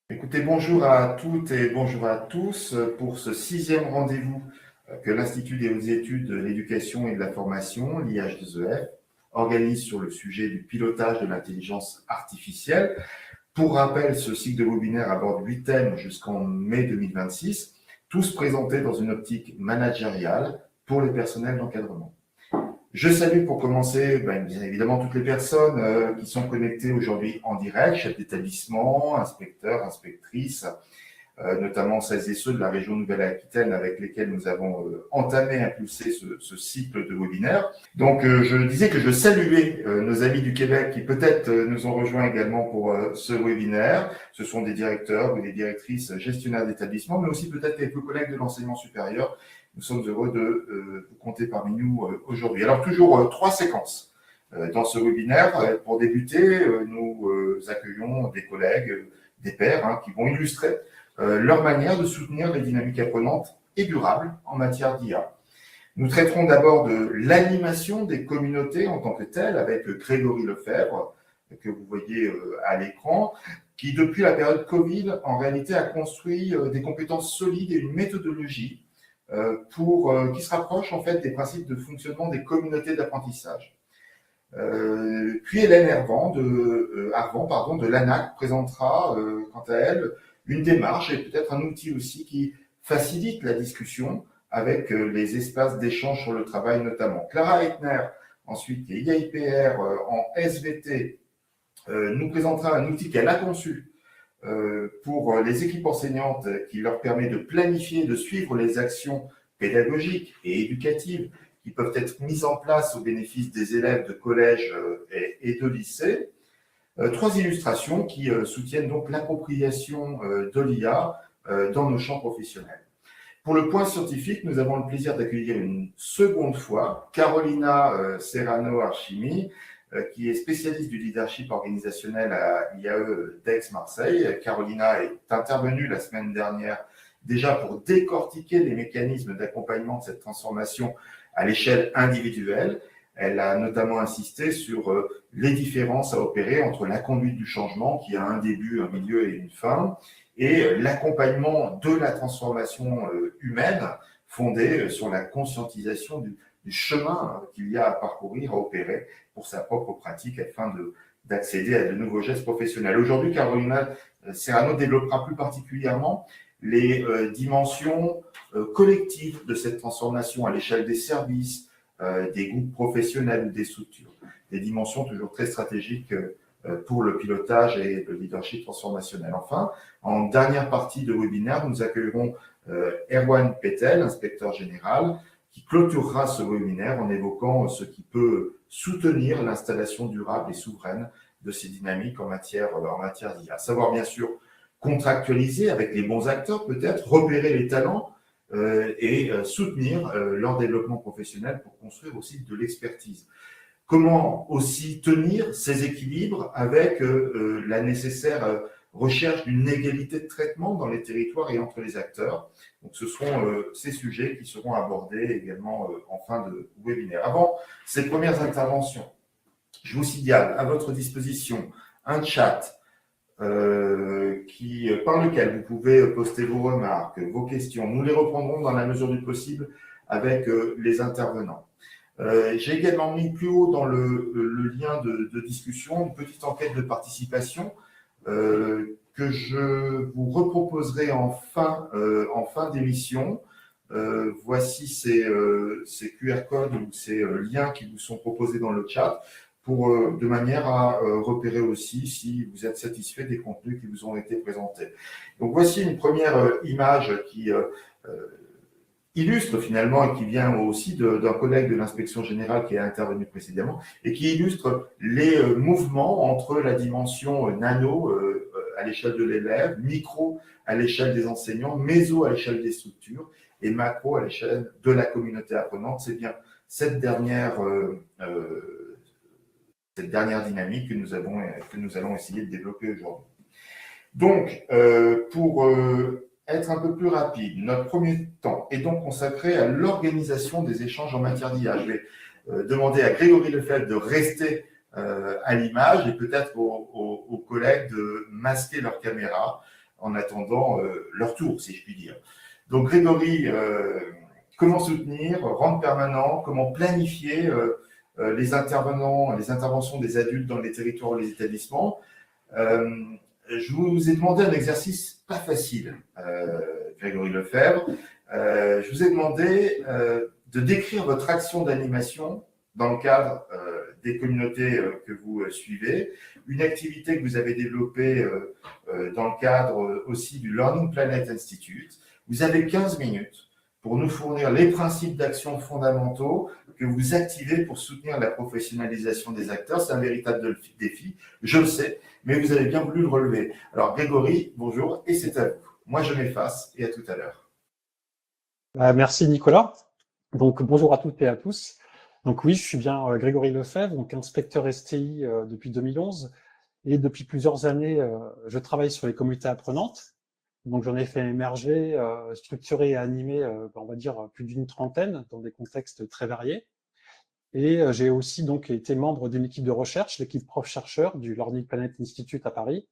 Écoutez, bonjour à toutes et bonjour à tous pour ce 6e rendez-vous que l'Institut des hautes études de l'éducation et de la formation, l'IH2EF, organise sur le sujet du pilotage de l'intelligence artificielle. Pour rappel, ce cycle de webinaires aborde 8 thèmes jusqu'en mai 2026, tous présentés dans une optique managériale pour les personnels d'encadrement. Je salue pour commencer, bien évidemment, toutes les personnes qui sont connectées aujourd'hui en direct, chefs d'établissement, inspecteurs, inspectrices, notamment celles et ceux de la région Nouvelle-Aquitaine avec lesquels nous avons entamé, impulsé ce cycle de webinaires. Donc, je disais que je saluais nos amis du Québec qui peut-être nous ont rejoints également pour ce webinaire. Ce sont des directeurs ou des directrices gestionnaires d'établissements, mais aussi peut-être quelques collègues de l'enseignement supérieur. Nous sommes heureux de vous compter parmi nous aujourd'hui. Alors, toujours 3 séquences dans ce webinaire. Pour débuter, nous accueillons des collègues, des pairs qui vont illustrer leur manière de soutenir les dynamiques apprenantes et durables en matière d'IA. Nous traiterons d'abord de l'animation des communautés en tant que telle avec Grégory Lefebvre, que vous voyez à l'écran, qui depuis la période Covid, en réalité a construit des compétences solides et une méthodologie qui se rapproche en fait des principes de fonctionnement des communautés d'apprentissage. Puis Hélène Arvan de l'ANAC présentera quant à elle une démarche et peut-être un outil aussi qui facilite la discussion avec les espaces d'échange sur le travail notamment. Clara Eitner, ensuite, qui est IAIPR en SVT, nous présentera un outil qu'elle a conçu pour les équipes enseignantes qui leur permet de planifier, de suivre les actions pédagogiques et éducatives qui peuvent être mises en place au bénéfice des élèves de collège et de lycée. 3 illustrations qui soutiennent donc l'appropriation de l'IA dans nos champs professionnels. Pour le point scientifique, nous avons le plaisir d'accueillir une seconde fois Carolina Serrano-Archimi, qui est spécialiste du leadership organisationnel à l'IAE d'Aix-Marseille. Carolina est intervenue la semaine dernière déjà pour décortiquer les mécanismes d'accompagnement de cette transformation à l'échelle individuelle. Elle a notamment insisté sur les différences à opérer entre la conduite du changement, qui a un début, un milieu et une fin, et l'accompagnement de la transformation humaine fondée sur la conscientisation du chemin qu'il y a à parcourir, à opérer pour sa propre pratique afin d'accéder à de nouveaux gestes professionnels. Aujourd'hui, Carolina Serrano développera plus particulièrement les dimensions collectives de cette transformation à l'échelle des services, des groupes professionnels ou des structures, des dimensions toujours très stratégiques pour le pilotage et le leadership transformationnel. Enfin, en dernière partie de webinaire, nous accueillerons Erwan Petel, inspecteur général, qui clôturera ce webinaire en évoquant ce qui peut soutenir l'installation durable et souveraine de ces dynamiques en matière d'IA. Savoir bien sûr contractualiser avec les bons acteurs, peut-être repérer les talents et soutenir leur développement professionnel pour construire aussi de l'expertise. Comment aussi tenir ces équilibres avec la nécessaire recherche d'une égalité de traitement dans les territoires et entre les acteurs. Donc, ce seront ces sujets qui seront abordés également en fin de webinaire. Avant ces premières interventions, je vous signale à votre disposition un chat par lequel vous pouvez poster vos remarques, vos questions. Nous les reprendrons dans la mesure du possible avec les intervenants. J'ai également mis plus haut dans le lien de discussion une petite enquête de participation que je vous reproposerai en fin d'émission. Voici ces QR codes ou ces liens qui vous sont proposés dans le chat de manière à repérer aussi si vous êtes satisfait des contenus qui vous ont été présentés. Donc voici une première image qui illustre finalement et qui vient aussi d'un collègue de l'inspection générale qui est intervenu précédemment et qui illustre les mouvements entre la dimension nano à l'échelle de l'élève, micro à l'échelle des enseignants, méso à l'échelle des structures et macro à l'échelle de la communauté apprenante. C'est bien cette dernière dynamique que nous allons essayer de développer aujourd'hui. Donc, pour être un peu plus rapide, notre premier temps est donc consacré à l'organisation des échanges en matière d'IA. Je vais demander à Grégory Lefebvre de rester à l'image et peut-être aux collègues de masquer leur caméra en attendant leur tour, si je puis dire. Donc Grégory, comment soutenir, rendre permanent, comment planifier les interventions des adultes dans les territoires et les établissements. Je vous ai demandé un exercice pas facile, Grégory Lefebvre. Je vous ai demandé de décrire votre action d'animation dans le cadre des communautés que vous suivez, une activité que vous avez développée dans le cadre aussi du Learning Planet Institute. Vous avez 15 minutes pour nous fournir les principes d'action fondamentaux que vous activez pour soutenir la professionnalisation des acteurs. C'est un véritable défi, je le sais, mais vous avez bien voulu le relever. Alors Grégory, bonjour, et c'est à vous. Moi, je m'efface, et à tout à l'heure. Merci Nicolas. Donc bonjour à toutes et à tous. Donc oui, je suis bien Grégory Lefebvre, donc inspecteur STI depuis 2011, et depuis plusieurs années, je travaille sur les communautés apprenantes. Donc j'en ai fait émerger, structurer et animer, on va dire plus d'une trentaine dans des contextes très variés. Et j'ai aussi donc été membre d'une équipe de recherche, l'équipe prof-chercheur du Learning Planet Institute à Paris.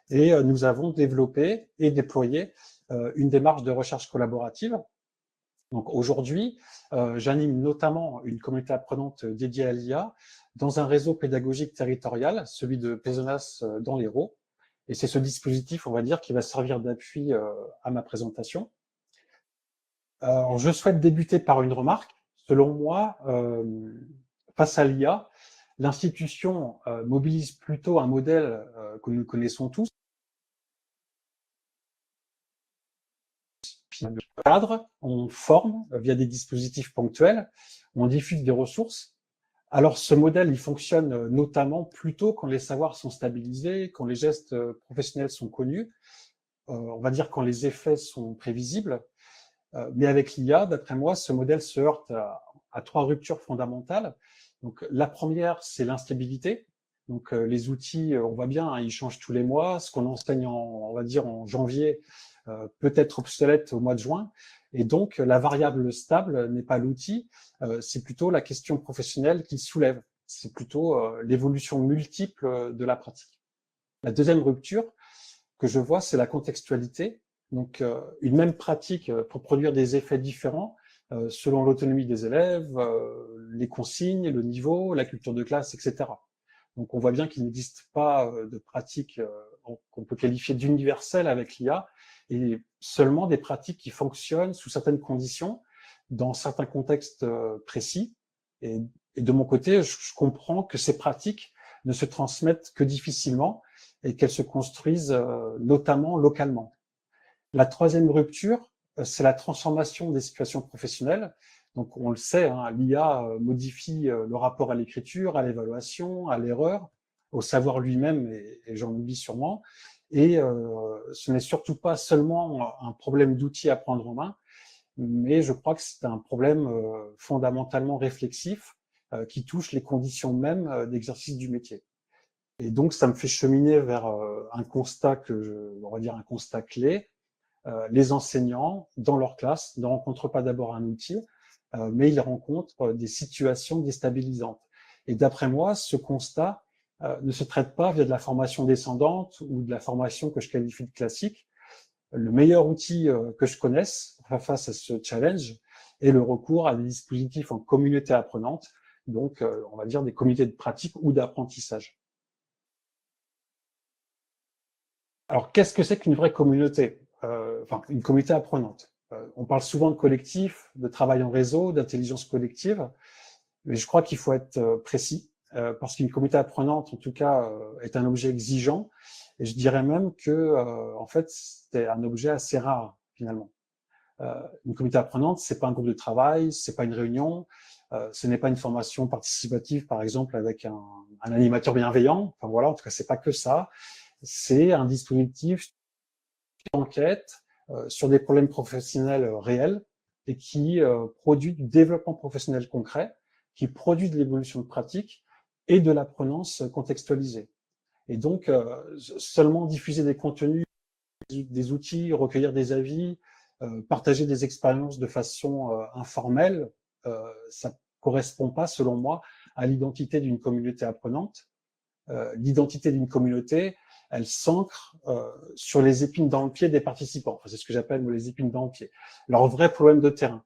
Et nous avons développé et déployé une démarche de recherche collaborative. Donc aujourd'hui, j'anime notamment une communauté apprenante dédiée à l'IA dans un réseau pédagogique territorial, celui de Pézenas dans l'Hérault. Et c'est ce dispositif, on va dire, qui va servir d'appui à ma présentation. Alors, je souhaite débuter par une remarque. Selon moi, face à l'IA, l'institution mobilise plutôt un modèle que nous connaissons tous, cadre, on forme via des dispositifs ponctuels, on diffuse des ressources. Alors ce modèle, il fonctionne notamment plutôt quand les savoirs sont stabilisés, quand les gestes professionnels sont connus, on va dire quand les effets sont prévisibles. Mais avec l'IA, d'après moi, ce modèle se heurte à trois ruptures fondamentales. Donc la première, c'est l'instabilité. Donc les outils, on voit bien, hein, ils changent tous les mois. Ce qu'on enseigne on va dire en janvier peut être obsolète au mois de juin. Et donc la variable stable n'est pas l'outil, c'est plutôt la question professionnelle qu'il soulève. C'est plutôt l'évolution multiple de la pratique. La deuxième rupture que je vois, c'est la contextualité. Donc une même pratique pour produire des effets différents selon l'autonomie des élèves, les consignes, le niveau, la culture de classe, etc. Donc on voit bien qu'il n'existe pas de pratique qu'on peut qualifier d'universelle avec l'IA, et seulement des pratiques qui fonctionnent sous certaines conditions, dans certains contextes précis. Et de mon côté, je comprends que ces pratiques ne se transmettent que difficilement et qu'elles se construisent notamment localement. La troisième rupture, c'est la transformation des situations professionnelles. Donc on le sait, hein, l'IA modifie le rapport à l'écriture, à l'évaluation, à l'erreur, au savoir lui-même, et j'en oublie sûrement. Et ce n'est surtout pas seulement un problème d'outils à prendre en main, mais je crois que c'est un problème fondamentalement réflexif qui touche les conditions mêmes d'exercice du métier. Et donc ça me fait cheminer vers un constat on va dire un constat clé. Les enseignants, dans leur classe, ne rencontrent pas d'abord un outil, mais ils rencontrent des situations déstabilisantes. Et d'après moi, ce constat ne se traite pas via de la formation descendante ou de la formation que je qualifie de classique. Le meilleur outil que je connaisse face à ce challenge est le recours à des dispositifs en communauté apprenante, donc on va dire des comités de pratique ou d'apprentissage. Alors, qu'est-ce que c'est qu'une vraie communauté, enfin, une communauté apprenante? On parle souvent de collectif, de travail en réseau, d'intelligence collective, mais je crois qu'il faut être précis, parce qu'une communauté apprenante, en tout cas, est un objet exigeant, et je dirais même que, en fait, c'est un objet assez rare, finalement. Une communauté apprenante, c'est pas un groupe de travail, c'est pas une réunion, ce n'est pas une formation participative, par exemple, avec un animateur bienveillant. Enfin voilà, en tout cas, c'est pas que ça. C'est un dispositif d'enquête sur des problèmes professionnels réels et qui produit du développement professionnel concret, qui produit de l'évolution de pratique et de l'apprenance contextualisée. Et donc, seulement diffuser des contenus, des outils, recueillir des avis, partager des expériences de façon informelle, ça correspond pas, selon moi, à l'identité d'une communauté apprenante. L'identité d'une communauté, elle s'ancre sur les épines dans le pied des participants. Enfin, c'est ce que j'appelle les épines dans le pied. Leurs vrais problèmes de terrain.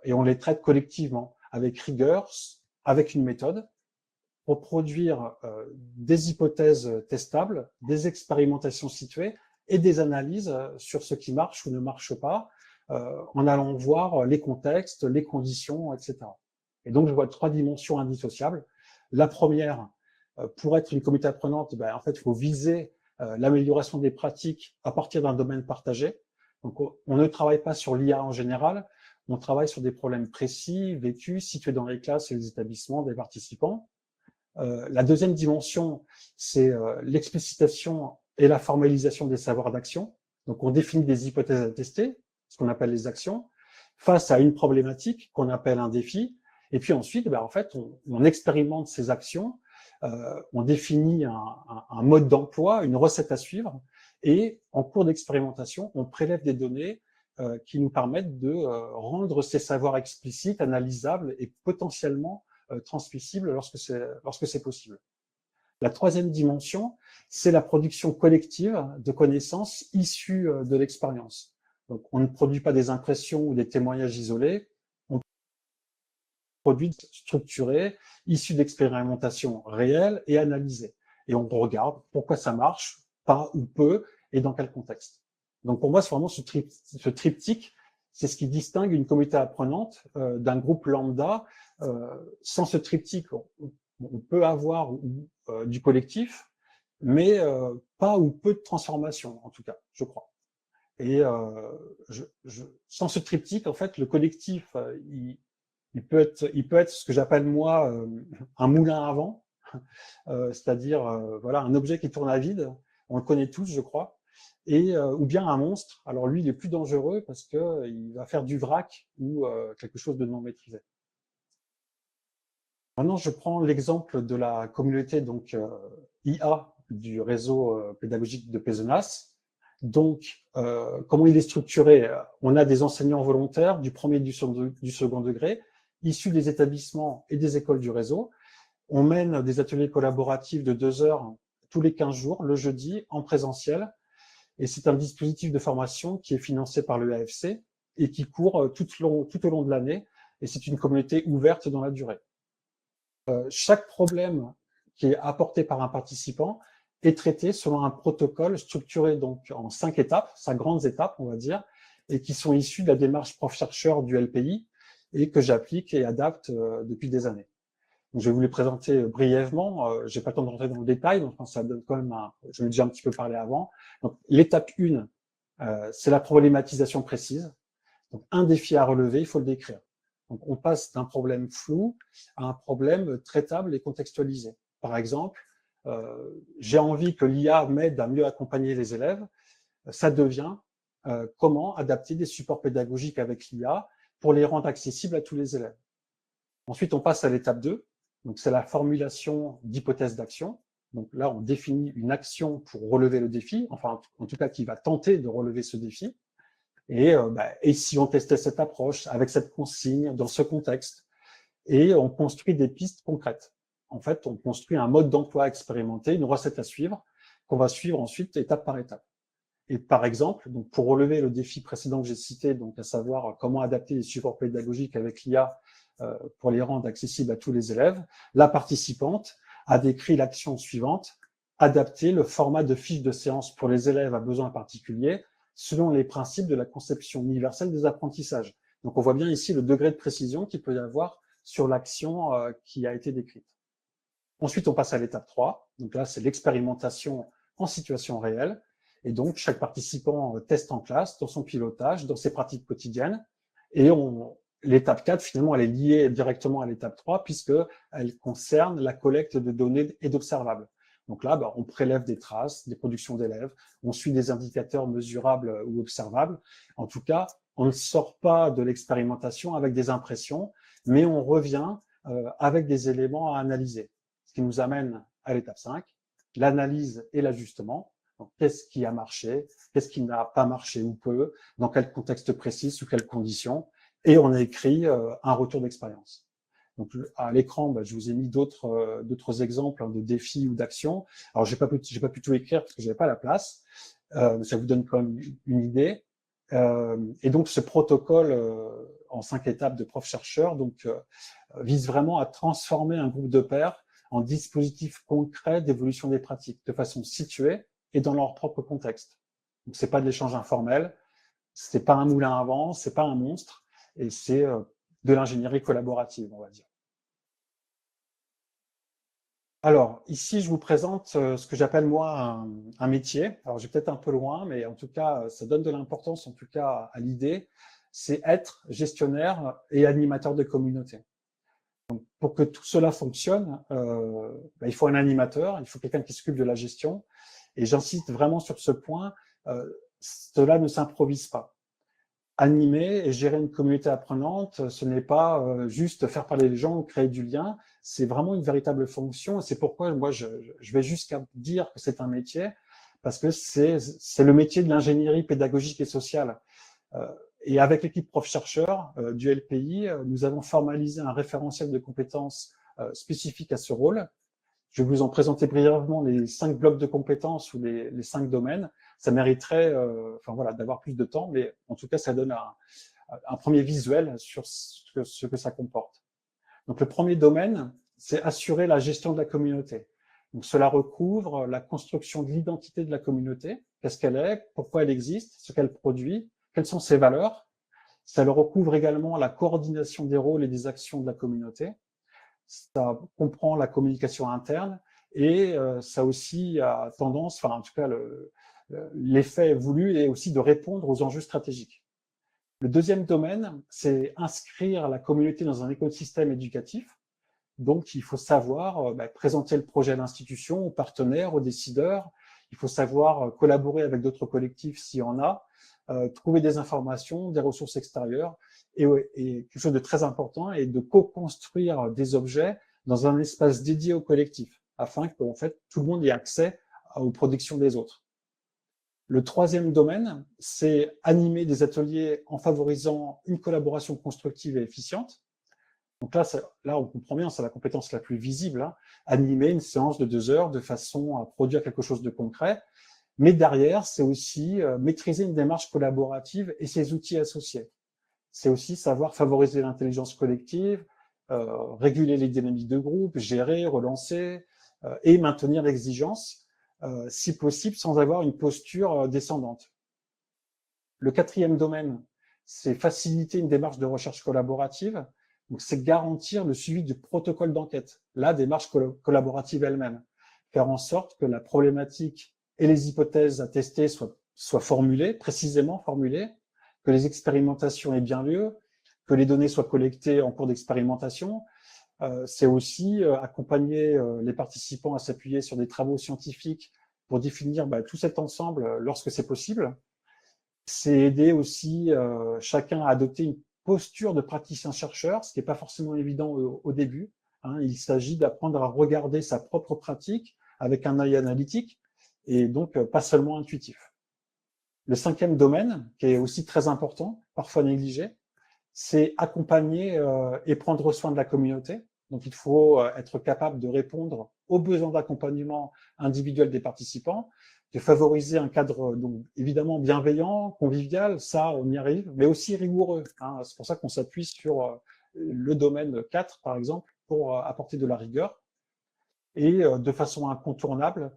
Et on les traite collectivement, avec rigueur, avec une méthode, pour produire des hypothèses testables, des expérimentations situées et des analyses sur ce qui marche ou ne marche pas, en allant voir les contextes, les conditions, etc. Et donc, je vois 3 dimensions indissociables. La première, pour être une communauté apprenante, en fait, il faut viser l'amélioration des pratiques à partir d'un domaine partagé. Donc, on ne travaille pas sur l'IA en général, on travaille sur des problèmes précis, vécus, situés dans les classes et les établissements des participants. La deuxième dimension, c'est l'explicitation et la formalisation des savoirs d'action. Donc, on définit des hypothèses à tester, ce qu'on appelle les actions, face à une problématique qu'on appelle un défi. Et puis ensuite, en fait, on expérimente ces actions, on définit un mode d'emploi, une recette à suivre, et en cours d'expérimentation, on prélève des données qui nous permettent de rendre ces savoirs explicites, analysables et potentiellement transmissibles lorsque c'est possible. La troisième dimension, c'est la production collective de connaissances issues de l'expérience. Donc, on ne produit pas des impressions ou des témoignages isolés, on produit structurés, issus d'expérimentations réelles et analysées. Et on regarde pourquoi ça marche, pas ou peu, et dans quel contexte. Donc, pour moi, c'est vraiment ce triptyque, c'est ce qui distingue une communauté apprenante d'un groupe lambda. Sans ce triptyque, on peut avoir du collectif, mais pas ou peu de transformation, en tout cas, je crois. Et sans ce triptyque, en fait, le collectif, il peut être ce que j'appelle moi un moulin à vent, c'est-à-dire voilà, un objet qui tourne à vide. On le connaît tous, je crois. Et ou bien un monstre. Alors lui, il est plus dangereux parce que il va faire du vrac ou quelque chose de non maîtrisé. Maintenant, je prends l'exemple de la communauté donc IA du réseau pédagogique de Pézenas. Donc, comment il est structuré? On a des enseignants volontaires du premier et du second degré, issus des établissements et des écoles du réseau. On mène des ateliers collaboratifs de 2 heures tous les 15 jours, le jeudi, en présentiel. Et c'est un dispositif de formation qui est financé par le AFC et qui court tout au long de l'année. Et c'est une communauté ouverte dans la durée. Chaque problème qui est apporté par un participant est traité selon un protocole structuré donc en 5 étapes, 5 grandes étapes, on va dire, et qui sont issues de la démarche prof-chercheur du LPI et que j'applique et adapte depuis des années. Donc, je vais vous les présenter brièvement. J'ai pas le temps de rentrer dans le détail, donc je pense que ça donne quand même je l'ai déjà un petit peu parlé avant. Donc, l'étape 1, c'est la problématisation précise. Donc, un défi à relever, il faut le décrire. Donc, on passe d'un problème flou à un problème traitable et contextualisé. Par exemple, j'ai envie que l'IA m'aide à mieux accompagner les élèves. Ça devient comment adapter des supports pédagogiques avec l'IA pour les rendre accessibles à tous les élèves. Ensuite, on passe à l'étape 2. Donc, c'est la formulation d'hypothèses d'action. Donc là, on définit une action pour relever le défi, enfin, en tout cas, qui va tenter de relever ce défi. Et si on testait cette approche avec cette consigne dans ce contexte, et on construit des pistes concrètes. En fait, on construit un mode d'emploi expérimenté, une recette à suivre, qu'on va suivre ensuite étape par étape. Et par exemple, donc pour relever le défi précédent que j'ai cité, donc à savoir comment adapter les supports pédagogiques avec l'IA pour les rendre accessibles à tous les élèves, la participante a décrit l'action suivante: adapter le format de fiche de séance pour les élèves à besoins particuliers selon les principes de la conception universelle des apprentissages. Donc on voit bien ici le degré de précision qu'il peut y avoir sur l'action qui a été décrite. Ensuite, on passe à l'étape 3. Donc là, c'est l'expérimentation en situation réelle. Et donc, chaque participant teste en classe, dans son pilotage, dans ses pratiques quotidiennes. Et l'étape 4, finalement, elle est liée directement à l'étape 3 puisqu'elle concerne la collecte de données et d'observables. Donc là, on prélève des traces, des productions d'élèves, on suit des indicateurs mesurables ou observables. En tout cas, on ne sort pas de l'expérimentation avec des impressions, mais on revient avec des éléments à analyser. Ce qui nous amène à l'étape 5, l'analyse et l'ajustement. Donc, qu'est-ce qui a marché, qu'est-ce qui n'a pas marché ou peu, dans quel contexte précis, sous quelles conditions, et on écrit un retour d'expérience. Donc, à l'écran, je vous ai mis d'autres exemples de défis ou d'actions. Alors, j'ai pas pu tout écrire parce que j'avais pas la place. Ça vous donne quand même une idée. Et donc, ce protocole en 5 étapes de prof-chercheur vise vraiment à transformer un groupe de pairs en dispositif concret d'évolution des pratiques, de façon située et dans leur propre contexte. Donc, c'est pas de l'échange informel, c'est pas un moulin à vent, c'est pas un monstre, et c'est de l'ingénierie collaborative, on va dire. Alors, ici, je vous présente ce que j'appelle, moi, un métier. Alors, j'ai peut-être un peu loin, mais en tout cas, ça donne de l'importance, en tout cas, à l'idée. C'est être gestionnaire et animateur de communauté. Donc, pour que tout cela fonctionne, il faut un animateur, il faut quelqu'un qui s'occupe de la gestion. Et j'insiste vraiment sur ce point, cela ne s'improvise pas. Animer et gérer une communauté apprenante, ce n'est pas juste faire parler les gens ou créer du lien, c'est vraiment une véritable fonction. Et c'est pourquoi moi, je vais jusqu'à dire que c'est un métier, parce que c'est le métier de l'ingénierie pédagogique et sociale. Et avec l'équipe prof-chercheur du LPI, nous avons formalisé un référentiel de compétences spécifiques à ce rôle. Je vais vous en présenter brièvement les 5 blocs de compétences ou les 5 domaines. Ça mériterait d'avoir plus de temps, mais en tout cas, ça donne un premier visuel sur ce que ça comporte. Donc, le premier domaine, c'est assurer la gestion de la communauté. Donc, cela recouvre la construction de l'identité de la communauté. Qu'est-ce qu'elle est, pourquoi elle existe, ce qu'elle produit, quelles sont ses valeurs. Ça le recouvre également la coordination des rôles et des actions de la communauté. Ça comprend la communication interne et ça aussi a tendance, en tout cas, l'effet voulu est aussi de répondre aux enjeux stratégiques. Le deuxième domaine, c'est inscrire la communauté dans un écosystème éducatif. Donc, il faut savoir présenter le projet à l'institution, aux partenaires, aux décideurs. Il faut savoir collaborer avec d'autres collectifs s'il y en a, trouver des informations, des ressources extérieures. Et quelque chose de très important est de co-construire des objets dans un espace dédié au collectif, afin que fait, tout le monde ait accès aux productions des autres. Le troisième domaine, c'est animer des ateliers en favorisant une collaboration constructive et efficiente. Donc là, on comprend bien, c'est la compétence la plus visible, animer une séance de 2 heures de façon à produire quelque chose de concret. Mais derrière, c'est aussi maîtriser une démarche collaborative et ses outils associés. C'est aussi savoir favoriser l'intelligence collective, réguler les dynamiques de groupe, gérer, relancer et maintenir l'exigence, si possible, sans avoir une posture descendante. Le quatrième domaine, c'est faciliter une démarche de recherche collaborative. Donc, c'est garantir le suivi du protocole d'enquête, la démarche collaborative elle-même. Faire en sorte que la problématique et les hypothèses à tester soient formulées, précisément formulées, que les expérimentations aient bien lieu, que les données soient collectées en cours d'expérimentation. C'est aussi accompagner les participants à s'appuyer sur des travaux scientifiques pour définir tout cet ensemble lorsque c'est possible. C'est aider aussi chacun à adopter une posture de praticien-chercheur, ce qui n'est pas forcément évident au début. Il s'agit d'apprendre à regarder sa propre pratique avec un œil analytique et donc pas seulement intuitif. Le cinquième domaine, qui est aussi très important, parfois négligé, c'est accompagner et prendre soin de la communauté. Donc, il faut être capable de répondre aux besoins d'accompagnement individuel des participants, de favoriser un cadre donc évidemment bienveillant, convivial, ça on y arrive, mais aussi rigoureux. C'est pour ça qu'on s'appuie sur le domaine 4, par exemple, pour apporter de la rigueur. Et de façon incontournable,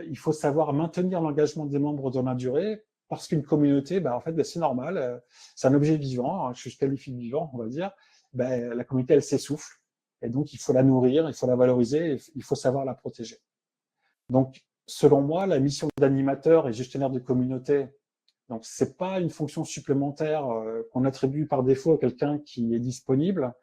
il faut savoir maintenir l'engagement des membres dans la durée, parce qu'une communauté, c'est normal, c'est un objet vivant, je qualifie de vivant, on va dire, la communauté, elle s'essouffle, et donc il faut la nourrir, il faut la valoriser, il faut savoir la protéger. Donc, selon moi, la mission d'animateur et gestionnaire de communauté, donc c'est pas une fonction supplémentaire qu'on attribue par défaut à quelqu'un qui est disponible,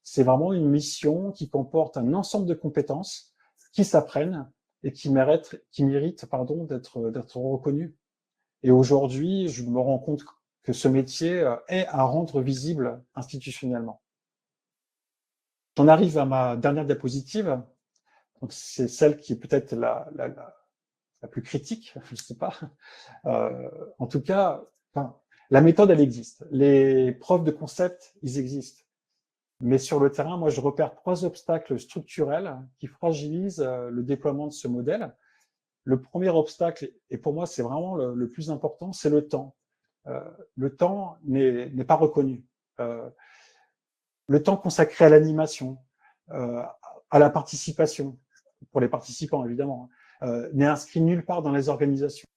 c'est vraiment une mission qui comporte un ensemble de compétences qui s'apprennent et qui méritent d'être reconnues. Et aujourd'hui, je me rends compte que ce métier est à rendre visible institutionnellement. J'en arrive à ma dernière diapositive. Donc, c'est celle qui est peut-être la plus critique, je ne sais pas. En tout cas, la méthode, elle existe. Les preuves de concept, ils existent. Mais sur le terrain, moi, je repère 3 obstacles structurels qui fragilisent le déploiement de ce modèle. Le premier obstacle, et pour moi, c'est vraiment le plus important, c'est le temps. Le temps n'est pas reconnu. Le temps consacré à l'animation, à la participation, pour les participants évidemment, n'est inscrit nulle part dans les organisations.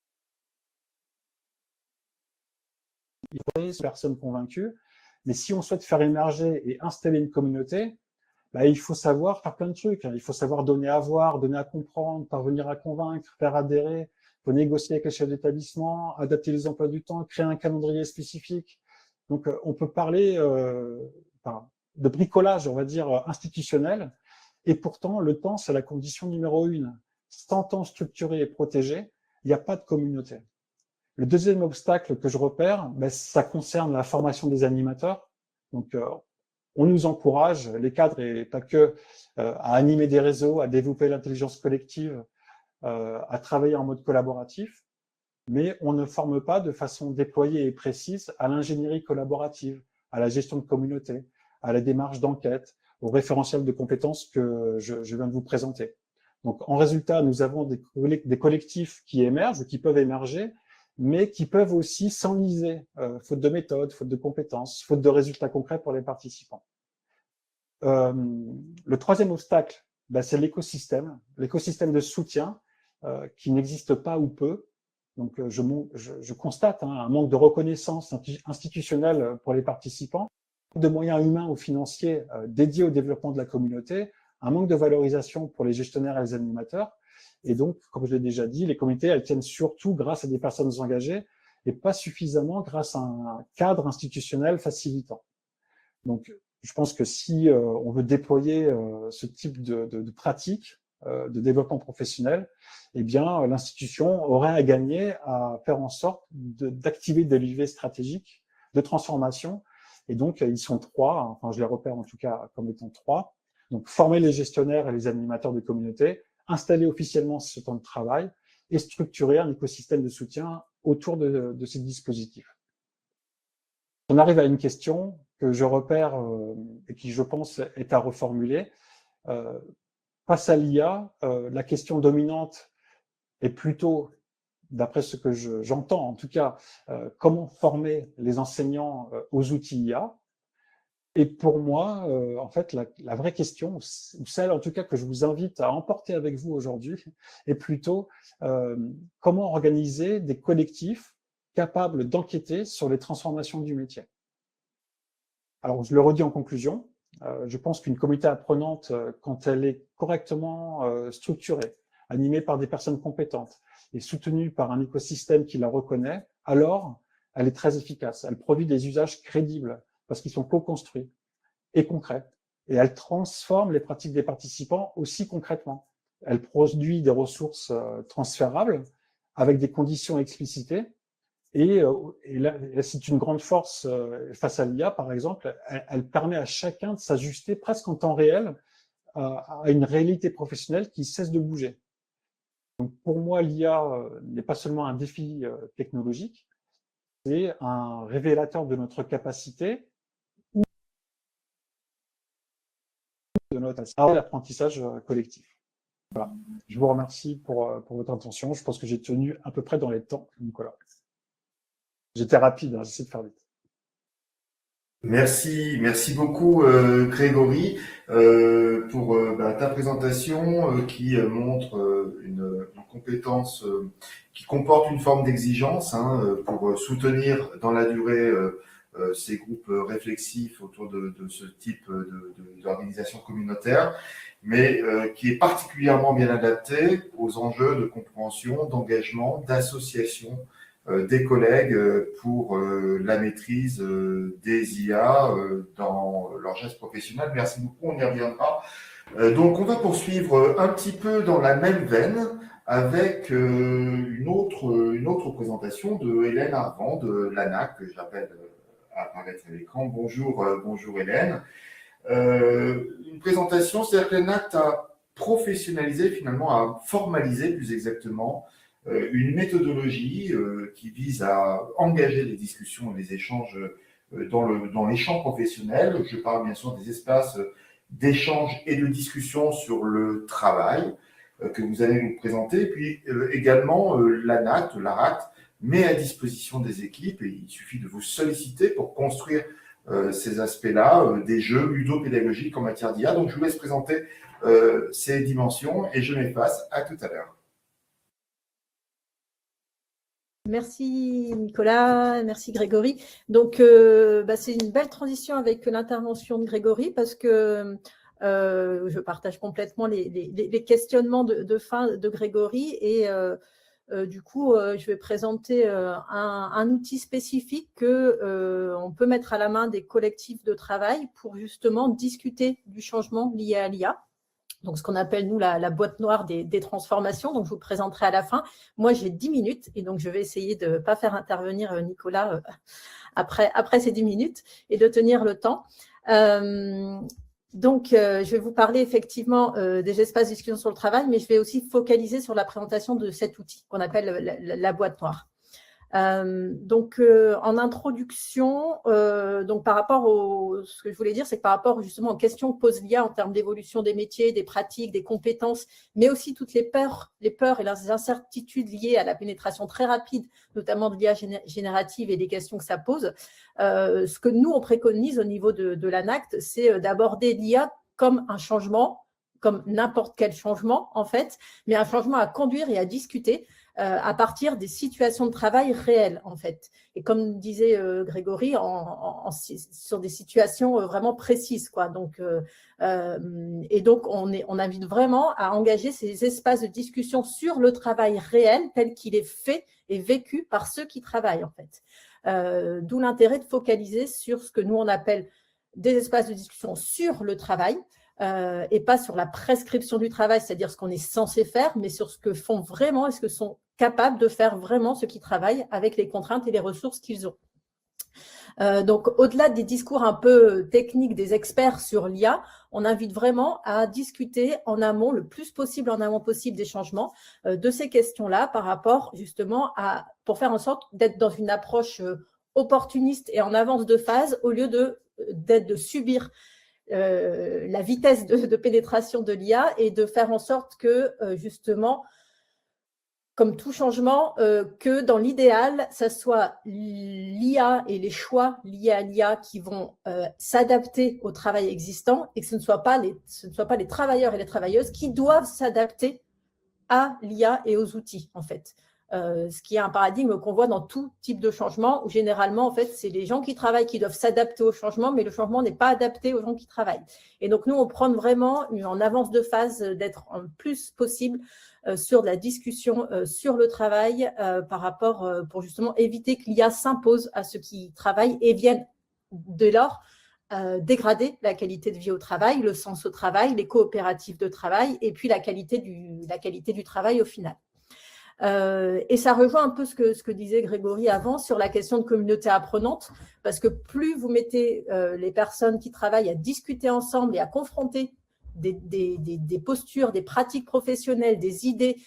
Il faut des personnes convaincues, mais si on souhaite faire émerger et installer une communauté, bah, il faut savoir faire plein de trucs. Il faut savoir donner à voir, donner à comprendre, parvenir à convaincre, faire adhérer. Il faut négocier avec les chefs d'établissement, adapter les emplois du temps, créer un calendrier spécifique. Donc, on peut parler de bricolage, on va dire, institutionnel. Et pourtant, le temps, c'est la condition numéro 1. Sans temps structuré et protégé, il n'y a pas de communauté. Le deuxième obstacle que je repère, ben, ça concerne la formation des animateurs. Donc, on nous encourage, les cadres et pas que, à animer des réseaux, à développer l'intelligence collective, à travailler en mode collaboratif, mais on ne forme pas de façon déployée et précise à l'ingénierie collaborative, à la gestion de communauté, à la démarche d'enquête, au référentiel de compétences que je viens de vous présenter. Donc, en résultat, nous avons des collectifs qui émergent, qui peuvent émerger, mais qui peuvent aussi s'enliser, faute de méthode, faute de compétences, faute de résultats concrets pour les participants. Le troisième obstacle, ben, c'est l'écosystème de soutien qui n'existe pas ou peu. Donc, je constate un manque de reconnaissance institutionnelle pour les participants, de moyens humains ou financiers dédiés au développement de la communauté, un manque de valorisation pour les gestionnaires et les animateurs. Et donc, comme je l'ai déjà dit, les communautés, elles tiennent surtout grâce à des personnes engagées et pas suffisamment grâce à un cadre institutionnel facilitant. Donc, je pense que si on veut déployer ce type de pratique de développement professionnel, eh bien, l'institution aurait à gagner à faire en sorte d'activer des leviers stratégiques de transformation. Et donc, ils sont 3, enfin, je les repère en tout cas comme étant 3. Donc, former les gestionnaires et les animateurs de communauté, installer officiellement ce temps de travail et structurer un écosystème de soutien autour de ces dispositifs. On arrive à une question que je repère et qui, je pense, est à reformuler. Face à l'IA, la question dominante est plutôt, d'après ce que j'entends en tout cas, comment former les enseignants aux outils IA. Et pour moi, en fait, la vraie question, ou celle en tout cas que je vous invite à emporter avec vous aujourd'hui, est plutôt comment organiser des collectifs capables d'enquêter sur les transformations du métier. Alors, je le redis en conclusion, je pense qu'une communauté apprenante, quand elle est correctement structurée, animée par des personnes compétentes et soutenue par un écosystème qui la reconnaît, alors elle est très efficace. Elle produit des usages crédibles parce qu'ils sont co-construits et concrets. Et elle transforme les pratiques des participants aussi concrètement. Elle produit des ressources transférables avec des conditions explicitées. Et là, c'est une grande force face à l'IA, par exemple. Elle permet à chacun de s'ajuster presque en temps réel à une réalité professionnelle qui cesse de bouger. Donc, pour moi, l'IA n'est pas seulement un défi technologique, c'est un révélateur de notre capacité ou de notre apprentissage collectif. Voilà. Je vous remercie pour votre attention. Je pense que j'ai tenu à peu près dans les temps, Nicolas. J'étais rapide, hein, j'essaie de faire vite. Merci beaucoup Grégory pour ta présentation qui montre une compétence qui comporte une forme d'exigence pour soutenir dans la durée ces groupes réflexifs autour de ce type d'organisation communautaire, mais qui est particulièrement bien adapté aux enjeux de compréhension, d'engagement, d'association des collègues pour la maîtrise des IA dans leur geste professionnel. Merci beaucoup, on y reviendra. Donc, on va poursuivre un petit peu dans la même veine avec une autre présentation de Hélène Arvan de l'ANAC, que j'appelle à apparaître à l'écran. Bonjour Hélène. Une présentation, c'est-à-dire que l'ANAC a professionnalisé, finalement, a formalisé plus exactement une méthodologie qui vise à engager les discussions et les échanges dans les champs professionnels. Je parle bien sûr des espaces d'échange et de discussion sur le travail que vous allez nous présenter. Puis également l'ANACT, l'ARACT, met à disposition des équipes, et il suffit de vous solliciter pour construire ces aspects-là, des jeux ludopédagogiques en matière d'IA. Donc je vous laisse présenter ces dimensions et je m'efface. À tout à l'heure. Merci Nicolas, merci Grégory. Donc, c'est une belle transition avec l'intervention de Grégory parce que je partage complètement les questionnements de fin de Grégory et du coup, je vais présenter un outil spécifique qu'on peut mettre à la main des collectifs de travail pour justement discuter du changement lié à l'IA. Donc, ce qu'on appelle, nous, la boîte noire des transformations. Donc, je vous le présenterai à la fin. Moi, j'ai 10 minutes et donc, je vais essayer de ne pas faire intervenir Nicolas après ces 10 minutes et de tenir le temps. Donc, je vais vous parler effectivement des espaces de discussion sur le travail, mais je vais aussi focaliser sur la présentation de cet outil qu'on appelle la boîte noire. En introduction, donc par rapport ce que je voulais dire, c'est que par rapport justement aux questions que pose l'IA en termes d'évolution des métiers, des pratiques, des compétences, mais aussi toutes les peurs et les incertitudes liées à la pénétration très rapide, notamment de l'IA générative et des questions que ça pose, ce que nous, on préconise au niveau de l'ANACT, c'est d'aborder l'IA comme un changement, comme n'importe quel changement en fait, mais un changement à conduire et à discuter à partir des situations de travail réelles, en fait. Et comme disait Grégory, sur des situations vraiment précises, quoi. Donc, on invite vraiment à engager ces espaces de discussion sur le travail réel tel qu'il est fait et vécu par ceux qui travaillent, en fait. D'où l'intérêt de focaliser sur ce que nous, on appelle des espaces de discussion sur le travail, et pas sur la prescription du travail, c'est-à-dire ce qu'on est censé faire, mais sur ce que font vraiment et ce que sont capables de faire vraiment ceux qui travaillent avec les contraintes et les ressources qu'ils ont. Donc, au-delà des discours un peu techniques des experts sur l'IA, on invite vraiment à discuter en amont, le plus possible en amont possible des changements de ces questions-là par rapport justement pour faire en sorte d'être dans une approche opportuniste et en avance de phase au lieu de subir la vitesse de pénétration de l'IA et de faire en sorte que, justement, comme tout changement, que dans l'idéal, ça soit l'IA et les choix liés à l'IA qui vont s'adapter au travail existant et que ce ne soient pas les travailleurs et les travailleuses qui doivent s'adapter à l'IA et aux outils, en fait. Ce qui est un paradigme qu'on voit dans tout type de changement, où généralement, en fait, c'est les gens qui travaillent qui doivent s'adapter au changement, mais le changement n'est pas adapté aux gens qui travaillent. Et donc, nous, on prend vraiment en avance de phase d'être le plus possible sur de la discussion sur le travail par rapport, pour justement éviter que l'IA s'impose à ceux qui travaillent et viennent dès lors dégrader la qualité de vie au travail, le sens au travail, les coopératives de travail et puis la qualité du travail au final. Et ça rejoint un peu ce que disait Grégory avant sur la question de communauté apprenante, parce que plus vous mettez les personnes qui travaillent à discuter ensemble et à confronter des postures, des pratiques professionnelles, des idées,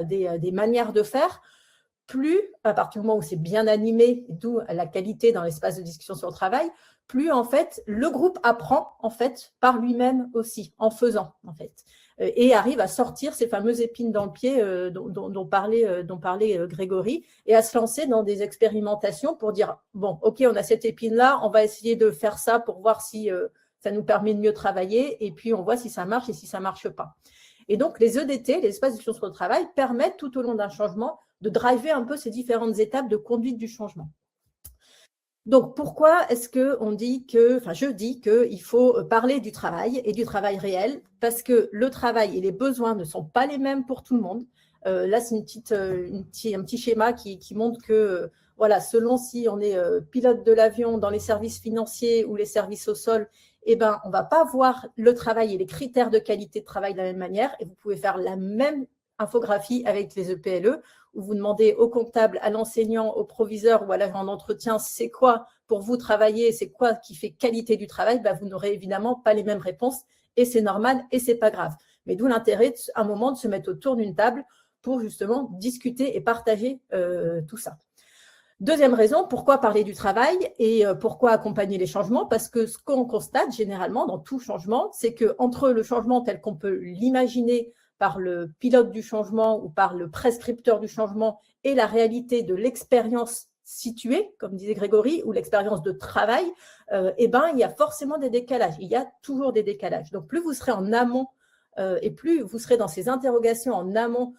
des manières de faire, plus, à partir du moment où c'est bien animé, d'où la qualité dans l'espace de discussion sur le travail, plus en fait le groupe apprend en fait par lui-même aussi, en faisant en fait, et arrive à sortir ces fameuses épines dans le pied dont parlait Grégory, et à se lancer dans des expérimentations pour dire bon, ok, on a cette épine-là, on va essayer de faire ça pour voir si ça nous permet de mieux travailler, et puis on voit si ça marche et si ça marche pas. Et donc les EDT, les espaces de discussion sur le travail, permettent tout au long d'un changement de driver un peu ces différentes étapes de conduite du changement. Donc, pourquoi est-ce je dis qu'il faut parler du travail et du travail réel, parce que le travail et les besoins ne sont pas les mêmes pour tout le monde. Là, c'est un petit schéma qui montre que, voilà, selon si on est pilote de l'avion dans les services financiers ou les services au sol, eh ben, on ne va pas voir le travail et les critères de qualité de travail de la même manière, et vous pouvez faire la même infographie avec les EPLE, où vous demandez au comptable, à l'enseignant, au proviseur ou à l'agent d'entretien, c'est quoi pour vous travailler, c'est quoi qui fait qualité du travail, ben, vous n'aurez évidemment pas les mêmes réponses, et c'est normal et c'est pas grave. Mais d'où l'intérêt, un moment, de se mettre autour d'une table pour justement discuter et partager tout ça. Deuxième raison, pourquoi parler du travail et pourquoi accompagner les changements? Parce que ce qu'on constate généralement dans tout changement, c'est qu'entre le changement tel qu'on peut l'imaginer par le pilote du changement ou par le prescripteur du changement et la réalité de l'expérience située, comme disait Grégory, ou l'expérience de travail, il y a forcément des décalages. Il y a toujours des décalages. Donc, plus vous serez en amont et plus vous serez dans ces interrogations en amont,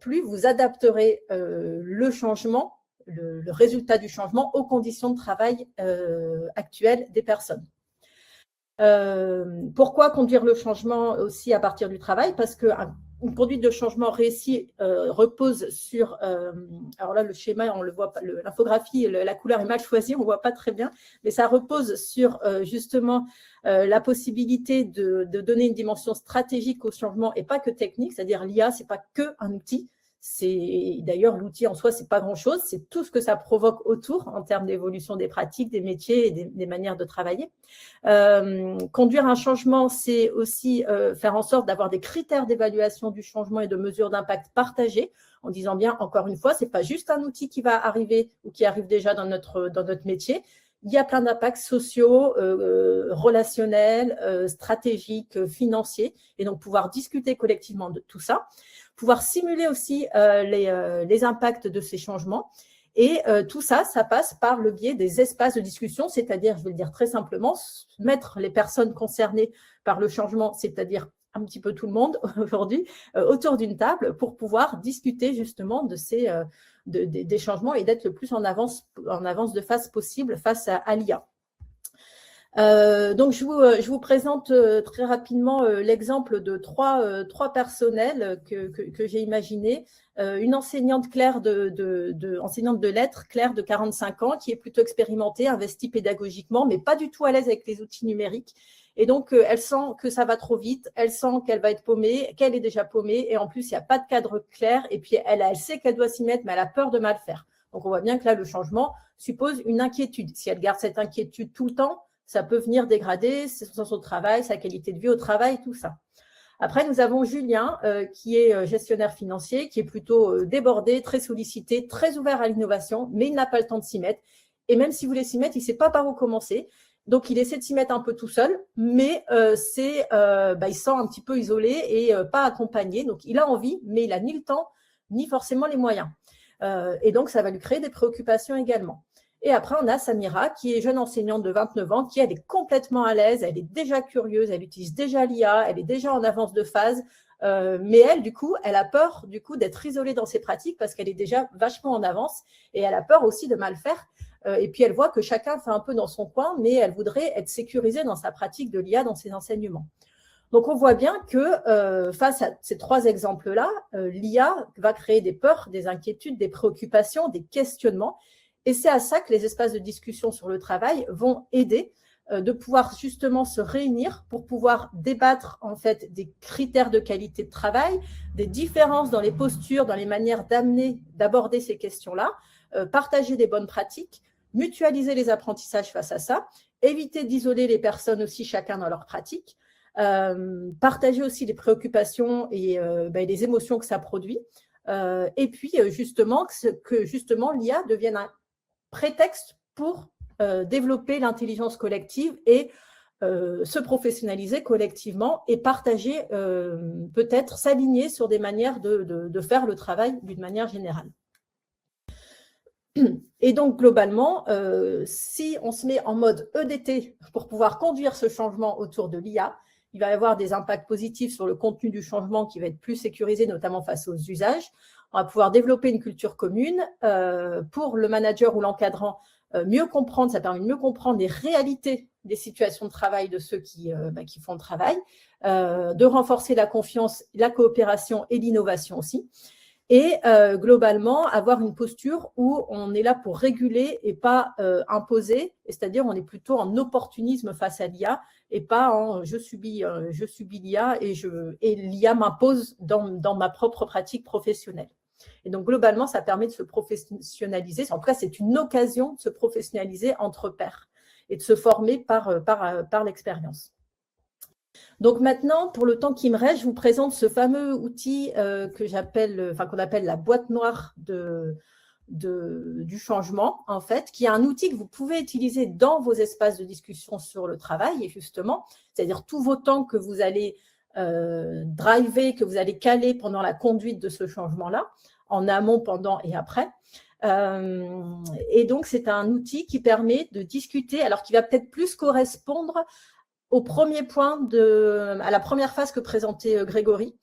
plus vous adapterez le changement, le résultat du changement aux conditions de travail actuelles des personnes. Pourquoi conduire le changement aussi à partir du travail? Parce qu'une conduite de changement réussie repose sur… alors là, le schéma, on le voit pas, l'infographie, la couleur est mal choisie, on ne voit pas très bien, mais ça repose sur justement la possibilité de donner une dimension stratégique au changement et pas que technique, c'est-à-dire l'IA, ce n'est pas qu'un outil. D'ailleurs, l'outil en soi, ce n'est pas grand-chose, c'est tout ce que ça provoque autour en termes d'évolution des pratiques, des métiers et des manières de travailler. Conduire un changement, c'est aussi faire en sorte d'avoir des critères d'évaluation du changement et de mesure d'impact partagés, en disant bien, encore une fois, ce n'est pas juste un outil qui va arriver ou qui arrive déjà dans notre métier. Il y a plein d'impacts sociaux, relationnels, stratégiques, financiers, et donc pouvoir discuter collectivement de tout ça. Pouvoir simuler aussi les impacts de ces changements. Et tout ça, ça passe par le biais des espaces de discussion, c'est-à-dire, je vais le dire très simplement, mettre les personnes concernées par le changement, c'est-à-dire un petit peu tout le monde aujourd'hui, autour d'une table pour pouvoir discuter justement de des changements et d'être le plus en avance de phase possible face à l'IA. Donc, je vous présente très rapidement l'exemple de trois personnels que j'ai imaginés. Une enseignante Claire enseignante de lettres, Claire de 45 ans, qui est plutôt expérimentée, investie pédagogiquement, mais pas du tout à l'aise avec les outils numériques. Et donc, elle sent que ça va trop vite, elle sent qu'elle va être paumée, qu'elle est déjà paumée, et en plus, il n'y a pas de cadre clair, et puis elle sait qu'elle doit s'y mettre, mais elle a peur de mal faire. Donc, on voit bien que là, le changement suppose une inquiétude. Si elle garde cette inquiétude tout le temps, ça peut venir dégrader son travail, sa qualité de vie au travail, tout ça. Après, nous avons Julien, qui est gestionnaire financier, qui est plutôt débordé, très sollicité, très ouvert à l'innovation, mais il n'a pas le temps de s'y mettre. Et même s'il voulait s'y mettre, il ne sait pas par où commencer. Donc, il essaie de s'y mettre un peu tout seul, mais il se sent un petit peu isolé et pas accompagné. Donc, il a envie, mais il n'a ni le temps, ni forcément les moyens. Et donc, ça va lui créer des préoccupations également. Et après, on a Samira, qui est jeune enseignante de 29 ans, qui elle est complètement à l'aise, elle est déjà curieuse, elle utilise déjà l'IA, elle est déjà en avance de phase, mais elle, du coup, elle a peur d'être isolée dans ses pratiques parce qu'elle est déjà vachement en avance et elle a peur aussi de mal faire. Et puis, elle voit que chacun fait un peu dans son coin, mais elle voudrait être sécurisée dans sa pratique de l'IA, dans ses enseignements. Donc, on voit bien que face à ces trois exemples-là, l'IA va créer des peurs, des inquiétudes, des préoccupations, des questionnements. Et c'est à ça que les espaces de discussion sur le travail vont aider, de pouvoir justement se réunir pour pouvoir débattre en fait des critères de qualité de travail, des différences dans les postures, dans les manières d'aborder ces questions-là, partager des bonnes pratiques, mutualiser les apprentissages face à ça, éviter d'isoler les personnes aussi chacun dans leurs pratiques, partager aussi les préoccupations et les émotions que ça produit, et puis justement que l'IA devienne un prétexte pour développer l'intelligence collective et se professionnaliser collectivement et partager, peut-être s'aligner sur des manières de faire le travail d'une manière générale. Et donc, globalement, si on se met en mode EDT pour pouvoir conduire ce changement autour de l'IA, il va y avoir des impacts positifs sur le contenu du changement qui va être plus sécurisé, notamment face aux usages. On va pouvoir développer une culture commune pour le manager ou l'encadrant, mieux comprendre, ça permet de mieux comprendre les réalités des situations de travail de ceux qui font le travail, de renforcer la confiance, la coopération et l'innovation aussi. Et globalement, avoir une posture où on est là pour réguler et pas imposer, c'est-à-dire on est plutôt en opportunisme face à l'IA et pas en je subis l'IA et l'IA m'impose dans ma propre pratique professionnelle. Et donc, globalement, ça permet de se professionnaliser. En tout cas, c'est une occasion de se professionnaliser entre pairs et de se former par l'expérience. Donc maintenant, pour le temps qui me reste, je vous présente ce fameux outil qu'on appelle la boîte noire de du changement, en fait, qui est un outil que vous pouvez utiliser dans vos espaces de discussion sur le travail, et justement, c'est-à-dire tous vos temps que vous allez driver, que vous allez caler pendant la conduite de ce changement-là, en amont, pendant et après. Et donc, c'est un outil qui permet de discuter, alors qui va peut-être plus correspondre au premier point, à la première phase que présentait Grégory,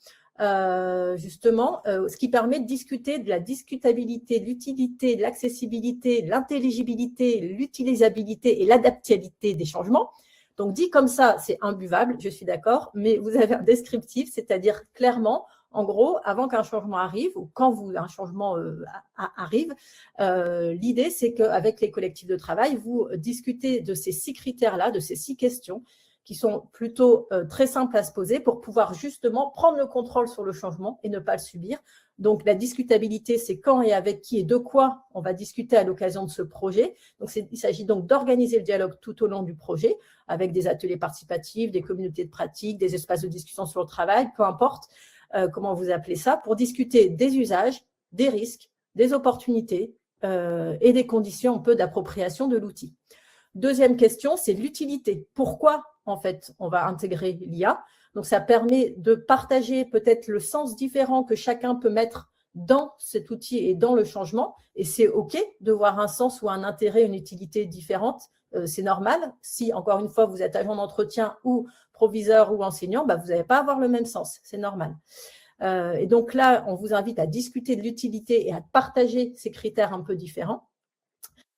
justement, ce qui permet de discuter de la discutabilité, de l'utilité, de l'accessibilité, de l'intelligibilité, l'utilisabilité et l'adaptabilité des changements. Donc, dit comme ça, c'est imbuvable, je suis d'accord, mais vous avez un descriptif, c'est-à-dire clairement, en gros, avant qu'un changement arrive, ou quand un changement arrive, l'idée, c'est qu'avec les collectifs de travail, vous discutez de ces 6 critères-là, de ces 6 questions, qui sont plutôt très simples à se poser pour pouvoir justement prendre le contrôle sur le changement et ne pas le subir. Donc, la discutabilité, c'est quand et avec qui et de quoi on va discuter à l'occasion de ce projet. Donc, il s'agit donc d'organiser le dialogue tout au long du projet avec des ateliers participatifs, des communautés de pratique, des espaces de discussion sur le travail, peu importe comment vous appelez ça, pour discuter des usages, des risques, des opportunités et des conditions un peu d'appropriation de l'outil. Deuxième question, c'est l'utilité. Pourquoi, en fait, on va intégrer l'IA? Donc, ça permet de partager peut-être le sens différent que chacun peut mettre dans cet outil et dans le changement. Et c'est OK de voir un sens ou un intérêt, une utilité différente. C'est normal. Si, encore une fois, vous êtes agent d'entretien ou proviseur ou enseignant, vous n'allez pas avoir le même sens. C'est normal. Et donc là, on vous invite à discuter de l'utilité et à partager ces critères un peu différents.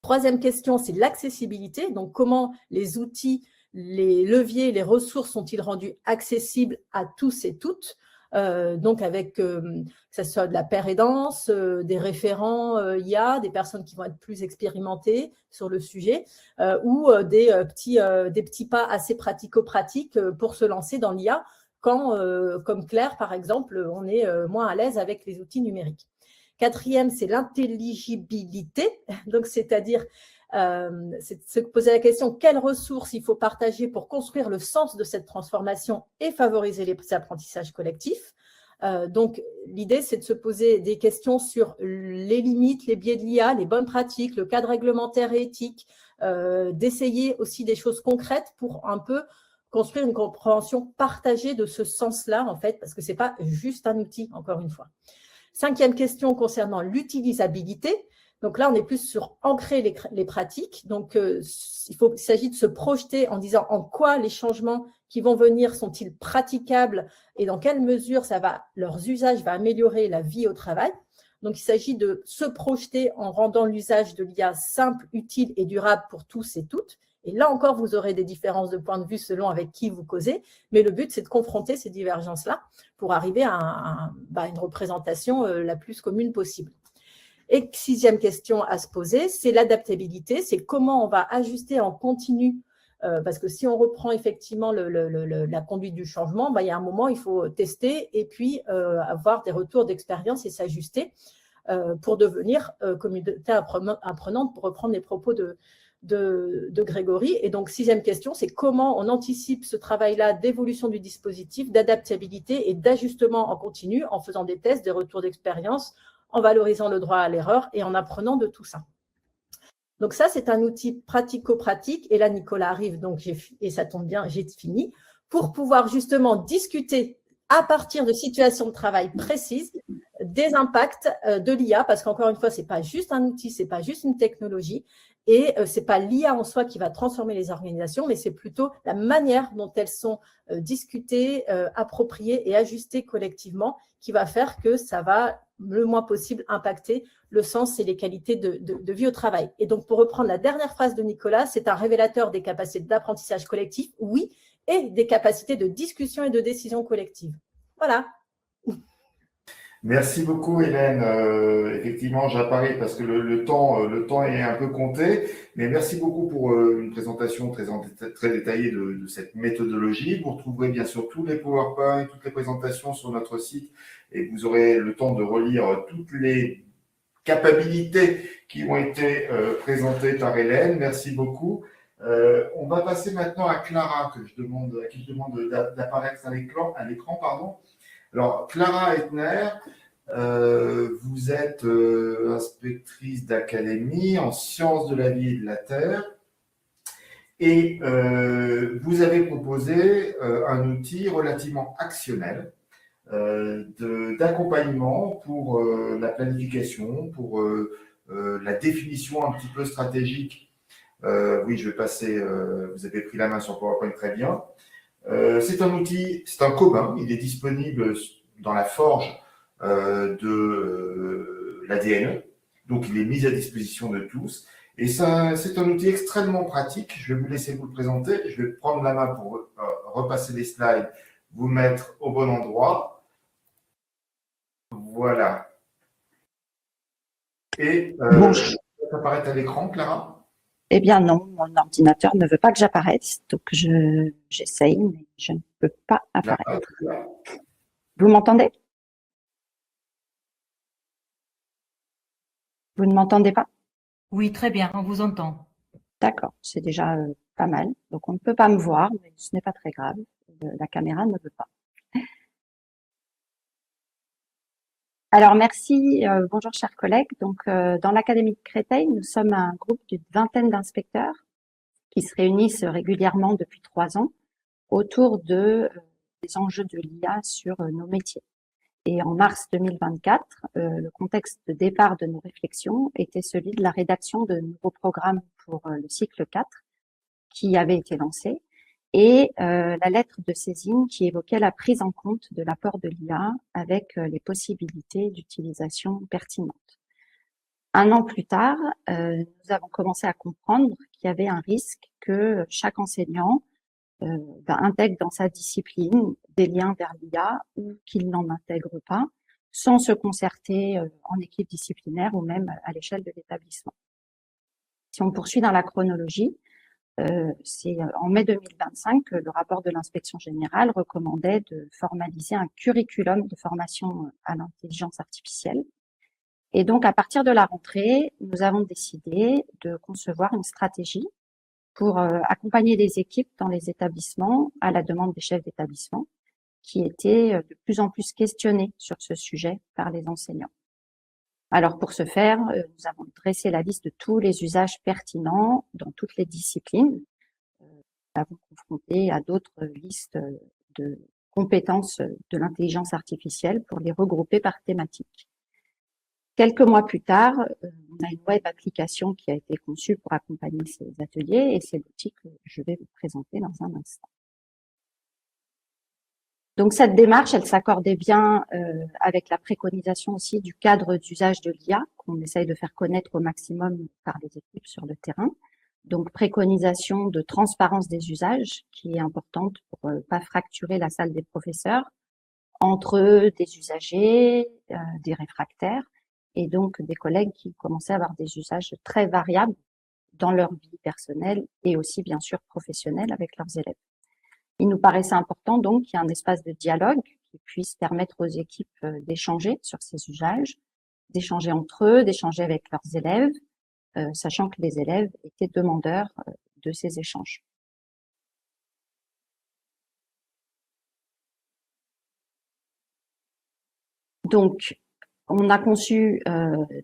Troisième question, c'est l'accessibilité. Donc, comment les outils, les leviers, les ressources sont-ils rendus accessibles à tous et toutes? Donc, avec que ce soit de la paire aidance, des référents IA, des personnes qui vont être plus expérimentées sur le sujet, ou des petits pas assez pratico-pratiques pour se lancer dans l'IA quand, comme Claire, par exemple, on est moins à l'aise avec les outils numériques. Quatrième, c'est l'intelligibilité, donc c'est-à-dire c'est se poser la question quelles ressources il faut partager pour construire le sens de cette transformation et favoriser les apprentissages collectifs. Donc, l'idée, c'est de se poser des questions sur les limites, les biais de l'IA, les bonnes pratiques, le cadre réglementaire et éthique, d'essayer aussi des choses concrètes pour un peu construire une compréhension partagée de ce sens-là, en fait, parce que ce n'est pas juste un outil, encore une fois. Cinquième question concernant l'utilisabilité. Donc là, on est plus sur ancrer les pratiques. Donc, il s'agit de se projeter en disant en quoi les changements qui vont venir sont-ils praticables et dans quelle mesure leurs usages va améliorer la vie au travail. Donc, il s'agit de se projeter en rendant l'usage de l'IA simple, utile et durable pour tous et toutes. Et là encore, vous aurez des différences de point de vue selon avec qui vous causez, mais le but, c'est de confronter ces divergences-là pour arriver à une représentation la plus commune possible. Et sixième question à se poser, c'est l'adaptabilité, c'est comment on va ajuster en continu, parce que si on reprend effectivement la conduite du changement, il y a un moment, il faut tester et puis avoir des retours d'expérience et s'ajuster pour devenir communauté apprenante, pour reprendre les propos de Grégory. Et donc, sixième question, c'est comment on anticipe ce travail-là d'évolution du dispositif, d'adaptabilité et d'ajustement en continu en faisant des tests, des retours d'expérience, en valorisant le droit à l'erreur et en apprenant de tout ça. Donc ça, c'est un outil pratico-pratique. Et là, Nicolas arrive, donc et ça tombe bien, j'ai fini, pour pouvoir justement discuter à partir de situations de travail précises des impacts de l'IA, parce qu'encore une fois, ce n'est pas juste un outil, ce n'est pas juste une technologie, et ce n'est pas l'IA en soi qui va transformer les organisations, mais c'est plutôt la manière dont elles sont discutées, appropriées et ajustées collectivement qui va faire que ça va le moins possible impacter le sens et les qualités de vie au travail. Et donc, pour reprendre la dernière phrase de Nicolas, c'est un révélateur des capacités d'apprentissage collectif, oui, et des capacités de discussion et de décision collective. Voilà. Merci beaucoup, Hélène. Effectivement, j'apparais parce que le temps est un peu compté, mais merci beaucoup pour une présentation très détaillée de cette méthodologie. Vous retrouverez bien sûr tous les PowerPoint, toutes les présentations sur notre site et vous aurez le temps de relire toutes les capacités qui ont été présentées par Hélène. Merci beaucoup. On va passer maintenant à Clara, à qui je demande d'apparaître à l'écran. Alors, Clara Ettner, Vous êtes inspectrice d'académie en sciences de la vie et de la terre. Et vous avez proposé un outil relativement actionnel d'accompagnement pour la planification, pour la définition un petit peu stratégique. Oui, je vais passer, vous avez pris la main sur PowerPoint très bien. C'est un outil, c'est un commun, il est disponible dans la forge de l'ADNE, donc il est mis à disposition de tous. Et ça, c'est un outil extrêmement pratique. Je vais vous laisser vous le présenter. Je vais prendre la main pour repasser les slides, vous mettre au bon endroit. Voilà. Et ça apparaît à l'écran, Clara? Eh bien non, mon ordinateur ne veut pas que j'apparaisse, donc j'essaye, mais je ne peux pas apparaître. Vous m'entendez? Vous ne m'entendez pas? Oui, très bien, on vous entend. D'accord, c'est déjà pas mal. Donc on ne peut pas me voir, mais ce n'est pas très grave. La caméra ne veut pas. Alors merci, bonjour chers collègues. Donc dans l'Académie de Créteil, nous sommes un groupe d'une vingtaine d'inspecteurs qui se réunissent régulièrement depuis 3 ans autour des enjeux de l'IA sur nos métiers. Et en mars 2024, le contexte de départ de nos réflexions était celui de la rédaction de nouveaux programmes pour le cycle 4 qui avait été lancé et la lettre de saisine qui évoquait la prise en compte de l'apport de l'IA avec les possibilités d'utilisation pertinentes. 1 an plus tard, nous avons commencé à comprendre qu'il y avait un risque que chaque enseignant intègre dans sa discipline des liens vers l'IA ou qu'il n'en intègre pas sans se concerter en équipe disciplinaire ou même à l'échelle de l'établissement. Si on poursuit dans la chronologie, c'est en mai 2025 que le rapport de l'inspection générale recommandait de formaliser un curriculum de formation à l'intelligence artificielle. Et donc, à partir de la rentrée, nous avons décidé de concevoir une stratégie pour accompagner les équipes dans les établissements à la demande des chefs d'établissement qui étaient de plus en plus questionnés sur ce sujet par les enseignants. Alors pour ce faire, nous avons dressé la liste de tous les usages pertinents dans toutes les disciplines. Nous avons confronté à d'autres listes de compétences de l'intelligence artificielle pour les regrouper par thématique. Quelques mois plus tard, on a une web application qui a été conçue pour accompagner ces ateliers et c'est l'outil que je vais vous présenter dans un instant. Donc cette démarche, elle s'accordait bien avec la préconisation aussi du cadre d'usage de l'IA qu'on essaye de faire connaître au maximum par les équipes sur le terrain. Donc préconisation de transparence des usages qui est importante pour pas fracturer la salle des professeurs entre des usagers, des réfractaires et donc des collègues qui commençaient à avoir des usages très variables dans leur vie personnelle et aussi bien sûr professionnelle avec leurs élèves. Il nous paraissait important donc qu'il y ait un espace de dialogue qui puisse permettre aux équipes d'échanger sur ces usages, d'échanger entre eux, d'échanger avec leurs élèves, sachant que les élèves étaient demandeurs de ces échanges. Donc, on a conçu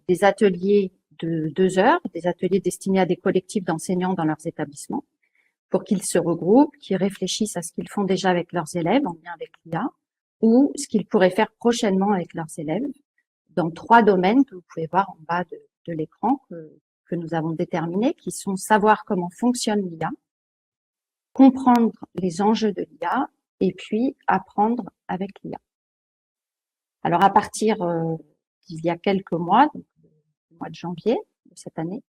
des ateliers de 2 heures, des ateliers destinés à des collectifs d'enseignants dans leurs établissements, pour qu'ils se regroupent, qu'ils réfléchissent à ce qu'ils font déjà avec leurs élèves en lien avec l'IA, ou ce qu'ils pourraient faire prochainement avec leurs élèves, dans 3 domaines que vous pouvez voir en bas de l'écran que nous avons déterminés, qui sont savoir comment fonctionne l'IA, comprendre les enjeux de l'IA, et puis apprendre avec l'IA. Alors à partir d'il y a quelques mois, donc le mois de janvier de cette année,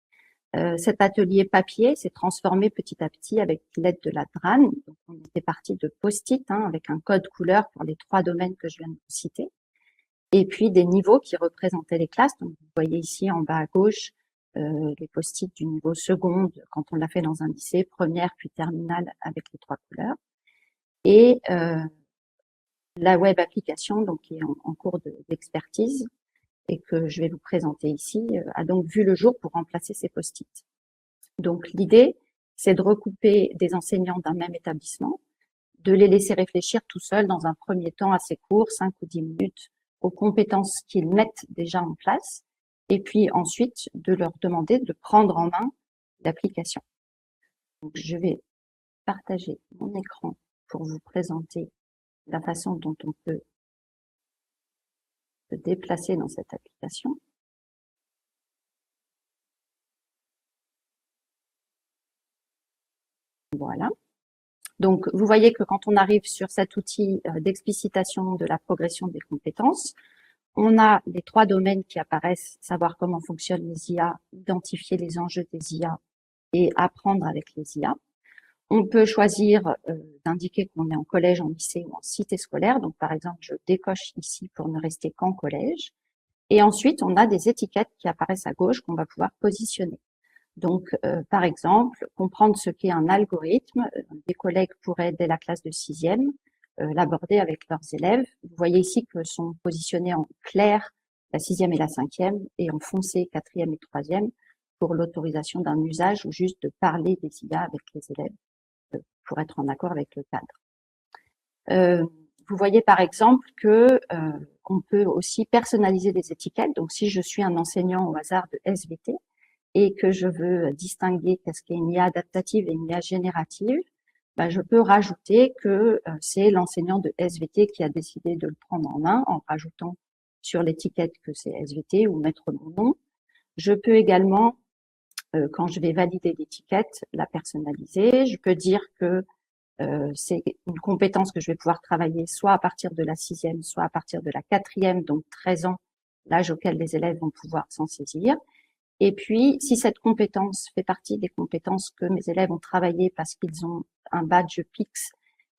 cet atelier papier s'est transformé petit à petit avec l'aide de la DRAN. Donc on était parti de post-it avec un code couleur pour les 3 domaines que je viens de vous citer, et puis des niveaux qui représentaient les classes. Donc vous voyez ici en bas à gauche les post-it du niveau seconde quand on l'a fait dans un lycée, première puis terminale avec les 3 couleurs, et la web application donc qui est en cours d'expertise et que je vais vous présenter ici, a donc vu le jour pour remplacer ces post-it. Donc l'idée, c'est de recouper des enseignants d'un même établissement, de les laisser réfléchir tout seuls dans un premier temps assez court, 5 ou 10 minutes, aux compétences qu'ils mettent déjà en place, et puis ensuite de leur demander de prendre en main l'application. Donc, je vais partager mon écran pour vous présenter la façon dont on peut se déplacer dans cette application. Voilà. Donc, vous voyez que quand on arrive sur cet outil d'explicitation de la progression des compétences, on a les 3 domaines qui apparaissent, savoir comment fonctionnent les IA, identifier les enjeux des IA et apprendre avec les IA. On peut choisir d'indiquer qu'on est en collège, en lycée ou en cité scolaire. Donc, par exemple, je décoche ici pour ne rester qu'en collège. Et ensuite, on a des étiquettes qui apparaissent à gauche qu'on va pouvoir positionner. Donc, par exemple, comprendre ce qu'est un algorithme. Des collègues pourraient, dès la classe de 6e, l'aborder avec leurs élèves. Vous voyez ici que sont positionnés en clair la 6e et la 5e et en foncé 4e et 3e pour l'autorisation d'un usage ou juste de parler des IA avec les élèves pour être en accord avec le cadre. Vous voyez par exemple que on peut aussi personnaliser les étiquettes. Donc, si je suis un enseignant au hasard de SVT et que je veux distinguer qu'est-ce qu'est une IA adaptative et une IA générative, ben, je peux rajouter que c'est l'enseignant de SVT qui a décidé de le prendre en main en rajoutant sur l'étiquette que c'est SVT ou mettre mon nom. Je peux également, quand je vais valider l'étiquette, la personnaliser. Je peux dire que c'est une compétence que je vais pouvoir travailler soit à partir de la 6e, soit à partir de la 4e, donc 13 ans, l'âge auquel les élèves vont pouvoir s'en saisir. Et puis, si cette compétence fait partie des compétences que mes élèves ont travaillé parce qu'ils ont un badge PIX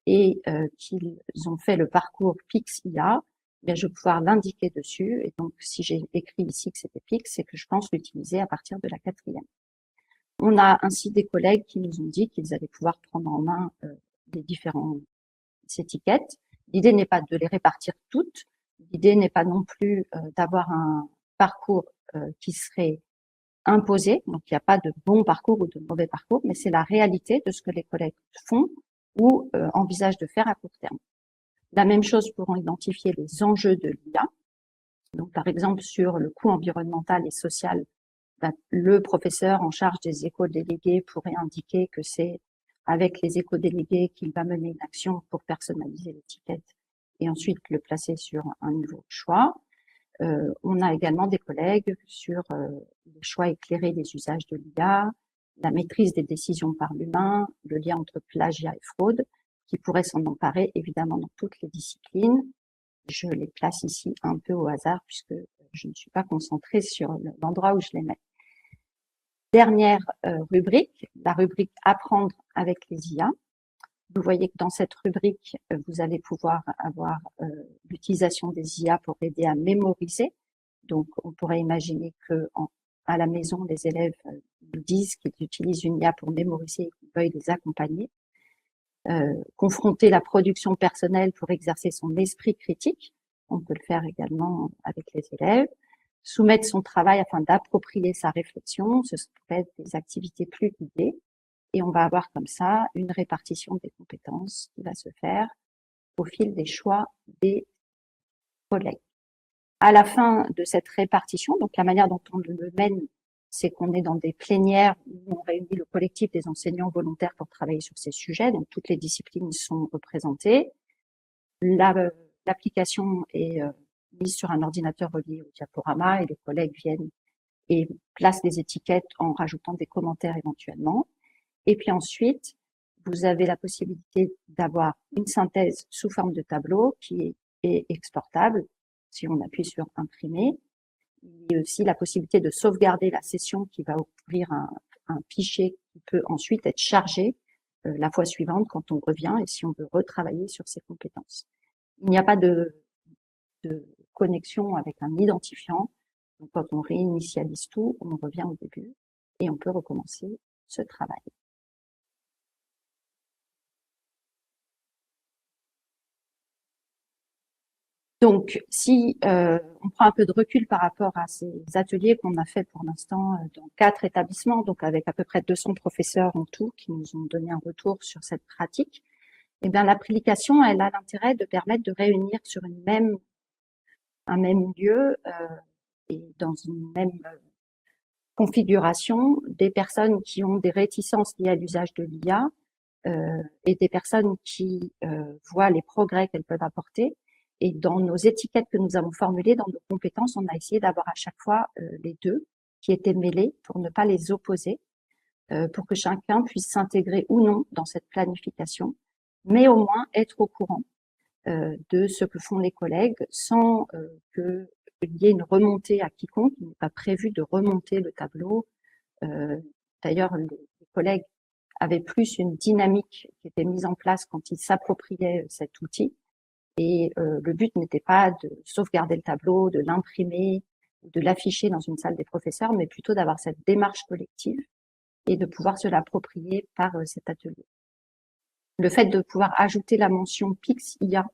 et qu'ils ont fait le parcours PIX-IA, bien, je vais pouvoir l'indiquer dessus. Et donc, si j'ai écrit ici que c'était PIX, c'est que je pense l'utiliser à partir de la 4e. On a ainsi des collègues qui nous ont dit qu'ils allaient pouvoir prendre en main les différentes étiquettes. L'idée n'est pas de les répartir toutes. L'idée n'est pas non plus d'avoir un parcours qui serait imposé. Donc, il n'y a pas de bon parcours ou de mauvais parcours, mais c'est la réalité de ce que les collègues font ou envisagent de faire à court terme. La même chose pour identifier les enjeux de l'IA. Donc, par exemple, sur le coût environnemental et social, ben, le professeur en charge des éco-délégués pourrait indiquer que c'est avec les éco-délégués qu'il va mener une action pour personnaliser l'étiquette et ensuite le placer sur un nouveau choix. On a également des collègues sur les choix éclairés des usages de l'IA, la maîtrise des décisions par l'humain, le lien entre plagiat et fraude, qui pourraient s'en emparer évidemment dans toutes les disciplines. Je les place ici un peu au hasard puisque je ne suis pas concentrée sur l'endroit où je les mets. Dernière rubrique, la rubrique Apprendre avec les IA. Vous voyez que dans cette rubrique, vous allez pouvoir avoir l'utilisation des IA pour aider à mémoriser. Donc, on pourrait imaginer que à la maison, les élèves nous disent qu'ils utilisent une IA pour mémoriser et qu'on veuille les accompagner. Confronter la production personnelle pour exercer son esprit critique. On peut le faire également avec les élèves. Soumettre son travail afin d'approprier sa réflexion. Ce serait des activités plus guidées. Et on va avoir comme ça une répartition des compétences qui va se faire au fil des choix des collègues. À la fin de cette répartition, donc la manière dont on le mène, c'est qu'on est dans des plénières où on réunit le collectif des enseignants volontaires pour travailler sur ces sujets. Donc toutes les disciplines sont représentées. L'application est mise sur un ordinateur relié au diaporama et les collègues viennent et placent les étiquettes en rajoutant des commentaires éventuellement. Et puis ensuite, vous avez la possibilité d'avoir une synthèse sous forme de tableau qui est exportable si on appuie sur imprimer. Il y a aussi la possibilité de sauvegarder la session qui va ouvrir un fichier qui peut ensuite être chargé la fois suivante quand on revient et si on veut retravailler sur ces compétences. Il n'y a pas de connexion avec un identifiant. Donc, quand on réinitialise tout, on revient au début et on peut recommencer ce travail. Donc, si on prend un peu de recul par rapport à ces ateliers qu'on a fait pour l'instant dans 4 établissements, donc avec à peu près 200 professeurs en tout qui nous ont donné un retour sur cette pratique, eh bien l'application, elle a l'intérêt de permettre de réunir sur une même un même lieu et dans une même configuration des personnes qui ont des réticences liées à l'usage de l'IA et des personnes qui voient les progrès qu'elles peuvent apporter. Et dans nos étiquettes que nous avons formulées, dans nos compétences, on a essayé d'avoir à chaque fois les deux qui étaient mêlés pour ne pas les opposer, pour que chacun puisse s'intégrer ou non dans cette planification, mais au moins être au courant de ce que font les collègues sans qu'il y ait une remontée à quiconque. Il n'est pas prévu de remonter le tableau. D'ailleurs, les collègues avaient plus une dynamique qui était mise en place quand ils s'appropriaient cet outil. Et le but n'était pas de sauvegarder le tableau, de l'imprimer, de l'afficher dans une salle des professeurs, mais plutôt d'avoir cette démarche collective et de pouvoir se l'approprier par cet atelier. Le fait de pouvoir ajouter la mention PIX IA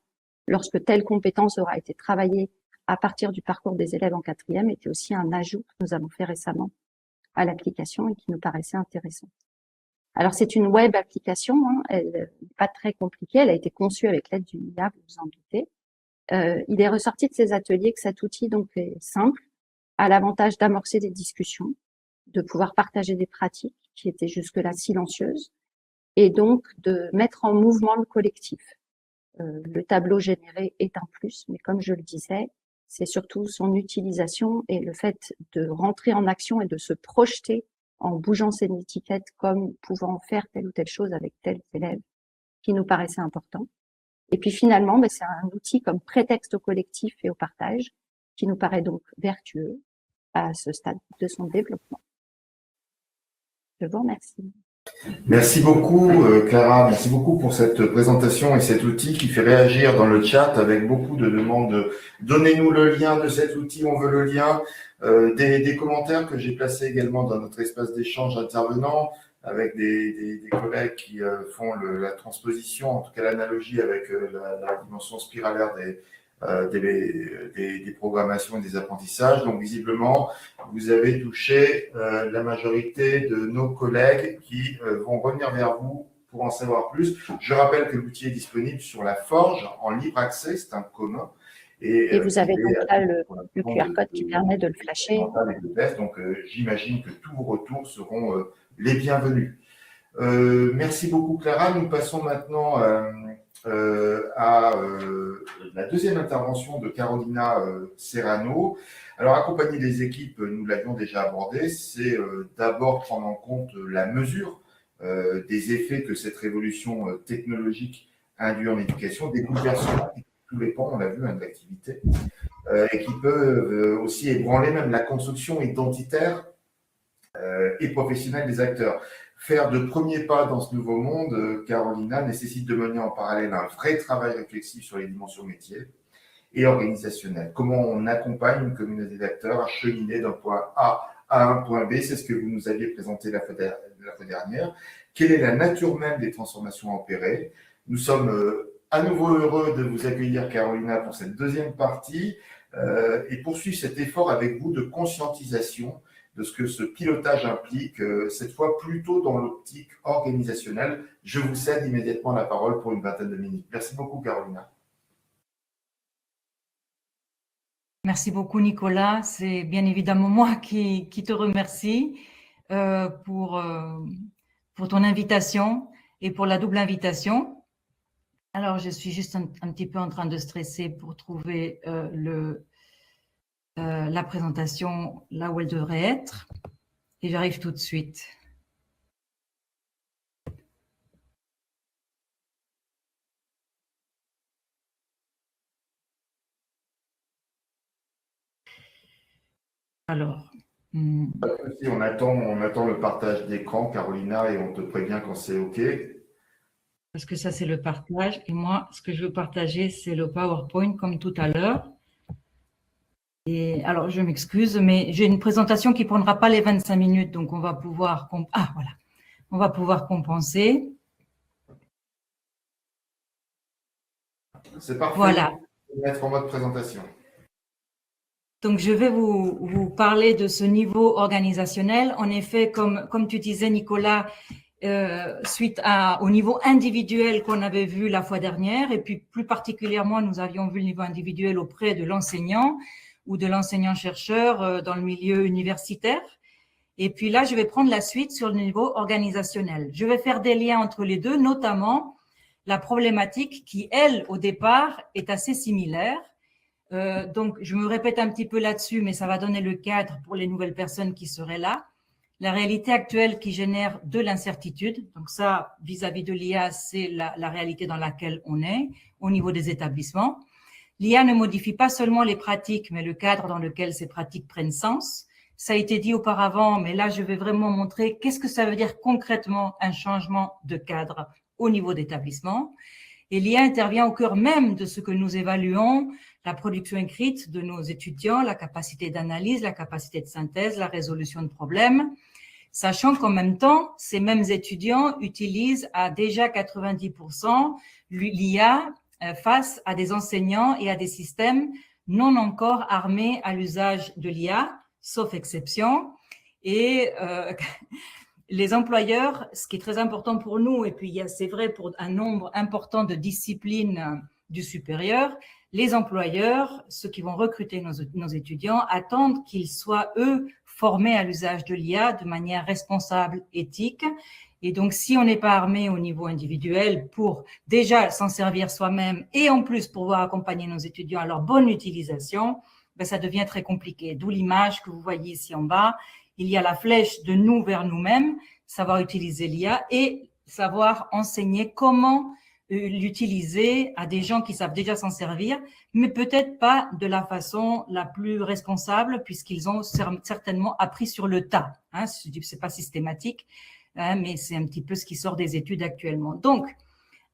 lorsque telle compétence aura été travaillée à partir du parcours des élèves en 4e était aussi un ajout que nous avons fait récemment à l'application et qui nous paraissait intéressant. Alors, c'est une web application, hein, elle n'est pas très compliquée, elle a été conçue avec l'aide d'une IA, vous vous en doutez. Il est ressorti de ces ateliers que cet outil donc est simple, a l'avantage d'amorcer des discussions, de pouvoir partager des pratiques qui étaient jusque-là silencieuses, et donc de mettre en mouvement le collectif. Le tableau généré est un plus, mais comme je le disais, c'est surtout son utilisation et le fait de rentrer en action et de se projeter en bougeant ses étiquettes comme pouvant faire telle ou telle chose avec tel élève qui nous paraissait important. Et puis finalement, c'est un outil comme prétexte au collectif et au partage qui nous paraît donc vertueux à ce stade de son développement. Je vous remercie. Merci beaucoup, Clara. Merci beaucoup pour cette présentation et cet outil qui fait réagir dans le chat avec beaucoup de demandes de donnez-nous le lien de cet outil, on veut le lien. Des commentaires que j'ai placés également dans notre espace d'échange intervenant avec des collègues qui font la transposition, en tout cas l'analogie avec la dimension spiralaire des programmations et des apprentissages. Donc, visiblement, vous avez touché la majorité de nos collègues qui vont revenir vers vous pour en savoir plus. Je rappelle que l'outil est disponible sur la Forge en libre accès, c'est un commun. Et vous avez donc là le QR code qui permet de le flasher. Donc, j'imagine que tous vos retours seront les bienvenus. Merci beaucoup, Clara. Nous passons maintenant à la deuxième intervention de Carolina Serrano. Alors, accompagner les équipes, nous l'avions déjà abordé, c'est d'abord prendre en compte la mesure des effets que cette révolution technologique induit en éducation, des bouleversements qui tous les pans, on l'a vu, de l'activité, et qui peuvent aussi ébranler même la construction identitaire et professionnelle des acteurs. Faire de premiers pas dans ce nouveau monde, Carolina, nécessite de mener en parallèle un vrai travail réflexif sur les dimensions métiers et organisationnelles. Comment on accompagne une communauté d'acteurs à cheminer d'un point A à un point B, c'est ce que vous nous aviez présenté la fois dernière. Quelle est la nature même des transformations à opérer? Nous sommes à nouveau heureux de vous accueillir, Carolina, pour cette deuxième partie et poursuivre cet effort avec vous de conscientisation de ce que ce pilotage implique, cette fois plutôt dans l'optique organisationnelle. Je vous cède immédiatement la parole pour une vingtaine de minutes. Merci beaucoup, Carolina. Merci beaucoup, Nicolas. C'est bien évidemment moi qui te remercie pour ton invitation et pour la double invitation. Alors, je suis juste un petit peu en train de stresser pour trouver la présentation là où elle devrait être. Et j'arrive tout de suite. Alors. On attend le partage d'écran, Carolina, et on te prévient quand c'est OK. Parce que ça, c'est le partage. Et moi, ce que je veux partager, c'est le PowerPoint comme tout à l'heure. Et alors, je m'excuse, mais j'ai une présentation qui ne prendra pas les 25 minutes, donc on va pouvoir… voilà. On va pouvoir compenser. C'est parfait. Voilà. Mettre en mode présentation. Donc, je vais vous parler de ce niveau organisationnel. En effet, comme tu disais, Nicolas, suite au niveau individuel qu'on avait vu la fois dernière, et puis plus particulièrement, nous avions vu le niveau individuel auprès de l'enseignant ou de l'enseignant-chercheur dans le milieu universitaire. Et puis là, je vais prendre la suite sur le niveau organisationnel. Je vais faire des liens entre les deux, notamment la problématique qui, elle, au départ, est assez similaire. Donc, je me répète un petit peu là-dessus, mais ça va donner le cadre pour les nouvelles personnes qui seraient là. La réalité actuelle qui génère de l'incertitude. Donc ça, vis-à-vis de l'IA, c'est la réalité dans laquelle on est au niveau des établissements. L'IA ne modifie pas seulement les pratiques, mais le cadre dans lequel ces pratiques prennent sens. Ça a été dit auparavant, mais là, je vais vraiment montrer qu'est-ce que ça veut dire concrètement un changement de cadre au niveau d'établissement. Et l'IA intervient au cœur même de ce que nous évaluons, la production écrite de nos étudiants, la capacité d'analyse, la capacité de synthèse, la résolution de problèmes, sachant qu'en même temps, ces mêmes étudiants utilisent à déjà 90% l'IA face à des enseignants et à des systèmes non encore armés à l'usage de l'IA, sauf exception. Et les employeurs, ce qui est très important pour nous, et puis c'est vrai pour un nombre important de disciplines du supérieur, les employeurs, ceux qui vont recruter nos étudiants, attendent qu'ils soient, eux, formés à l'usage de l'IA de manière responsable, éthique. Et donc, si on n'est pas armé au niveau individuel pour déjà s'en servir soi-même et en plus pouvoir accompagner nos étudiants à leur bonne utilisation, ben, ça devient très compliqué. D'où l'image que vous voyez ici en bas. Il y a la flèche de nous vers nous-mêmes, savoir utiliser l'IA et savoir enseigner comment l'utiliser à des gens qui savent déjà s'en servir, mais peut-être pas de la façon la plus responsable puisqu'ils ont certainement appris sur le tas. Hein, c'est pas systématique, hein, mais c'est un petit peu ce qui sort des études actuellement. Donc,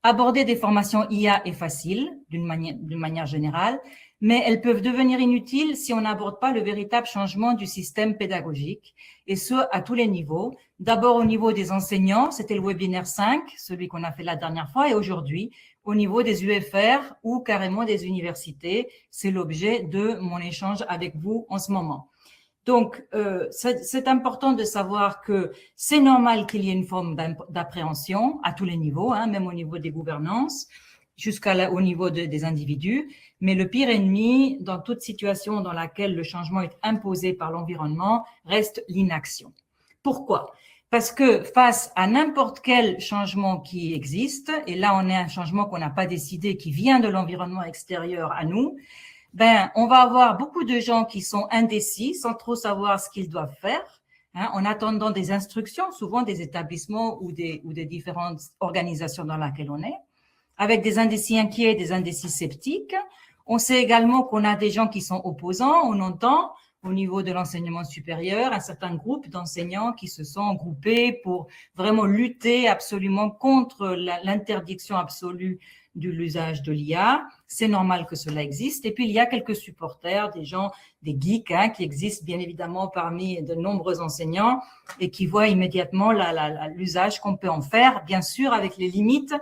aborder des formations IA est facile d'une manière générale, mais elles peuvent devenir inutiles si on n'aborde pas le véritable changement du système pédagogique, et ce, à tous les niveaux. D'abord au niveau des enseignants, c'était le webinaire 5, celui qu'on a fait la dernière fois, et aujourd'hui, au niveau des UFR ou carrément des universités. C'est l'objet de mon échange avec vous en ce moment. Donc, c'est important de savoir que c'est normal qu'il y ait une forme d'appréhension à tous les niveaux, hein, même au niveau des gouvernances, jusqu'au niveau des individus. Mais le pire ennemi, dans toute situation dans laquelle le changement est imposé par l'environnement, reste l'inaction. Pourquoi ? Parce que face à n'importe quel changement qui existe, et là on est un changement qu'on n'a pas décidé, qui vient de l'environnement extérieur à nous, ben on va avoir beaucoup de gens qui sont indécis, sans trop savoir ce qu'ils doivent faire, hein, en attendant des instructions, souvent des établissements ou des différentes organisations dans lesquelles on est, avec des indécis inquiets, des indécis sceptiques. On sait également qu'on a des gens qui sont opposants. On entend au niveau de l'enseignement supérieur un certain groupe d'enseignants qui se sont groupés pour vraiment lutter absolument contre l'interdiction absolue de l'usage de l'IA. C'est normal que cela existe. Et puis, il y a quelques supporters, des gens, des geeks, hein, qui existent bien évidemment parmi de nombreux enseignants et qui voient immédiatement l'usage qu'on peut en faire, bien sûr avec les limites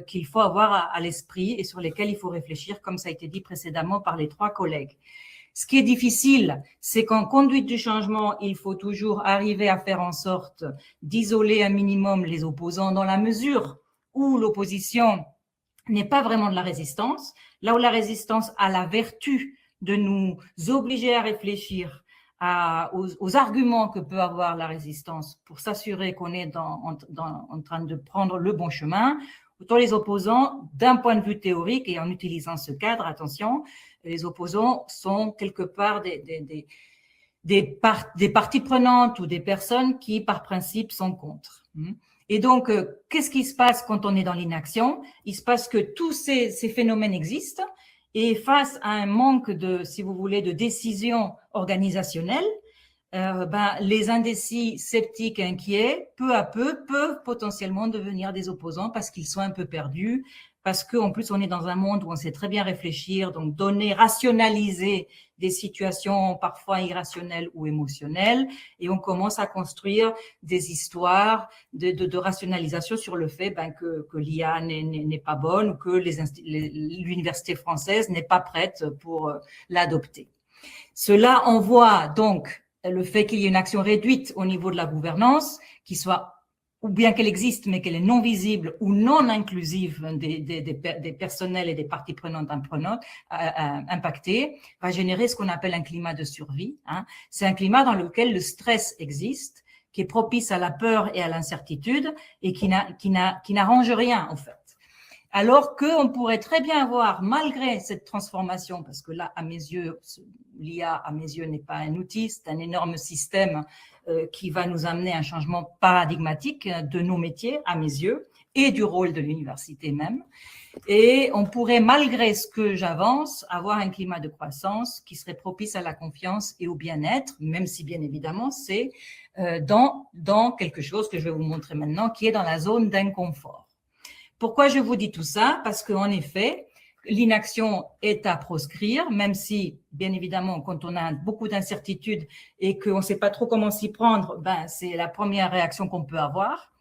qu'il faut avoir à l'esprit et sur lesquels il faut réfléchir, comme ça a été dit précédemment par les 3 collègues. Ce qui est difficile, c'est qu'en conduite du changement, il faut toujours arriver à faire en sorte d'isoler un minimum les opposants dans la mesure où l'opposition n'est pas vraiment de la résistance, là où la résistance a la vertu de nous obliger à réfléchir aux arguments que peut avoir la résistance pour s'assurer qu'on est en train de prendre le bon chemin. Autant les opposants, d'un point de vue théorique et en utilisant ce cadre, attention, les opposants sont quelque part des parties prenantes ou des personnes qui, par principe, sont contre. Et donc, qu'est-ce qui se passe quand on est dans l'inaction ? Il se passe que tous ces phénomènes existent et face à un manque de, si vous voulez, de décision organisationnelle, les indécis, sceptiques, inquiets, peu à peu, peuvent potentiellement devenir des opposants parce qu'ils sont un peu perdus, parce qu'en plus, on est dans un monde où on sait très bien réfléchir, donc donner, rationaliser des situations parfois irrationnelles ou émotionnelles, et on commence à construire des histoires de rationalisation sur le fait que l'IA n'est pas bonne ou que l'université française n'est pas prête pour l'adopter. Cela envoie donc le fait qu'il y ait une action réduite au niveau de la gouvernance, qui soit ou bien qu'elle existe, mais qu'elle est non visible ou non inclusive des personnels et des parties prenantes impactées, va générer ce qu'on appelle un climat de survie. Hein. C'est un climat dans lequel le stress existe, qui est propice à la peur et à l'incertitude et qui n'arrange rien, en fait. Alors qu'on pourrait très bien avoir, malgré cette transformation, parce que là, à mes yeux, l'IA, à mes yeux, n'est pas un outil, c'est un énorme système qui va nous amener à un changement paradigmatique de nos métiers, à mes yeux, et du rôle de l'université même. Et on pourrait, malgré ce que j'avance, avoir un climat de croissance qui serait propice à la confiance et au bien-être, même si, bien évidemment, c'est dans quelque chose que je vais vous montrer maintenant, qui est dans la zone d'inconfort. Pourquoi je vous dis tout ça? Parce qu'en effet, l'inaction est à proscrire, même si, bien évidemment, quand on a beaucoup d'incertitudes et qu'on ne sait pas trop comment s'y prendre, ben, c'est la première réaction qu'on peut avoir.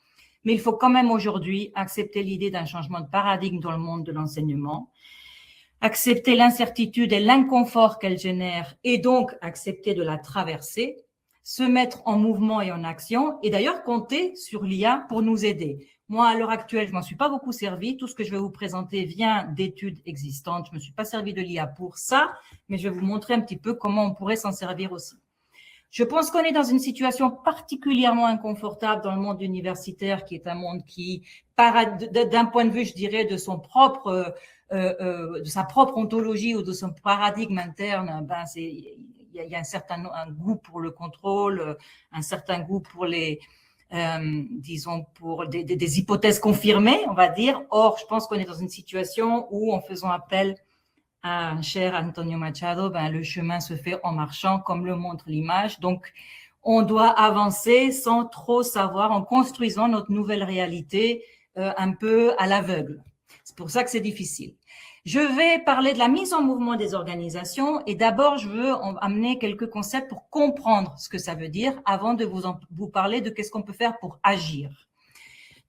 Mais il faut quand même aujourd'hui accepter l'idée d'un changement de paradigme dans le monde de l'enseignement, accepter l'incertitude et l'inconfort qu'elle génère et donc accepter de la traverser, se mettre en mouvement et en action et d'ailleurs compter sur l'IA pour nous aider. Moi, à l'heure actuelle, je m'en suis pas beaucoup servi. Tout ce que je vais vous présenter vient d'études existantes. Je me suis pas servi de l'IA pour ça, mais je vais vous montrer un petit peu comment on pourrait s'en servir aussi. Je pense qu'on est dans une situation particulièrement inconfortable dans le monde universitaire, qui est un monde qui, d'un point de vue, je dirais, de son propre, de sa propre ontologie ou de son paradigme interne, ben il y a un goût pour le contrôle, un certain goût pour les disons pour des hypothèses confirmées, on va dire. Or, je pense qu'on est dans une situation où, en faisant appel à un cher Antonio Machado, ben, le chemin se fait en marchant, comme le montre l'image. Donc, on doit avancer sans trop savoir, en construisant notre nouvelle réalité un peu à l'aveugle. C'est pour ça que c'est difficile. Je vais parler de la mise en mouvement des organisations et d'abord, je veux amener quelques concepts pour comprendre ce que ça veut dire avant de vous parler de qu'est-ce qu'on peut faire pour agir.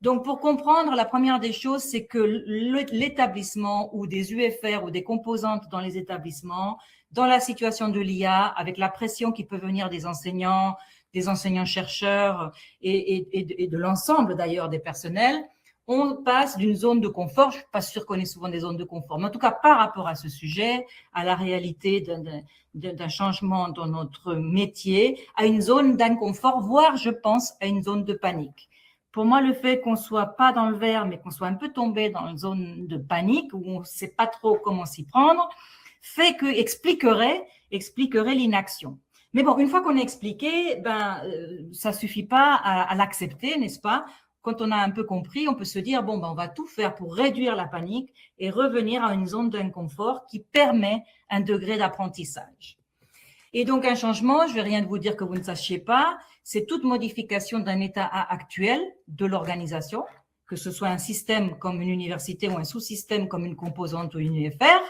Donc, pour comprendre, la première des choses, c'est que l'établissement ou des UFR ou des composantes dans les établissements, dans la situation de l'IA, avec la pression qui peut venir des enseignants-chercheurs et de l'ensemble d'ailleurs des personnels, on passe d'une zone de confort, je ne suis pas sûre qu'on ait souvent des zones de confort, mais en tout cas par rapport à ce sujet, à la réalité d'un changement dans notre métier, à une zone d'inconfort, voire je pense à une zone de panique. Pour moi, le fait qu'on ne soit pas dans le vert, mais qu'on soit un peu tombé dans une zone de panique, où on ne sait pas trop comment s'y prendre, expliquerait l'inaction. Mais bon, une fois qu'on a expliqué, ça suffit pas à l'accepter, n'est-ce pas? Quand on a un peu compris, on peut se dire, bon, on va tout faire pour réduire la panique et revenir à une zone d'inconfort qui permet un degré d'apprentissage. Et donc, un changement, je vais rien de vous dire que vous ne sachiez pas, c'est toute modification d'un état actuel de l'organisation, que ce soit un système comme une université ou un sous-système comme une composante ou une UFR,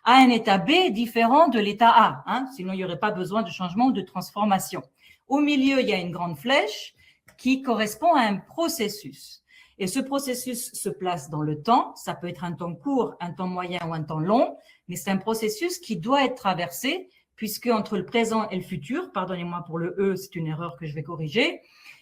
à un état B différent de l'état A, hein, sinon il n'y aurait pas besoin de changement ou de transformation. Au milieu, il y a une grande flèche qui correspond à un processus. Et ce processus se place dans le temps, ça peut être un temps court, un temps moyen ou un temps long, mais c'est un processus qui doit être traversé puisque entre le présent et le futur, pardonnez-moi pour le E, c'est une erreur que je vais corriger,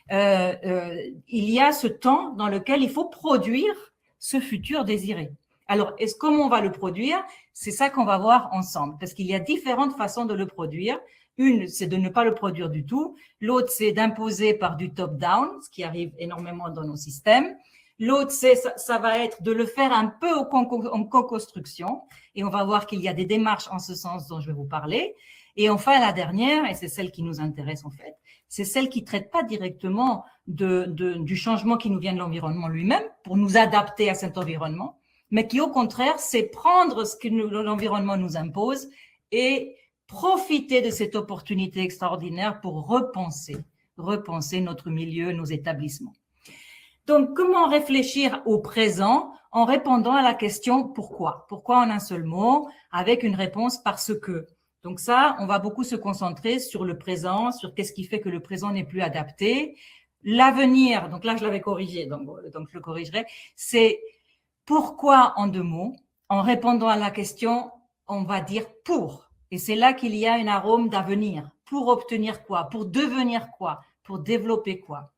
il y a ce temps dans lequel il faut produire ce futur désiré. Alors, comment on va le produire? C'est ça qu'on va voir ensemble, parce qu'il y a différentes façons de le produire. Une, c'est de ne pas le produire du tout. L'autre, c'est d'imposer par du top-down, ce qui arrive énormément dans nos systèmes. L'autre, ça va être de le faire un peu en co-construction. Et on va voir qu'il y a des démarches en ce sens dont je vais vous parler. Et enfin, la dernière, et c'est celle qui nous intéresse en fait, c'est celle qui ne traite pas directement du changement qui nous vient de l'environnement lui-même pour nous adapter à cet environnement, mais qui au contraire, c'est prendre ce que l'environnement nous impose et profiter de cette opportunité extraordinaire pour repenser notre milieu, nos établissements. Donc, comment réfléchir au présent en répondant à la question pourquoi? Pourquoi en un seul mot, avec une réponse parce que. Donc ça, on va beaucoup se concentrer sur le présent, sur qu'est-ce qui fait que le présent n'est plus adapté. L'avenir, donc là je l'avais corrigé, donc je le corrigerai, c'est pourquoi en deux mots. En répondant à la question, on va dire pour. Et c'est là qu'il y a un arôme d'avenir. Pour obtenir quoi? Pour devenir quoi? Pour développer quoi?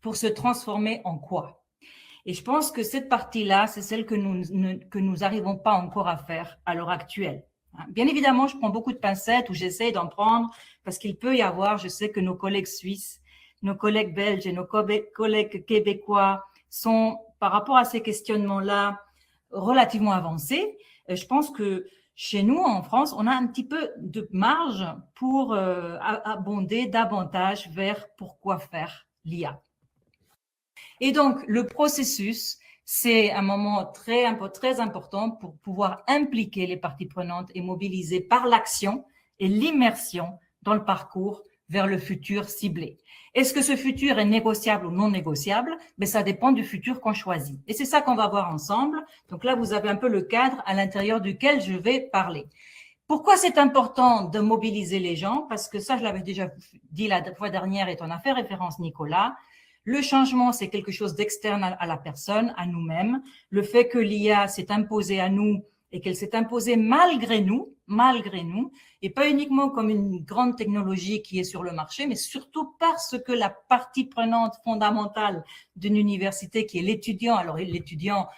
pour se transformer en quoi? Et je pense que cette partie-là, c'est celle que nous n'arrivons pas encore à faire à l'heure actuelle. Bien évidemment, je prends beaucoup de pincettes ou j'essaie d'en prendre parce qu'il peut y avoir, je sais que nos collègues suisses, nos collègues belges et nos collègues québécois sont, par rapport à ces questionnements-là, relativement avancés. Je pense que chez nous, en France, on a un petit peu de marge pour abonder davantage vers pourquoi faire l'IA. Et donc, le processus, c'est un moment très important pour pouvoir impliquer les parties prenantes et mobiliser par l'action et l'immersion dans le parcours vers le futur ciblé. Est-ce que ce futur est négociable ou non négociable? Mais ça dépend du futur qu'on choisit. Et c'est ça qu'on va voir ensemble. Donc là, vous avez un peu le cadre à l'intérieur duquel je vais parler. Pourquoi c'est important de mobiliser les gens? Parce que ça, je l'avais déjà dit la fois dernière et on a fait référence, Nicolas. Le changement, c'est quelque chose d'externe à la personne, à nous-mêmes. Le fait que l'IA s'est imposée à nous et qu'elle s'est imposée malgré nous, et pas uniquement comme une grande technologie qui est sur le marché, mais surtout parce que la partie prenante fondamentale d'une université qui est l'étudiant, alors l'étudiant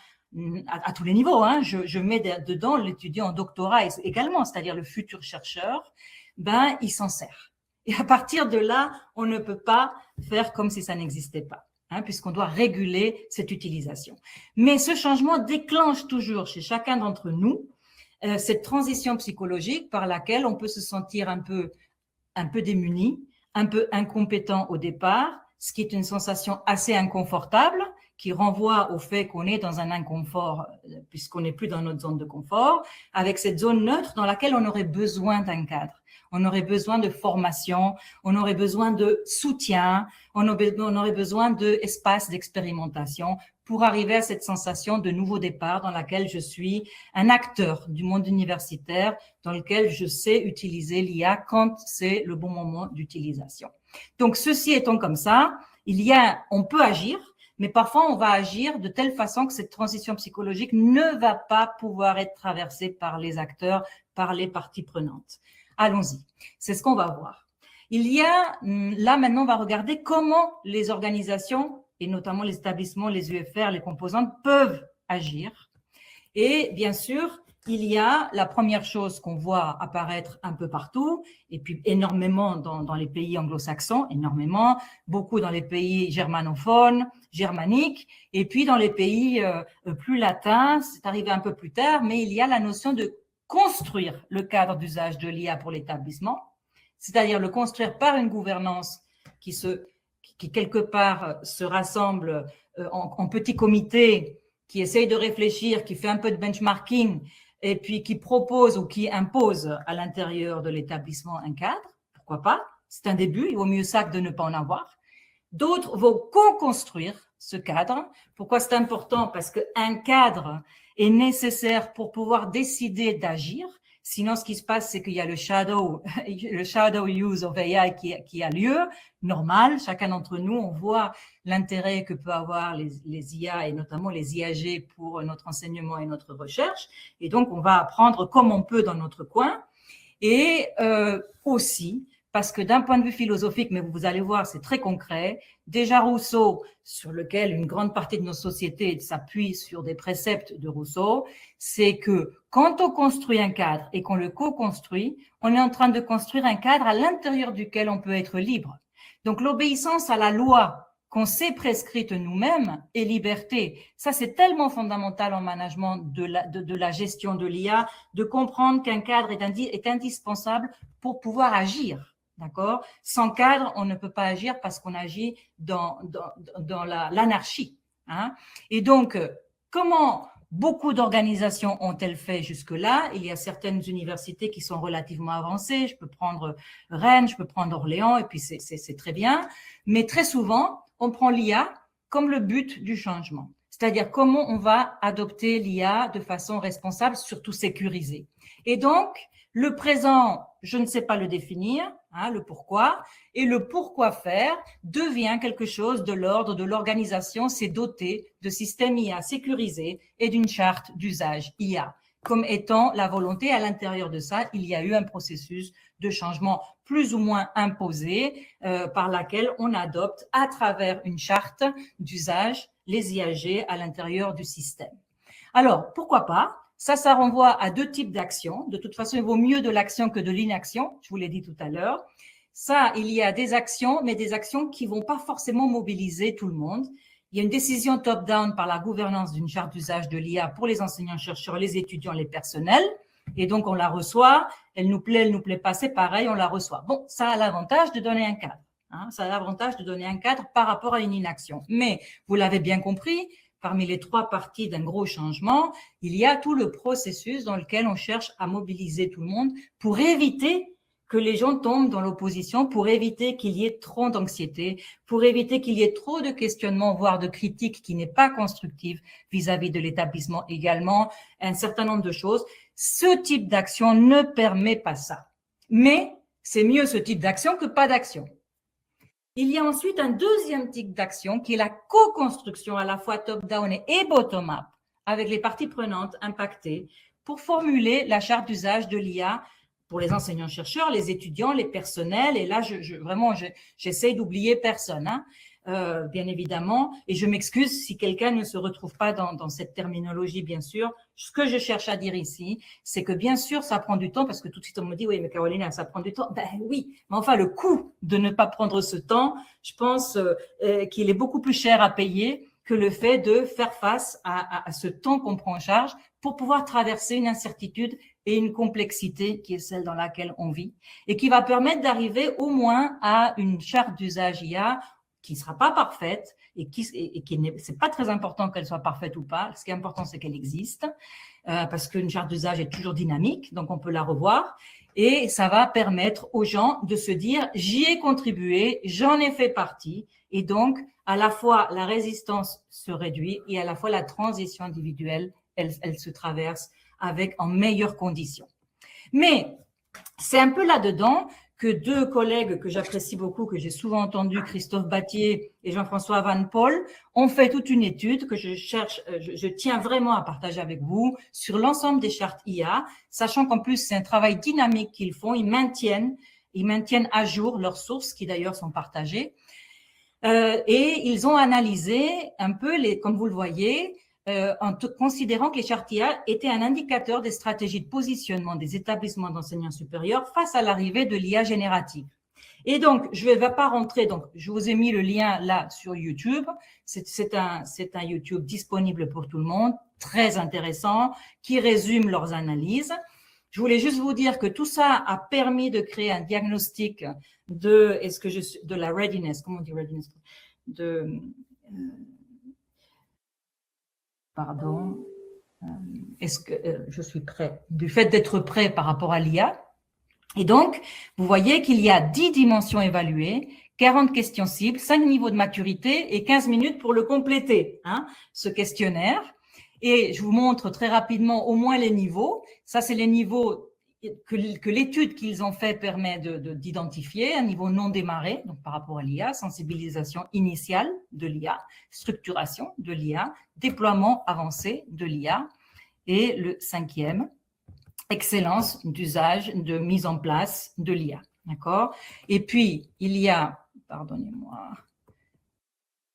à tous les niveaux, hein, je mets dedans l'étudiant en doctorat également, c'est-à-dire le futur chercheur, ben, il s'en sert. Et à partir de là, on ne peut pas faire comme si ça n'existait pas, hein, puisqu'on doit réguler cette utilisation. Mais ce changement déclenche toujours chez chacun d'entre nous cette transition psychologique par laquelle on peut se sentir un peu démuni, un peu incompétent au départ, ce qui est une sensation assez inconfortable, qui renvoie au fait qu'on est dans un inconfort, puisqu'on n'est plus dans notre zone de confort, avec cette zone neutre dans laquelle on aurait besoin d'un cadre. On aurait besoin de formation, on aurait besoin de soutien, on aurait besoin d'espace d'expérimentation pour arriver à cette sensation de nouveau départ dans laquelle je suis un acteur du monde universitaire, dans lequel je sais utiliser l'IA quand c'est le bon moment d'utilisation. Donc, ceci étant comme ça, on peut agir, mais parfois on va agir de telle façon que cette transition psychologique ne va pas pouvoir être traversée par les acteurs, par les parties prenantes. Allons-y, c'est ce qu'on va voir. Là maintenant, on va regarder comment les organisations, et notamment les établissements, les UFR, les composantes, peuvent agir. Et bien sûr, il y a la première chose qu'on voit apparaître un peu partout, et puis énormément dans les pays anglo-saxons, énormément, beaucoup dans les pays germanophones, germaniques, et puis dans les pays plus latins, c'est arrivé un peu plus tard, mais il y a la notion de construire le cadre d'usage de l'IA pour l'établissement, c'est-à-dire le construire par une gouvernance qui quelque part se rassemble en petits comités, qui essaye de réfléchir, qui fait un peu de benchmarking, et puis qui propose ou qui impose à l'intérieur de l'établissement un cadre. Pourquoi pas? C'est un début, il vaut mieux ça que de ne pas en avoir. D'autres vont co-construire ce cadre. Pourquoi c'est important? Parce qu'un cadre est nécessaire pour pouvoir décider d'agir. Sinon, ce qui se passe, c'est qu'il y a le shadow use of AI qui a lieu, normal. Chacun d'entre nous, on voit l'intérêt que peut avoir les IA et notamment les IAG pour notre enseignement et notre recherche. Et donc, on va apprendre comme on peut dans notre coin. Et aussi, parce que d'un point de vue philosophique, mais vous allez voir, c'est très concret, déjà Rousseau, sur lequel une grande partie de nos sociétés s'appuie sur des préceptes de Rousseau, c'est que quand on construit un cadre et qu'on le co-construit, on est en train de construire un cadre à l'intérieur duquel on peut être libre. Donc l'obéissance à la loi qu'on s'est prescrite nous-mêmes est liberté. Ça, c'est tellement fondamental en management de la gestion de l'IA, de comprendre qu'un cadre est indispensable pour pouvoir agir. D'accord? Sans cadre, on ne peut pas agir parce qu'on agit dans l'anarchie. Hein? Et donc, comment beaucoup d'organisations ont-elles fait jusque-là? Il y a certaines universités qui sont relativement avancées. Je peux prendre Rennes, je peux prendre Orléans, et puis c'est très bien. Mais très souvent, on prend l'IA comme le but du changement. C'est-à-dire comment on va adopter l'IA de façon responsable, surtout sécurisée. Et donc, le présent, je ne sais pas le définir, hein, le pourquoi, et le pourquoi faire devient quelque chose de l'ordre de l'organisation, c'est doté de systèmes IA sécurisés et d'une charte d'usage IA. comme étant la volonté. À l'intérieur de ça, il y a eu un processus de changement plus ou moins imposé par laquelle on adopte à travers une charte d'usage les IAG à l'intérieur du système. Alors, pourquoi pas? Ça renvoie à deux types d'actions. De toute façon, il vaut mieux de l'action que de l'inaction, je vous l'ai dit tout à l'heure. Ça, il y a des actions, mais des actions qui vont pas forcément mobiliser tout le monde. Il y a une décision top-down par la gouvernance d'une charte d'usage de l'IA pour les enseignants-chercheurs, les étudiants, les personnels. Et donc, on la reçoit. Elle nous plaît pas, c'est pareil, on la reçoit. Bon, ça a l'avantage de donner un cadre. Ça a l'avantage de donner un cadre par rapport à une inaction. Mais, vous l'avez bien compris, parmi les trois parties d'un gros changement, il y a tout le processus dans lequel on cherche à mobiliser tout le monde pour éviter que les gens tombent dans l'opposition, pour éviter qu'il y ait trop d'anxiété, pour éviter qu'il y ait trop de questionnements, voire de critiques qui n'est pas constructive vis-à-vis de l'établissement également, un certain nombre de choses. Ce type d'action ne permet pas ça. Mais c'est mieux ce type d'action que pas d'action. Il y a ensuite un deuxième type d'action qui est la co-construction à la fois top-down et bottom-up avec les parties prenantes impactées pour formuler la charte d'usage de l'IA pour les enseignants-chercheurs, les étudiants, les personnels. Et là, j'essaie d'oublier personne, bien évidemment. Et je m'excuse si quelqu'un ne se retrouve pas dans cette terminologie, bien sûr. Ce que je cherche à dire ici, c'est que bien sûr, ça prend du temps parce que tout de suite, on me dit, oui, mais Carolina, ça prend du temps. Ben oui, mais enfin, le coût de ne pas prendre ce temps, je pense qu'il est beaucoup plus cher à payer que le fait de faire face à ce temps qu'on prend en charge pour pouvoir traverser une incertitude et une complexité qui est celle dans laquelle on vit et qui va permettre d'arriver au moins à une charte d'usage IA qui ne sera pas parfaite et c'est pas très important qu'elle soit parfaite ou pas. Ce qui est important, c'est qu'elle existe parce qu'une charte d'usage est toujours dynamique, donc on peut la revoir et ça va permettre aux gens de se dire j'y ai contribué, j'en ai fait partie et donc à la fois la résistance se réduit et à la fois la transition individuelle, elle se traverse avec en meilleures conditions. Mais c'est un peu là-dedans que deux collègues que j'apprécie beaucoup, que j'ai souvent entendu, Christophe Battier et Jean-François Van Paul, ont fait toute une étude que je tiens vraiment à partager avec vous sur l'ensemble des chartes IA, sachant qu'en plus c'est un travail dynamique qu'ils font, ils maintiennent à jour leurs sources qui d'ailleurs sont partagées, et ils ont analysé un peu comme vous le voyez, en considérant que les chartes IA étaient un indicateur des stratégies de positionnement des établissements d'enseignement supérieur face à l'arrivée de l'IA générative. Et donc, je ne vais pas rentrer, donc je vous ai mis le lien là sur YouTube. C'est un YouTube disponible pour tout le monde, très intéressant, qui résume leurs analyses. Je voulais juste vous dire que tout ça a permis de créer un diagnostic de la readiness, comment on dit readiness, est-ce que je suis prêt, du fait d'être prêt par rapport à l'IA. Et donc, vous voyez qu'il y a 10 dimensions évaluées, 40 questions cibles, 5 niveaux de maturité et 15 minutes pour le compléter, ce questionnaire. Et je vous montre très rapidement au moins les niveaux. Ça, c'est les niveaux que l'étude qu'ils ont fait permet d'identifier, un niveau non démarré, donc par rapport à l'IA, sensibilisation initiale de l'IA, structuration de l'IA, déploiement avancé de l'IA, et le 5e, excellence d'usage, de mise en place de l'IA. D'accord? Et puis, il y a, pardonnez-moi,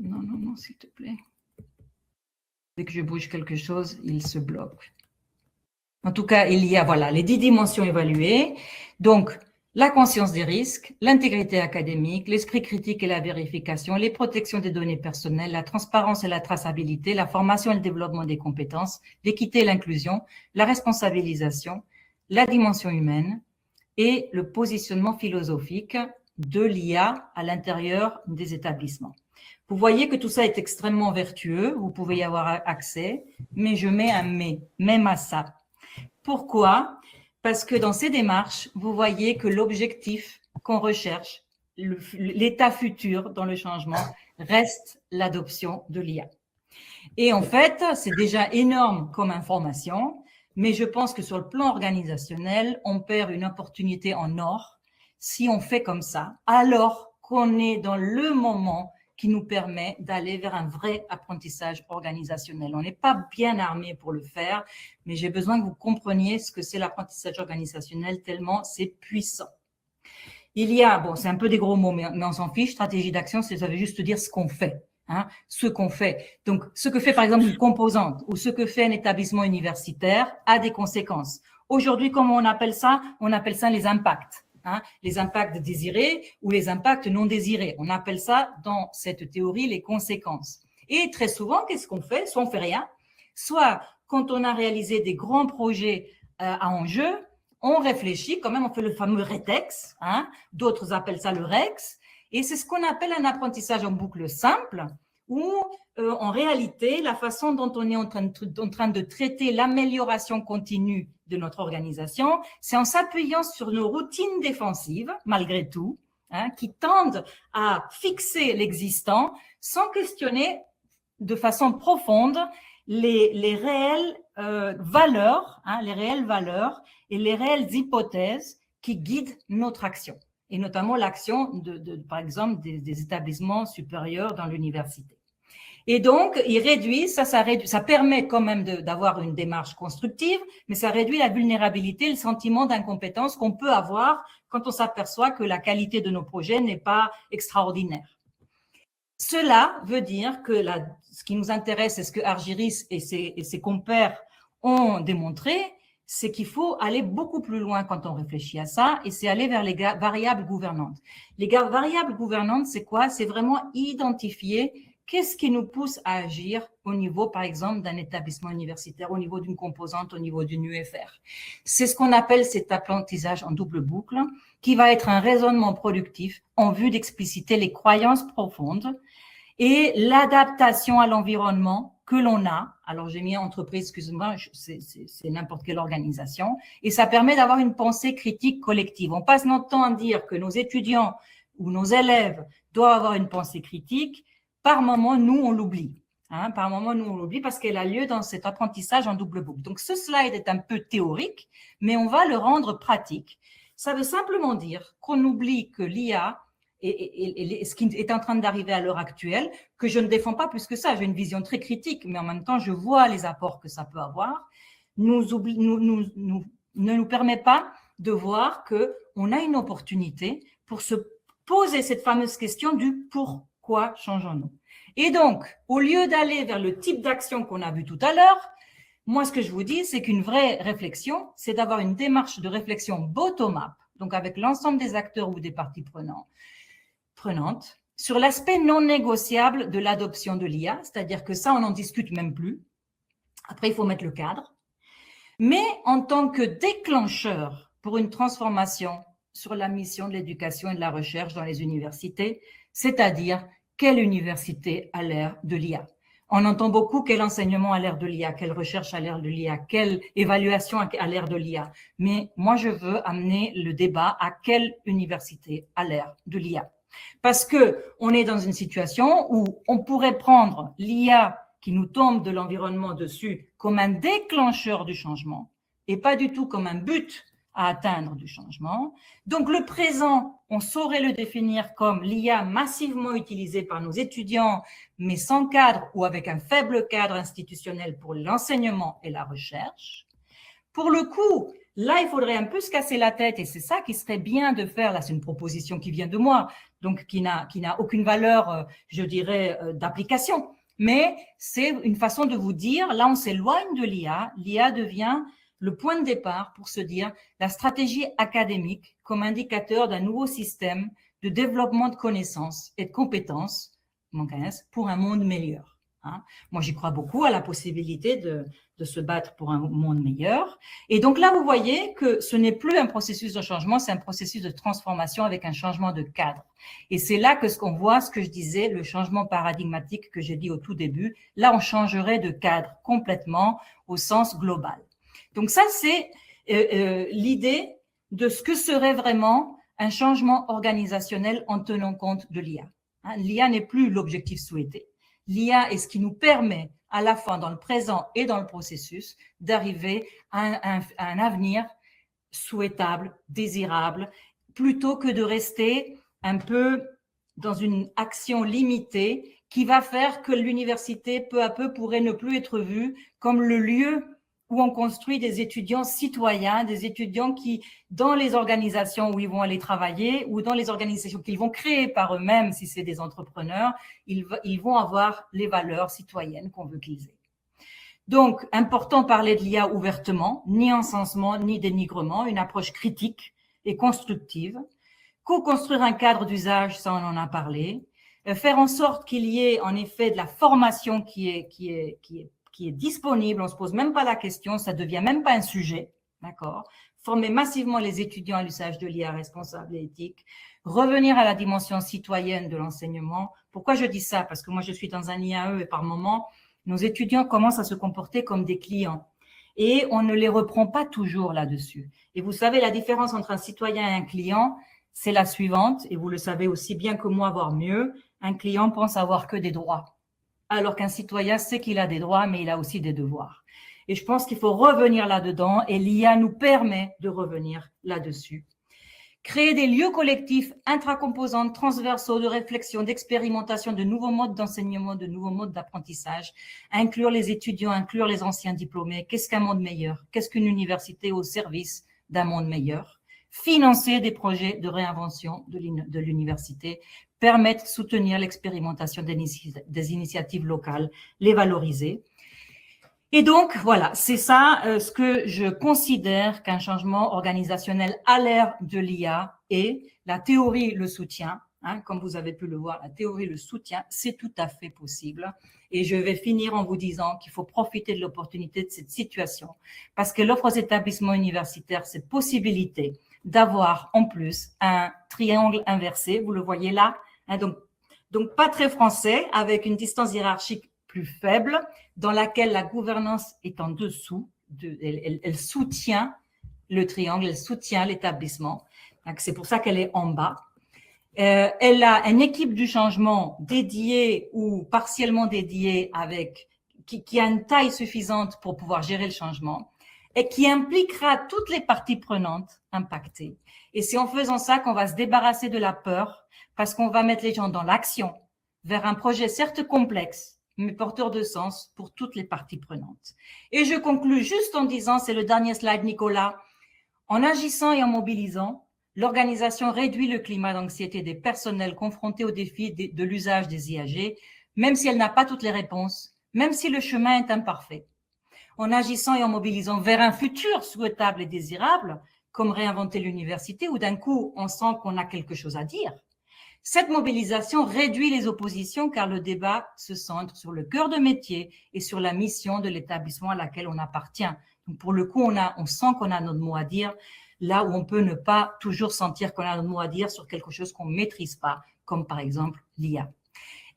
non, s'il te plaît. Dès que je bouge quelque chose, il se bloque. En tout cas, il y a voilà les 10 dimensions évaluées. Donc, la conscience des risques, l'intégrité académique, l'esprit critique et la vérification, les protections des données personnelles, la transparence et la traçabilité, la formation et le développement des compétences, l'équité et l'inclusion, la responsabilisation, la dimension humaine et le positionnement philosophique de l'IA à l'intérieur des établissements. Vous voyez que tout ça est extrêmement vertueux, vous pouvez y avoir accès, mais je mets un mais, même à ça. Pourquoi? Parce que dans ces démarches, vous voyez que l'objectif qu'on recherche, l'état futur dans le changement, reste l'adoption de l'IA. Et en fait, c'est déjà énorme comme information, mais je pense que sur le plan organisationnel, on perd une opportunité en or si on fait comme ça, alors qu'on est dans le moment qui nous permet d'aller vers un vrai apprentissage organisationnel. On n'est pas bien armé pour le faire, mais j'ai besoin que vous compreniez ce que c'est l'apprentissage organisationnel tellement c'est puissant. Il y a, bon, c'est un peu des gros mots, mais on s'en fiche, stratégie d'action, ça veut juste dire ce qu'on fait. Ce qu'on fait. Donc, ce que fait par exemple une composante ou ce que fait un établissement universitaire a des conséquences. Aujourd'hui, comment on appelle ça? On appelle ça les impacts. Les impacts désirés ou les impacts non désirés. On appelle ça dans cette théorie les conséquences. Et très souvent, qu'est-ce qu'on fait? Soit on fait rien, soit quand on a réalisé des grands projets à enjeu, on réfléchit quand même, on fait le fameux RETEX, d'autres appellent ça le REX, et c'est ce qu'on appelle un apprentissage en boucle simple, où en réalité, la façon dont on est en train de traiter l'amélioration continue de notre organisation, c'est en s'appuyant sur nos routines défensives, malgré tout, qui tendent à fixer l'existant sans questionner de façon profonde les réelles valeurs, les réelles valeurs et les réelles hypothèses qui guident notre action, et notamment l'action par exemple, des établissements supérieurs dans l'université. Et donc, il réduit, ça permet quand même d'avoir une démarche constructive, mais ça réduit la vulnérabilité, le sentiment d'incompétence qu'on peut avoir quand on s'aperçoit que la qualité de nos projets n'est pas extraordinaire. Cela veut dire que ce qui nous intéresse et ce que Argyris et ses compères ont démontré, c'est qu'il faut aller beaucoup plus loin quand on réfléchit à ça, et c'est aller vers les variables gouvernantes. Les variables gouvernantes, c'est quoi? C'est vraiment identifier qu'est-ce qui nous pousse à agir au niveau, par exemple, d'un établissement universitaire, au niveau d'une composante, au niveau d'une UFR. C'est ce qu'on appelle cet apprentissage en double boucle, qui va être un raisonnement productif en vue d'expliciter les croyances profondes et l'adaptation à l'environnement que l'on a. Alors, j'ai mis entreprise, excusez-moi, c'est n'importe quelle organisation, et ça permet d'avoir une pensée critique collective. On passe notre temps à dire que nos étudiants ou nos élèves doivent avoir une pensée critique. Par moment, nous, on l'oublie. Par moment, nous, on l'oublie parce qu'elle a lieu dans cet apprentissage en double boucle. Donc, ce slide est un peu théorique, mais on va le rendre pratique. Ça veut simplement dire qu'on oublie que l'IA et ce qui est en train d'arriver à l'heure actuelle, que je ne défends pas plus que ça. J'ai une vision très critique, mais en même temps, je vois les apports que ça peut avoir. Ne nous permet pas de voir qu'on a une opportunité pour se poser cette fameuse question du pourquoi changeons-nous. Et donc, au lieu d'aller vers le type d'action qu'on a vu tout à l'heure, moi, ce que je vous dis, c'est qu'une vraie réflexion, c'est d'avoir une démarche de réflexion bottom-up, donc avec l'ensemble des acteurs ou des parties prenantes, sur l'aspect non négociable de l'adoption de l'IA, c'est-à-dire que ça, on n'en discute même plus. Après, il faut mettre le cadre. Mais en tant que déclencheur pour une transformation sur la mission de l'éducation et de la recherche dans les universités, c'est-à-dire quelle université a l'ère de l'IA. On entend beaucoup quel enseignement a l'ère de l'IA, quelle recherche a l'ère de l'IA, quelle évaluation a l'ère de l'IA. Mais moi, je veux amener le débat à quelle université a l'ère de l'IA. Parce que on est dans une situation où on pourrait prendre l'IA qui nous tombe de l'environnement dessus comme un déclencheur du changement et pas du tout comme un but à atteindre du changement. Donc, le présent, on saurait le définir comme l'IA massivement utilisée par nos étudiants, mais sans cadre ou avec un faible cadre institutionnel pour l'enseignement et la recherche. Pour le coup, là, il faudrait un peu se casser la tête et c'est ça qui serait bien de faire. Là, c'est une proposition qui vient de moi, donc qui n'a aucune valeur, je dirais, d'application. Mais c'est une façon de vous dire, là, on s'éloigne de l'IA. L'IA devient le point de départ pour se dire la stratégie académique comme indicateur d'un nouveau système de développement de connaissances et de compétences pour un monde meilleur. Moi, j'y crois beaucoup à la possibilité de se battre pour un monde meilleur. Et donc là, vous voyez que ce n'est plus un processus de changement, c'est un processus de transformation avec un changement de cadre. Et c'est là que ce qu'on voit, ce que je disais, le changement paradigmatique que j'ai dit au tout début, là, on changerait de cadre complètement au sens global. Donc ça, c'est l'idée de ce que serait vraiment un changement organisationnel en tenant compte de l'IA. L'IA n'est plus l'objectif souhaité. L'IA est ce qui nous permet, à la fois dans le présent et dans le processus, d'arriver à un avenir souhaitable, désirable, plutôt que de rester un peu dans une action limitée qui va faire que l'université, peu à peu, pourrait ne plus être vue comme le lieu où on construit des étudiants citoyens, des étudiants qui, dans les organisations où ils vont aller travailler ou dans les organisations qu'ils vont créer par eux-mêmes, si c'est des entrepreneurs, ils vont avoir les valeurs citoyennes qu'on veut qu'ils aient. Donc, important de parler de l'IA ouvertement, ni encensement, ni dénigrement, une approche critique et constructive. Co-construire un cadre d'usage, ça on en a parlé. Faire en sorte qu'il y ait en effet de la formation qui est disponible, on se pose même pas la question, ça devient même pas un sujet, d'accord? Former massivement les étudiants à l'usage de l'IA responsable et éthique, revenir à la dimension citoyenne de l'enseignement. Pourquoi je dis ça? Parce que moi je suis dans un IAE et par moment, nos étudiants commencent à se comporter comme des clients et on ne les reprend pas toujours là-dessus. Et vous savez, la différence entre un citoyen et un client, c'est la suivante, et vous le savez aussi bien que moi, voire mieux, un client pense avoir que des droits, alors qu'un citoyen sait qu'il a des droits, mais il a aussi des devoirs. Et je pense qu'il faut revenir là-dedans, et l'IA nous permet de revenir là-dessus. Créer des lieux collectifs intracomposantes, transversaux de réflexion, d'expérimentation, de nouveaux modes d'enseignement, de nouveaux modes d'apprentissage, inclure les étudiants, inclure les anciens diplômés. Qu'est-ce qu'un monde meilleur? Qu'est-ce qu'une université au service d'un monde meilleur? Financer des projets de réinvention de l'université, permettre, soutenir l'expérimentation des initiatives locales, les valoriser. Et donc, voilà, c'est ça ce que je considère qu'un changement organisationnel à l'ère de l'IA est. La théorie le soutient, hein, comme vous avez pu le voir, la théorie le soutient, c'est tout à fait possible. Et je vais finir en vous disant qu'il faut profiter de l'opportunité de cette situation parce qu'elle offre aux établissements universitaires cette possibilité d'avoir en plus un triangle inversé, vous le voyez là, hein, donc pas très français, avec une distance hiérarchique plus faible, dans laquelle la gouvernance est en dessous, elle soutient le triangle, elle soutient l'établissement. C'est pour ça qu'elle est en bas. Elle a une équipe du changement dédiée ou partiellement dédiée qui a une taille suffisante pour pouvoir gérer le changement et qui impliquera toutes les parties prenantes impactées. Et c'est en faisant ça qu'on va se débarrasser de la peur parce qu'on va mettre les gens dans l'action vers un projet certes complexe, mais porteur de sens pour toutes les parties prenantes. Et je conclus juste en disant, c'est le dernier slide, Nicolas, en agissant et en mobilisant, l'organisation réduit le climat d'anxiété des personnels confrontés aux défis de l'usage des IAG, même si elle n'a pas toutes les réponses, même si le chemin est imparfait. En agissant et en mobilisant vers un futur souhaitable et désirable, comme réinventer l'université, où d'un coup, on sent qu'on a quelque chose à dire. Cette mobilisation réduit les oppositions car le débat se centre sur le cœur de métier et sur la mission de l'établissement à laquelle on appartient. Donc pour le coup, on sent qu'on a notre mot à dire, là où on peut ne pas toujours sentir qu'on a notre mot à dire sur quelque chose qu'on ne maîtrise pas, comme par exemple l'IA.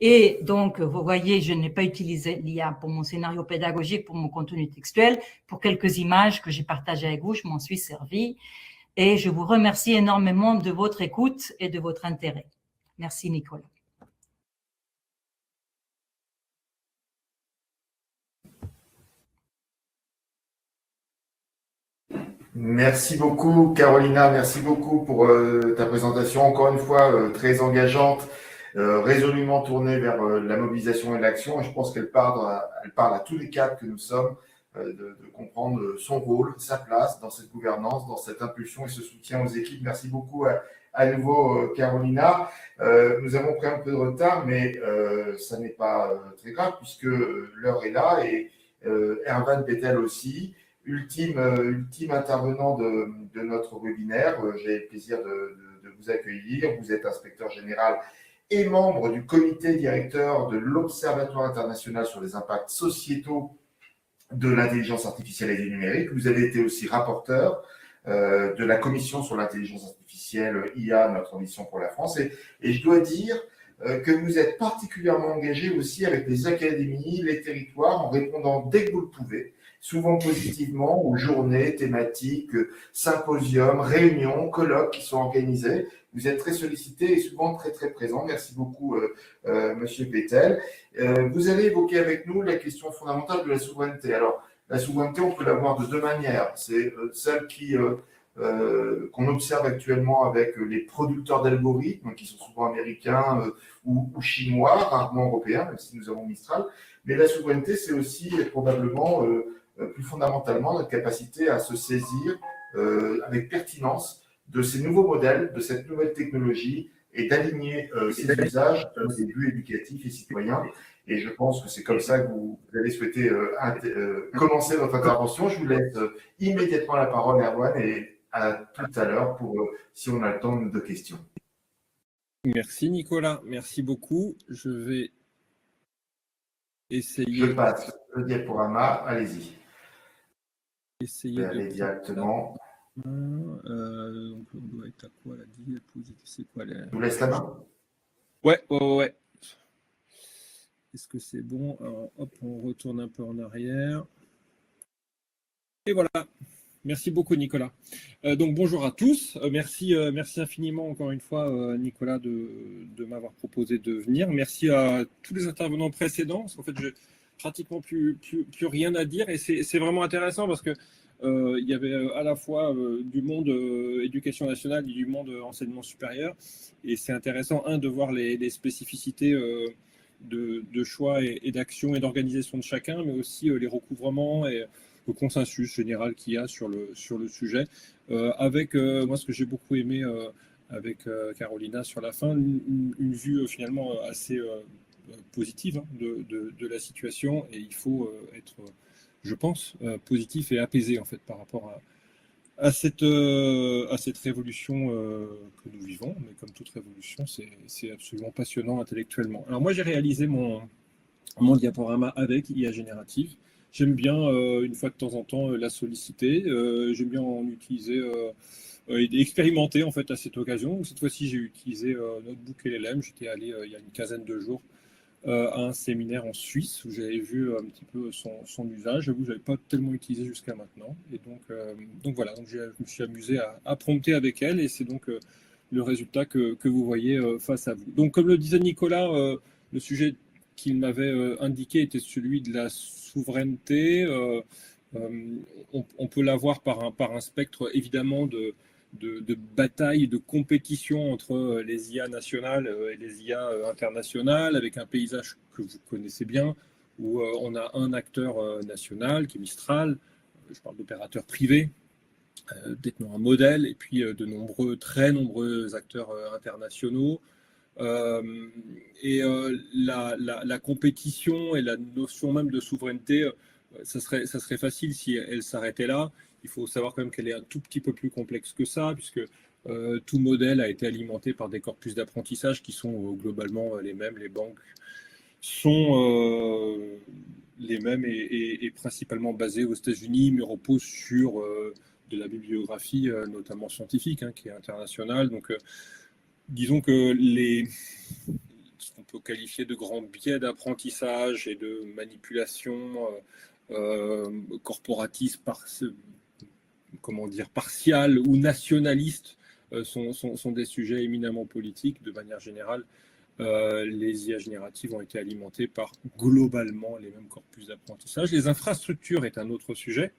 Et donc, vous voyez, je n'ai pas utilisé l'IA pour mon scénario pédagogique, pour mon contenu textuel, pour quelques images que j'ai partagées avec vous, je m'en suis servi. Et je vous remercie énormément de votre écoute et de votre intérêt. Merci, Nicolas. Merci beaucoup, Carolina. Merci beaucoup pour ta présentation, encore une fois très engageante, résolument tournée vers la mobilisation et l'action. Et je pense qu'elle parle à tous les cadres que nous sommes, de comprendre son rôle, sa place dans cette gouvernance, dans cette impulsion et ce soutien aux équipes. Merci beaucoup à nouveau, Carolina. Nous avons pris un peu de retard, mais ça n'est pas très grave puisque l'heure est là et Erwan Bettel aussi. Ultime intervenant de notre webinaire. J'ai le plaisir de vous accueillir. Vous êtes inspecteur général et membre du comité directeur de l'Observatoire international sur les impacts sociétaux de l'intelligence artificielle et du numérique. Vous avez été aussi rapporteur de la commission sur l'intelligence artificielle IA, notre ambition pour la France. Et je dois dire que vous êtes particulièrement engagé aussi avec les académies, les territoires, en répondant dès que vous le pouvez, souvent positivement, aux journées thématiques, symposiums, réunions, colloques qui sont organisés. Vous êtes très sollicité et souvent très, très présent. Merci beaucoup, Monsieur Bettel. Vous allez évoquer avec nous la question fondamentale de la souveraineté. Alors, la souveraineté, on peut l'avoir de deux manières. C'est celle qui qu'on observe actuellement avec les producteurs d'algorithmes, qui sont souvent américains ou chinois, rarement européens, même si nous avons Mistral. Mais la souveraineté, c'est aussi probablement plus fondamentalement notre capacité à se saisir avec pertinence de ces nouveaux modèles, de cette nouvelle technologie et d'aligner ces usages dans des buts éducatifs et citoyens. Et je pense que c'est comme ça que vous allez souhaiter commencer votre intervention. Je vous laisse immédiatement la parole, Erwan, et à tout à l'heure pour, si on a le temps, de questions. Merci Nicolas, merci beaucoup. Je vais essayer. Je passe le diaporama, allez-y. Essayer aller directement. Donc on doit être à quoi la diapositive? C'est quoi les... Je vous laisse la main. Ouais. Est-ce que c'est bon? Alors, hop, on retourne un peu en arrière. Et voilà. Merci beaucoup, Nicolas. Donc, bonjour à tous. Merci infiniment, encore une fois, Nicolas, de m'avoir proposé de venir. Merci à tous les intervenants précédents. Parce qu'en fait, j'ai pratiquement plus rien à dire. Et c'est vraiment intéressant parce que il y avait à la fois du monde éducation nationale et du monde enseignement supérieur. Et c'est intéressant, de voir les spécificités de choix et d'action et d'organisation de chacun, mais aussi les recouvrements et le consensus général qu'il y a sur le sujet. Avec, moi, ce que j'ai beaucoup aimé avec Carolina sur la fin, une vue finalement assez positive de la situation, et il faut être, je pense, positif et apaisé en fait par rapport à cette révolution que nous vivons. Mais comme toute révolution, c'est absolument passionnant intellectuellement. Alors moi, j'ai réalisé mon diaporama avec IA générative. J'aime bien, une fois de temps en temps, la solliciter. J'aime bien en utiliser et expérimenter en fait à cette occasion. Cette fois-ci, j'ai utilisé Notebook LLM. J'étais allé il y a une quinzaine de jours à un séminaire en Suisse où j'avais vu un petit peu son usage. J'avoue, je n'avais pas tellement utilisé jusqu'à maintenant. Et donc voilà, donc je me suis amusé à prompter avec elle, et c'est donc le résultat que vous voyez face à vous. Donc comme le disait Nicolas, le sujet qu'il m'avait indiqué était celui de la souveraineté. On peut l'avoir par un spectre évidemment de bataille, de compétition entre les IA nationales et les IA internationales, avec un paysage que vous connaissez bien, où on a un acteur national qui est Mistral, je parle d'opérateurs privés, détenant un modèle, et puis de très nombreux acteurs internationaux. La compétition et la notion même de souveraineté, ça serait facile si elle s'arrêtait là. Il faut savoir quand même qu'elle est un tout petit peu plus complexe que ça, puisque tout modèle a été alimenté par des corpus d'apprentissage qui sont globalement les mêmes. Les banques sont les mêmes et principalement basées aux États-Unis, mais reposent sur de la bibliographie, notamment scientifique, qui est internationale. Donc, disons que ce qu'on peut qualifier de grands biais d'apprentissage et de manipulation corporatiste partiale ou nationaliste sont des sujets éminemment politiques. De manière générale, les IA génératives ont été alimentées par globalement les mêmes corpus d'apprentissage. Les infrastructures est un autre sujet.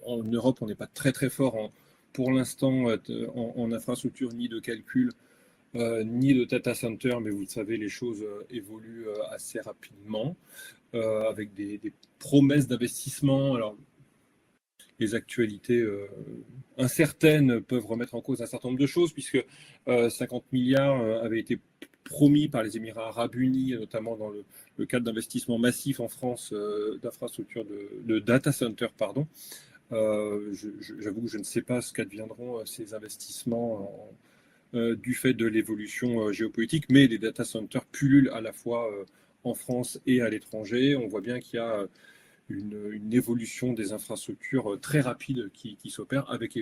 En Europe, on n'est pas très très fort pour l'instant en infrastructure ni de calcul ni de data center, mais vous le savez, les choses évoluent assez rapidement avec des promesses d'investissement. Alors, les actualités incertaines peuvent remettre en cause un certain nombre de choses, puisque 50 milliards avaient été promis par les Émirats arabes unis, notamment dans le cadre d'investissements massifs en France d'infrastructures de data center, pardon. J'avoue que je ne sais pas ce qu'adviendront ces investissements du fait de l'évolution géopolitique, mais les data centers pullulent à la fois en France et à l'étranger. On voit bien qu'il y a une évolution des infrastructures très rapide qui s'opère, avec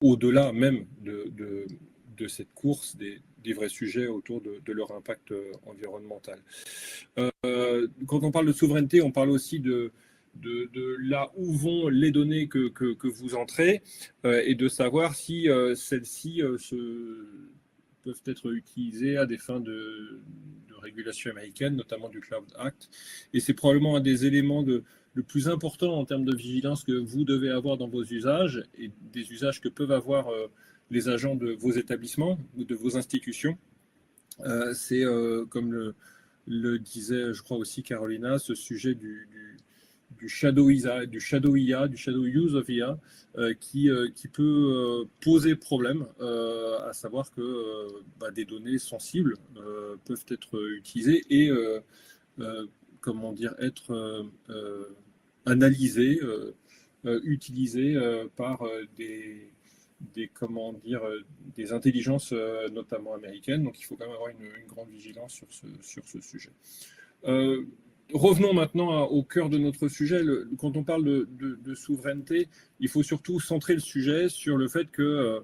au-delà même de cette course des vrais sujets autour de leur impact environnemental. Quand on parle de souveraineté, on parle aussi de là où vont les données que vous entrez, et de savoir si celles-ci peuvent être utilisées à des fins de régulation américaine, notamment du Cloud Act. Et c'est probablement un des éléments de le plus important en termes de vigilance que vous devez avoir dans vos usages et des usages que peuvent avoir les agents de vos établissements ou de vos institutions. C'est, comme le disait, je crois aussi Carolina, ce sujet du shadow IA, du shadow use of IA, qui peut poser problème, à savoir que des données sensibles peuvent être utilisées et comment dire, être analysées, utilisées par des intelligences notamment américaines. Donc il faut quand même avoir une grande vigilance sur ce sujet. Revenons maintenant au cœur de notre sujet. Quand on parle de souveraineté, il faut surtout centrer le sujet sur le fait que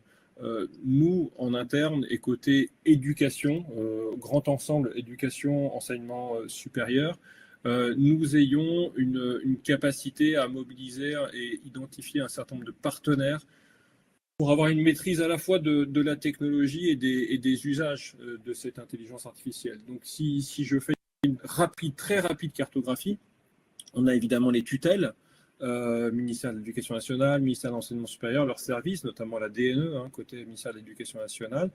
nous, en interne et côté éducation, grand ensemble éducation, enseignement supérieur, nous ayons une capacité à mobiliser et identifier un certain nombre de partenaires pour avoir une maîtrise à la fois de la technologie et des usages de cette intelligence artificielle. Donc si je fais une très rapide cartographie, on a évidemment les tutelles, ministère de l'Éducation nationale, ministère de l'Enseignement supérieur, leurs services, notamment la DNE, côté ministère de l'Éducation nationale.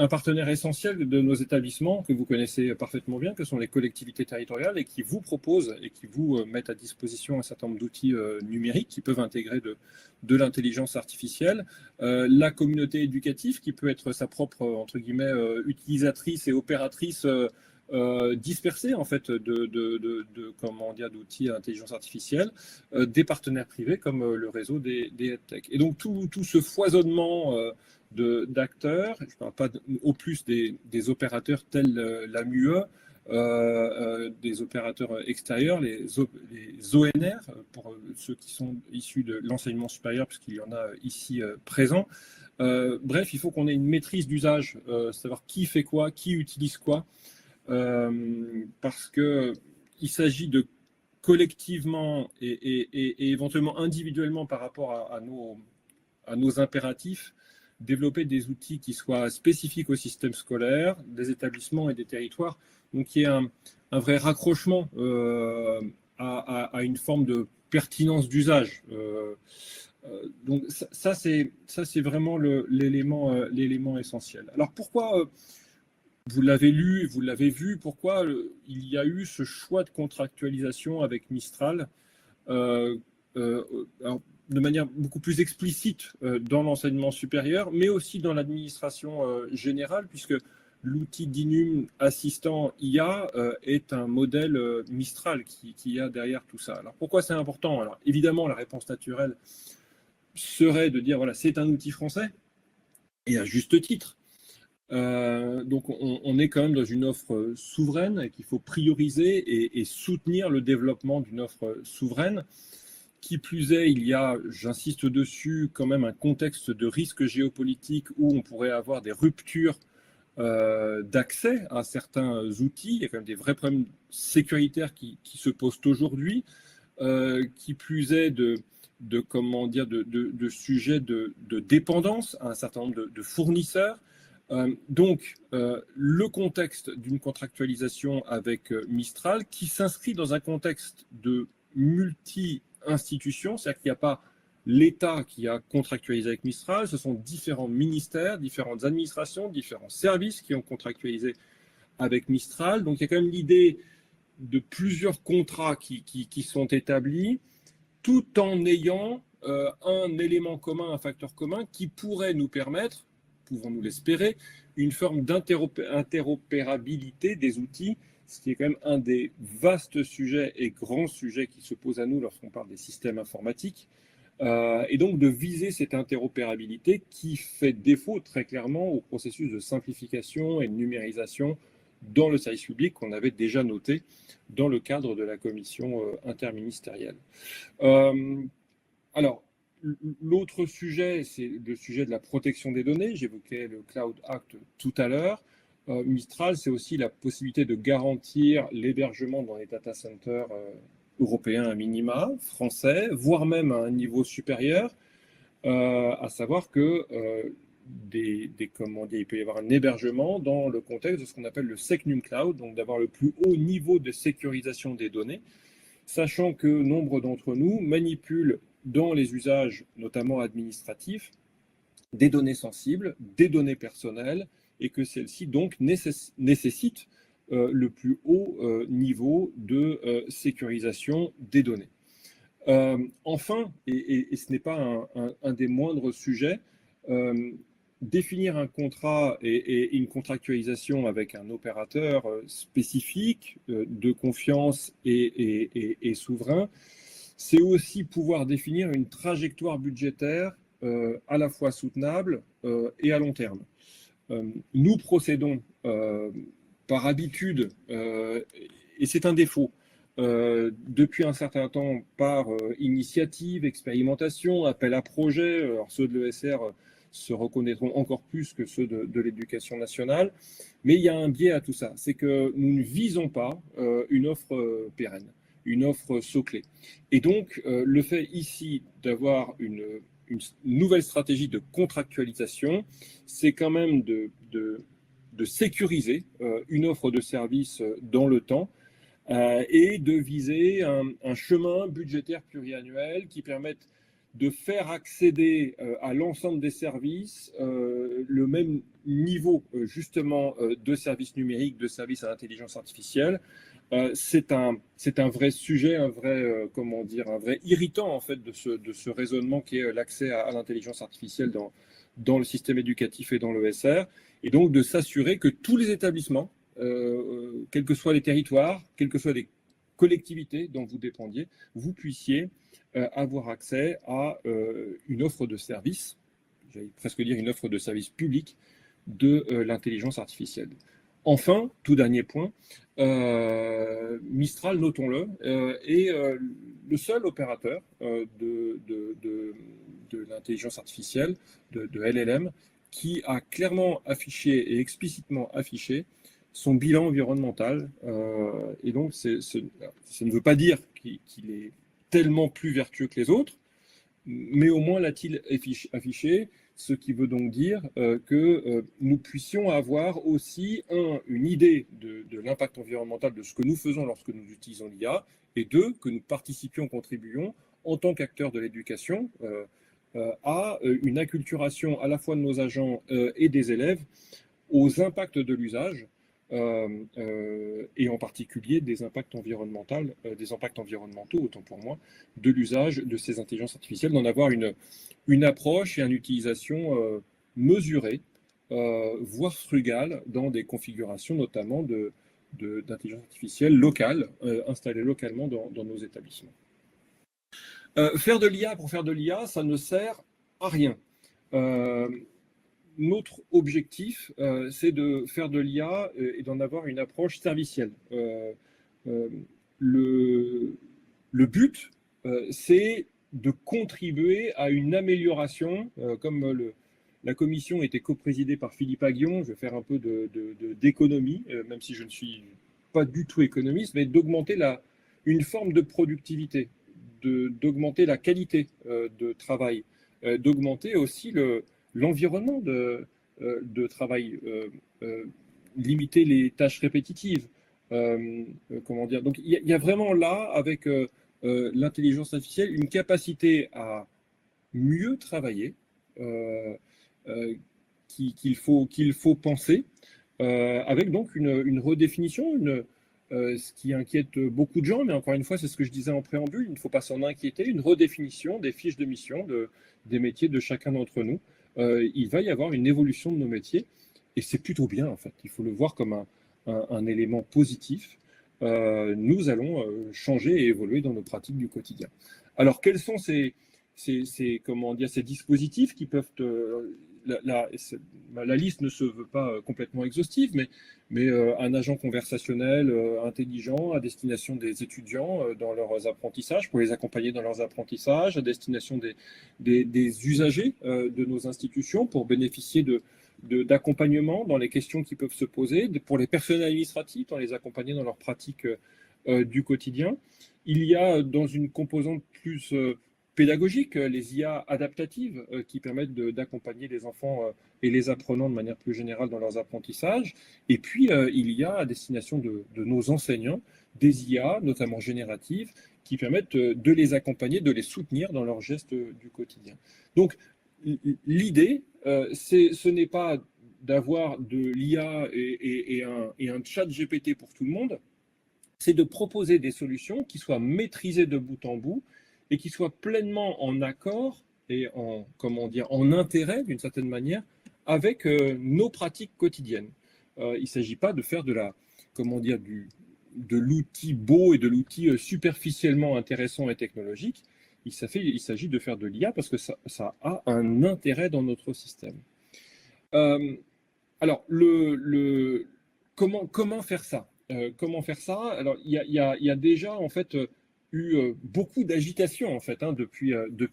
Un partenaire essentiel de nos établissements, que vous connaissez parfaitement bien, que sont les collectivités territoriales et qui vous proposent et qui vous mettent à disposition un certain nombre d'outils numériques qui peuvent intégrer de l'intelligence artificielle. La communauté éducative qui peut être sa propre, entre guillemets, utilisatrice et opératrice dispersée en fait d'outils à intelligence artificielle, des partenaires privés comme le réseau des EdTech. Et donc tout ce foisonnement d'acteurs, je ne parle pas au plus des opérateurs tels la MUE, des opérateurs extérieurs, les ONR, pour ceux qui sont issus de l'enseignement supérieur, puisqu'il y en a ici présents. Bref, il faut qu'on ait une maîtrise d'usage, savoir qui fait quoi, qui utilise quoi, parce qu'il s'agit de collectivement et éventuellement individuellement par rapport à nos impératifs, développer des outils qui soient spécifiques au système scolaire, des établissements et des territoires, donc il y a un vrai raccrochement à une forme de pertinence d'usage. Donc ça c'est vraiment l'élément essentiel. Alors pourquoi, vous l'avez lu et vous l'avez vu, pourquoi il y a eu ce choix de contractualisation avec Mistral, alors, de manière beaucoup plus explicite dans l'enseignement supérieur, mais aussi dans l'administration générale, puisque l'outil d'Inum Assistant IA est un modèle Mistral qui a derrière tout ça. Alors pourquoi c'est important? Alors évidemment, la réponse naturelle serait de dire, voilà, c'est un outil français, et à juste titre. Donc on est quand même dans une offre souveraine et qu'il faut prioriser et soutenir le développement d'une offre souveraine. Qui plus est, il y a, j'insiste dessus, quand même un contexte de risque géopolitique où on pourrait avoir des ruptures d'accès à certains outils. Il y a quand même des vrais problèmes sécuritaires qui se posent aujourd'hui. Qui plus est de sujets de dépendance à un certain nombre de fournisseurs. Donc, le contexte d'une contractualisation avec Mistral qui s'inscrit dans un contexte de multi-institutions, c'est-à-dire qu'il n'y a pas l'État qui a contractualisé avec Mistral, ce sont différents ministères, différentes administrations, différents services qui ont contractualisé avec Mistral. Donc, il y a quand même l'idée de plusieurs contrats qui sont établis, tout en ayant un élément commun, un facteur commun qui pourrait nous permettre, pouvons-nous l'espérer, une forme d'interopérabilité des outils, ce qui est quand même un des vastes sujets et grands sujets qui se posent à nous lorsqu'on parle des systèmes informatiques, et donc de viser cette interopérabilité qui fait défaut très clairement au processus de simplification et de numérisation dans le service public qu'on avait déjà noté dans le cadre de la commission interministérielle. Alors, l'autre sujet, c'est le sujet de la protection des données. J'évoquais le Cloud Act tout à l'heure. Mistral, c'est aussi la possibilité de garantir l'hébergement dans les data centers européens à minima, français, voire même à un niveau supérieur, à savoir que il peut y avoir un hébergement dans le contexte de ce qu'on appelle le SecNum Cloud, donc d'avoir le plus haut niveau de sécurisation des données, sachant que nombre d'entre nous manipulent dans les usages, notamment administratifs, des données sensibles, des données personnelles, et que celles-ci donc nécessitent le plus haut niveau de sécurisation des données. Enfin, et ce n'est pas un des moindres sujets, définir un contrat et une contractualisation avec un opérateur spécifique, de confiance et souverain, c'est aussi pouvoir définir une trajectoire budgétaire à la fois soutenable et à long terme. Nous procédons par habitude, et c'est un défaut, depuis un certain temps par initiative, expérimentation, appel à projet. Alors ceux de l'ESR se reconnaîtront encore plus que ceux de l'éducation nationale, mais il y a un biais à tout ça, c'est que nous ne visons pas une offre pérenne, une offre soclée. Et donc, le fait ici d'avoir une nouvelle stratégie de contractualisation, c'est quand même de sécuriser une offre de service dans le temps et de viser un chemin budgétaire pluriannuel qui permette de faire accéder à l'ensemble des services le même niveau justement de services numériques, de services à l'intelligence artificielle. C'est un vrai sujet, un vrai irritant en fait de ce raisonnement qui est l'accès à l'intelligence artificielle dans le système éducatif et dans l'ESR, et donc de s'assurer que tous les établissements, quels que soient les territoires, quelles que soient les collectivités dont vous dépendiez, vous puissiez avoir accès à une offre de service, j'allais presque dire une offre de service public de l'intelligence artificielle. Enfin, tout dernier point, Mistral, notons-le, est le seul opérateur de l'intelligence artificielle, de LLM, qui a clairement affiché et explicitement affiché son bilan environnemental. Et donc, ça ne veut pas dire qu'il est tellement plus vertueux que les autres, mais au moins l'a-t-il affiché, ce qui veut donc dire que nous puissions avoir aussi, une idée de l'impact environnemental de ce que nous faisons lorsque nous utilisons l'IA, et deux, que nous participions, contribuions en tant qu'acteurs de l'éducation à une acculturation à la fois de nos agents et des élèves aux impacts de l'usage, et en particulier des impacts environnementaux, autant pour moi, de l'usage de ces intelligences artificielles, d'en avoir une approche et une utilisation mesurée, voire frugale, dans des configurations notamment d'intelligence artificielle locale, installée localement dans nos établissements. Faire de l'IA pour faire de l'IA, ça ne sert à rien. Notre objectif, c'est de faire de l'IA et d'en avoir une approche servicielle. Le but, c'est de contribuer à une amélioration, comme la commission était coprésidée par Philippe Aghion, je vais faire un peu d'économie, même si je ne suis pas du tout économiste, mais d'augmenter une forme de productivité, d'augmenter la qualité de travail, d'augmenter aussi l'environnement de travail, limiter les tâches répétitives. Donc, il y a vraiment là, avec l'intelligence artificielle, une capacité à mieux travailler qu'il faut penser, avec donc une redéfinition, ce qui inquiète beaucoup de gens, mais encore une fois, c'est ce que je disais en préambule, il ne faut pas s'en inquiéter, une redéfinition des fiches de mission des métiers de chacun d'entre nous. Il va y avoir une évolution de nos métiers, et c'est plutôt bien en fait. Il faut le voir comme un élément positif. Nous allons changer et évoluer dans nos pratiques du quotidien. Alors, quels sont ces dispositifs qui peuvent... La liste ne se veut pas complètement exhaustive, mais un agent conversationnel intelligent à destination des étudiants dans leurs apprentissages, pour les accompagner dans leurs apprentissages, à destination des usagers de nos institutions, pour bénéficier d'accompagnement dans les questions qui peuvent se poser, pour les personnels administratifs, dans les accompagner dans leurs pratiques du quotidien. Il y a dans une composante plus pédagogique, les IA adaptatives qui permettent d'accompagner les enfants et les apprenants de manière plus générale dans leurs apprentissages. Et puis, il y a à destination de nos enseignants des IA, notamment génératives, qui permettent de les accompagner, de les soutenir dans leurs gestes du quotidien. Donc, l'idée, ce n'est pas d'avoir de l'IA et un chat GPT pour tout le monde, c'est de proposer des solutions qui soient maîtrisées de bout en bout et qui soient pleinement en accord et en intérêt, d'une certaine manière, avec nos pratiques quotidiennes. Il ne s'agit pas de faire de l'outil beau et de l'outil superficiellement intéressant et technologique. Il s'agit de faire de l'IA parce que ça a un intérêt dans notre système. Alors, comment faire ça? Alors, il y a déjà en fait eu beaucoup d'agitation en fait depuis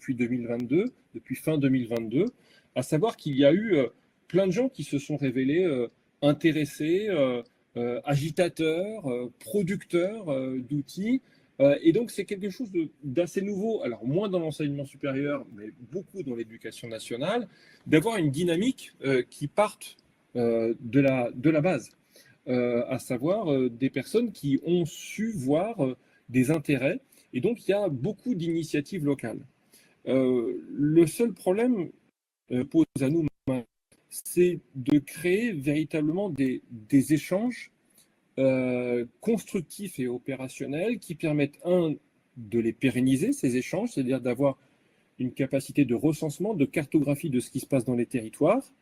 2022, depuis fin 2022, à savoir qu'il y a eu plein de gens qui se sont révélés intéressés, agitateurs, producteurs d'outils. Et donc, c'est quelque chose d'assez nouveau, alors moins dans l'enseignement supérieur, mais beaucoup dans l'éducation nationale, d'avoir une dynamique qui parte de la base, à savoir des personnes qui ont su voir des intérêts. Et donc, il y a beaucoup d'initiatives locales. Le seul problème pose à nous, c'est de créer véritablement des échanges constructifs et opérationnels qui permettent, de les pérenniser, ces échanges, c'est-à-dire d'avoir une capacité de recensement, de cartographie de ce qui se passe dans les territoires,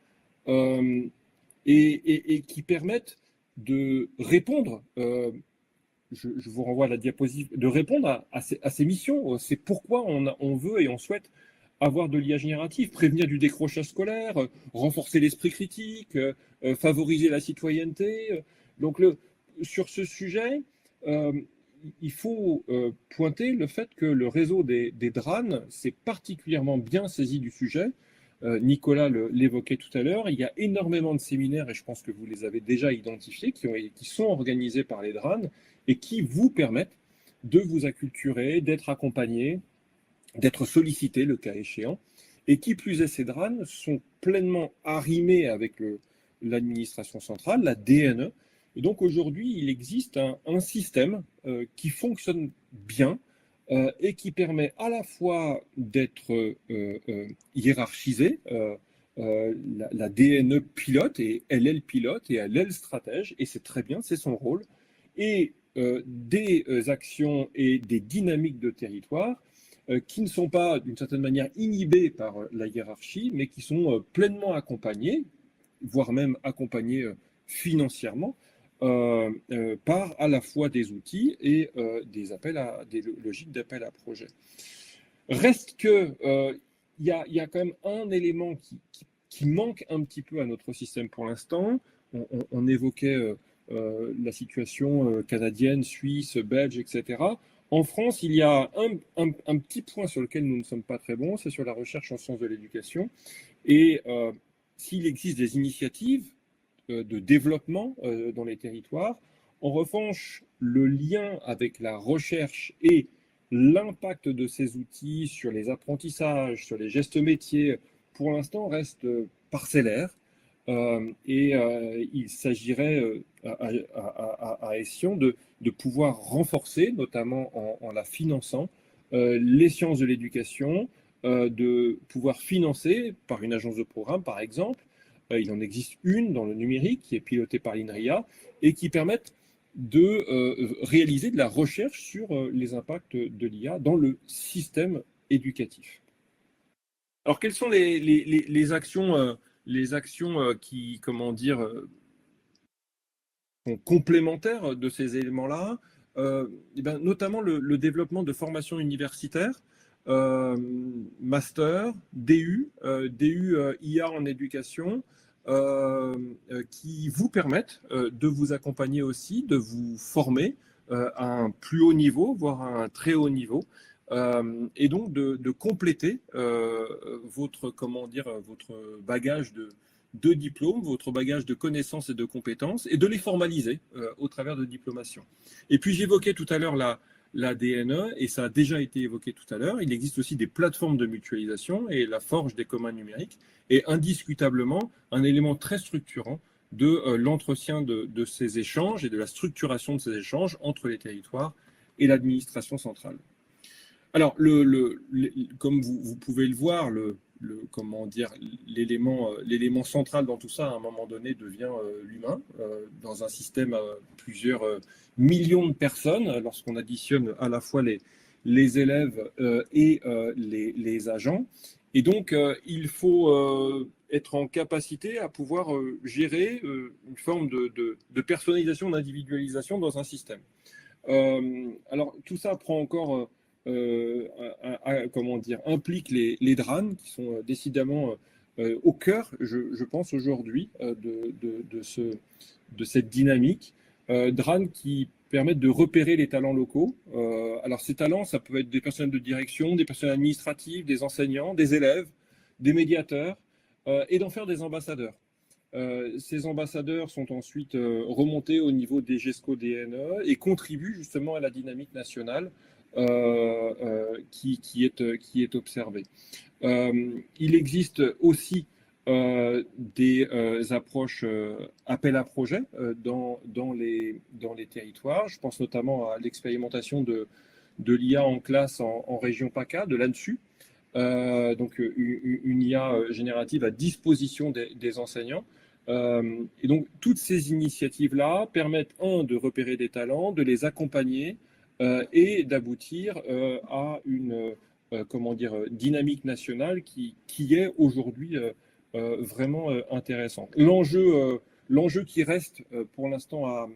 et qui permettent de répondre, je vous renvoie à la diapositive, de répondre à ces missions. C'est pourquoi on veut et on souhaite avoir de l'IA générative, prévenir du décrochage scolaire, renforcer l'esprit critique, favoriser la citoyenneté. Donc, sur ce sujet, il faut pointer le fait que le réseau des DRAN s'est particulièrement bien saisi du sujet. Nicolas l'évoquait tout à l'heure, il y a énormément de séminaires, et je pense que vous les avez déjà identifiés, qui sont organisés par les DRAN et qui vous permettent de vous acculturer, d'être accompagné, d'être sollicité le cas échéant, et qui plus est, ces DRAN sont pleinement arrimés avec l'administration centrale, la DNE, et donc aujourd'hui il existe un système qui fonctionne bien et qui permet à la fois d'être hiérarchisé, la DNE pilote et elle pilote et elle stratège, et c'est très bien, c'est son rôle, et des actions et des dynamiques de territoire qui ne sont pas d'une certaine manière inhibées par la hiérarchie, mais qui sont pleinement accompagnées, voire même accompagnées financièrement, par à la fois des outils et des logiques d'appel à projet. Reste que il y a quand même un élément qui manque un petit peu à notre système pour l'instant. On évoquait la situation canadienne, suisse, belge, etc. En France, il y a un petit point sur lequel nous ne sommes pas très bons, c'est sur la recherche en sciences de l'éducation. Et s'il existe des initiatives de développement dans les territoires, en revanche, le lien avec la recherche et l'impact de ces outils sur les apprentissages, sur les gestes métiers, pour l'instant, reste parcellaire. Il s'agirait à Essian de pouvoir renforcer, notamment en la finançant, les sciences de l'éducation, de pouvoir financer par une agence de programme, par exemple. Il en existe une dans le numérique qui est pilotée par l'INRIA et qui permettent de réaliser de la recherche sur les impacts de l'IA dans le système éducatif. Alors, quelles sont les actions qui, sont complémentaires de ces éléments-là? Notamment le développement de formations universitaires, master, DU, IA en éducation, qui vous permettent de vous accompagner aussi, de vous former à un plus haut niveau, voire à un très haut niveau, et donc de compléter votre bagage de diplômes, votre bagage de connaissances et de compétences, et de les formaliser au travers de diplomations. Et puis j'évoquais tout à l'heure la DNE, et ça a déjà été évoqué tout à l'heure, il existe aussi des plateformes de mutualisation, et la forge des communs numériques est indiscutablement un élément très structurant de l'entretien de ces échanges et de la structuration de ces échanges entre les territoires et l'administration centrale. Alors, comme vous pouvez le voir, l'élément central dans tout ça, à un moment donné, devient l'humain. Dans un système à plusieurs millions de personnes, lorsqu'on additionne à la fois les élèves et les agents. Et donc, il faut être en capacité à pouvoir gérer une forme de personnalisation, d'individualisation dans un système. Alors, tout ça prend encore... implique les DRAN qui sont décidément au cœur, je pense aujourd'hui, de cette dynamique. DRAN qui permettent de repérer les talents locaux. Alors ces talents, ça peut être des personnels de direction, des personnels administratifs, des enseignants, des élèves, des médiateurs, et d'en faire des ambassadeurs. Ces ambassadeurs sont ensuite remontés au niveau des GESCO DNE et contribuent justement à la dynamique nationale qui est observée. Il existe aussi des approches appel à projet dans les territoires. Je pense notamment à l'expérimentation de l'IA en classe en région PACA, de l'ANSU, donc une IA générative à disposition des enseignants. Et donc toutes ces initiatives-là permettent, de repérer des talents, de les accompagner et d'aboutir à une dynamique nationale qui est aujourd'hui vraiment intéressant. L'enjeu qui reste pour l'instant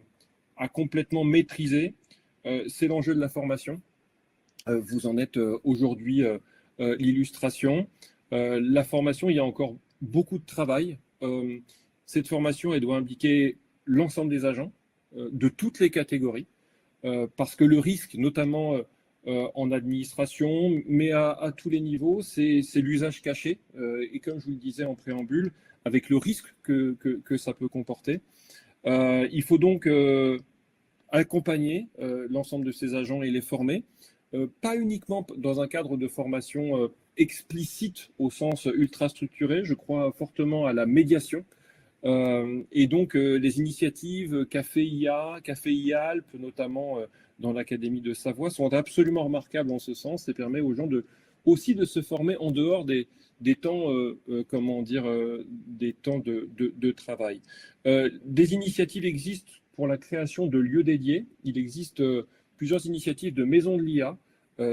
à complètement maîtriser, c'est l'enjeu de la formation. Vous en êtes aujourd'hui l'illustration. La formation, il y a encore beaucoup de travail. Cette formation, elle doit impliquer l'ensemble des agents de toutes les catégories, parce que le risque, notamment en administration, mais à tous les niveaux, c'est l'usage caché. Et comme je vous le disais en préambule, avec le risque que ça peut comporter, il faut donc accompagner l'ensemble de ces agents et les former, pas uniquement dans un cadre de formation explicite au sens ultra structuré. Je crois fortement à la médiation. Et donc les initiatives Café IA, Café IALP, notamment dans l'Académie de Savoie, sont absolument remarquables en ce sens et permet aux gens aussi de se former en dehors des temps, des temps de travail. Des initiatives existent pour la création de lieux dédiés. Il existe plusieurs initiatives de maisons de l'IA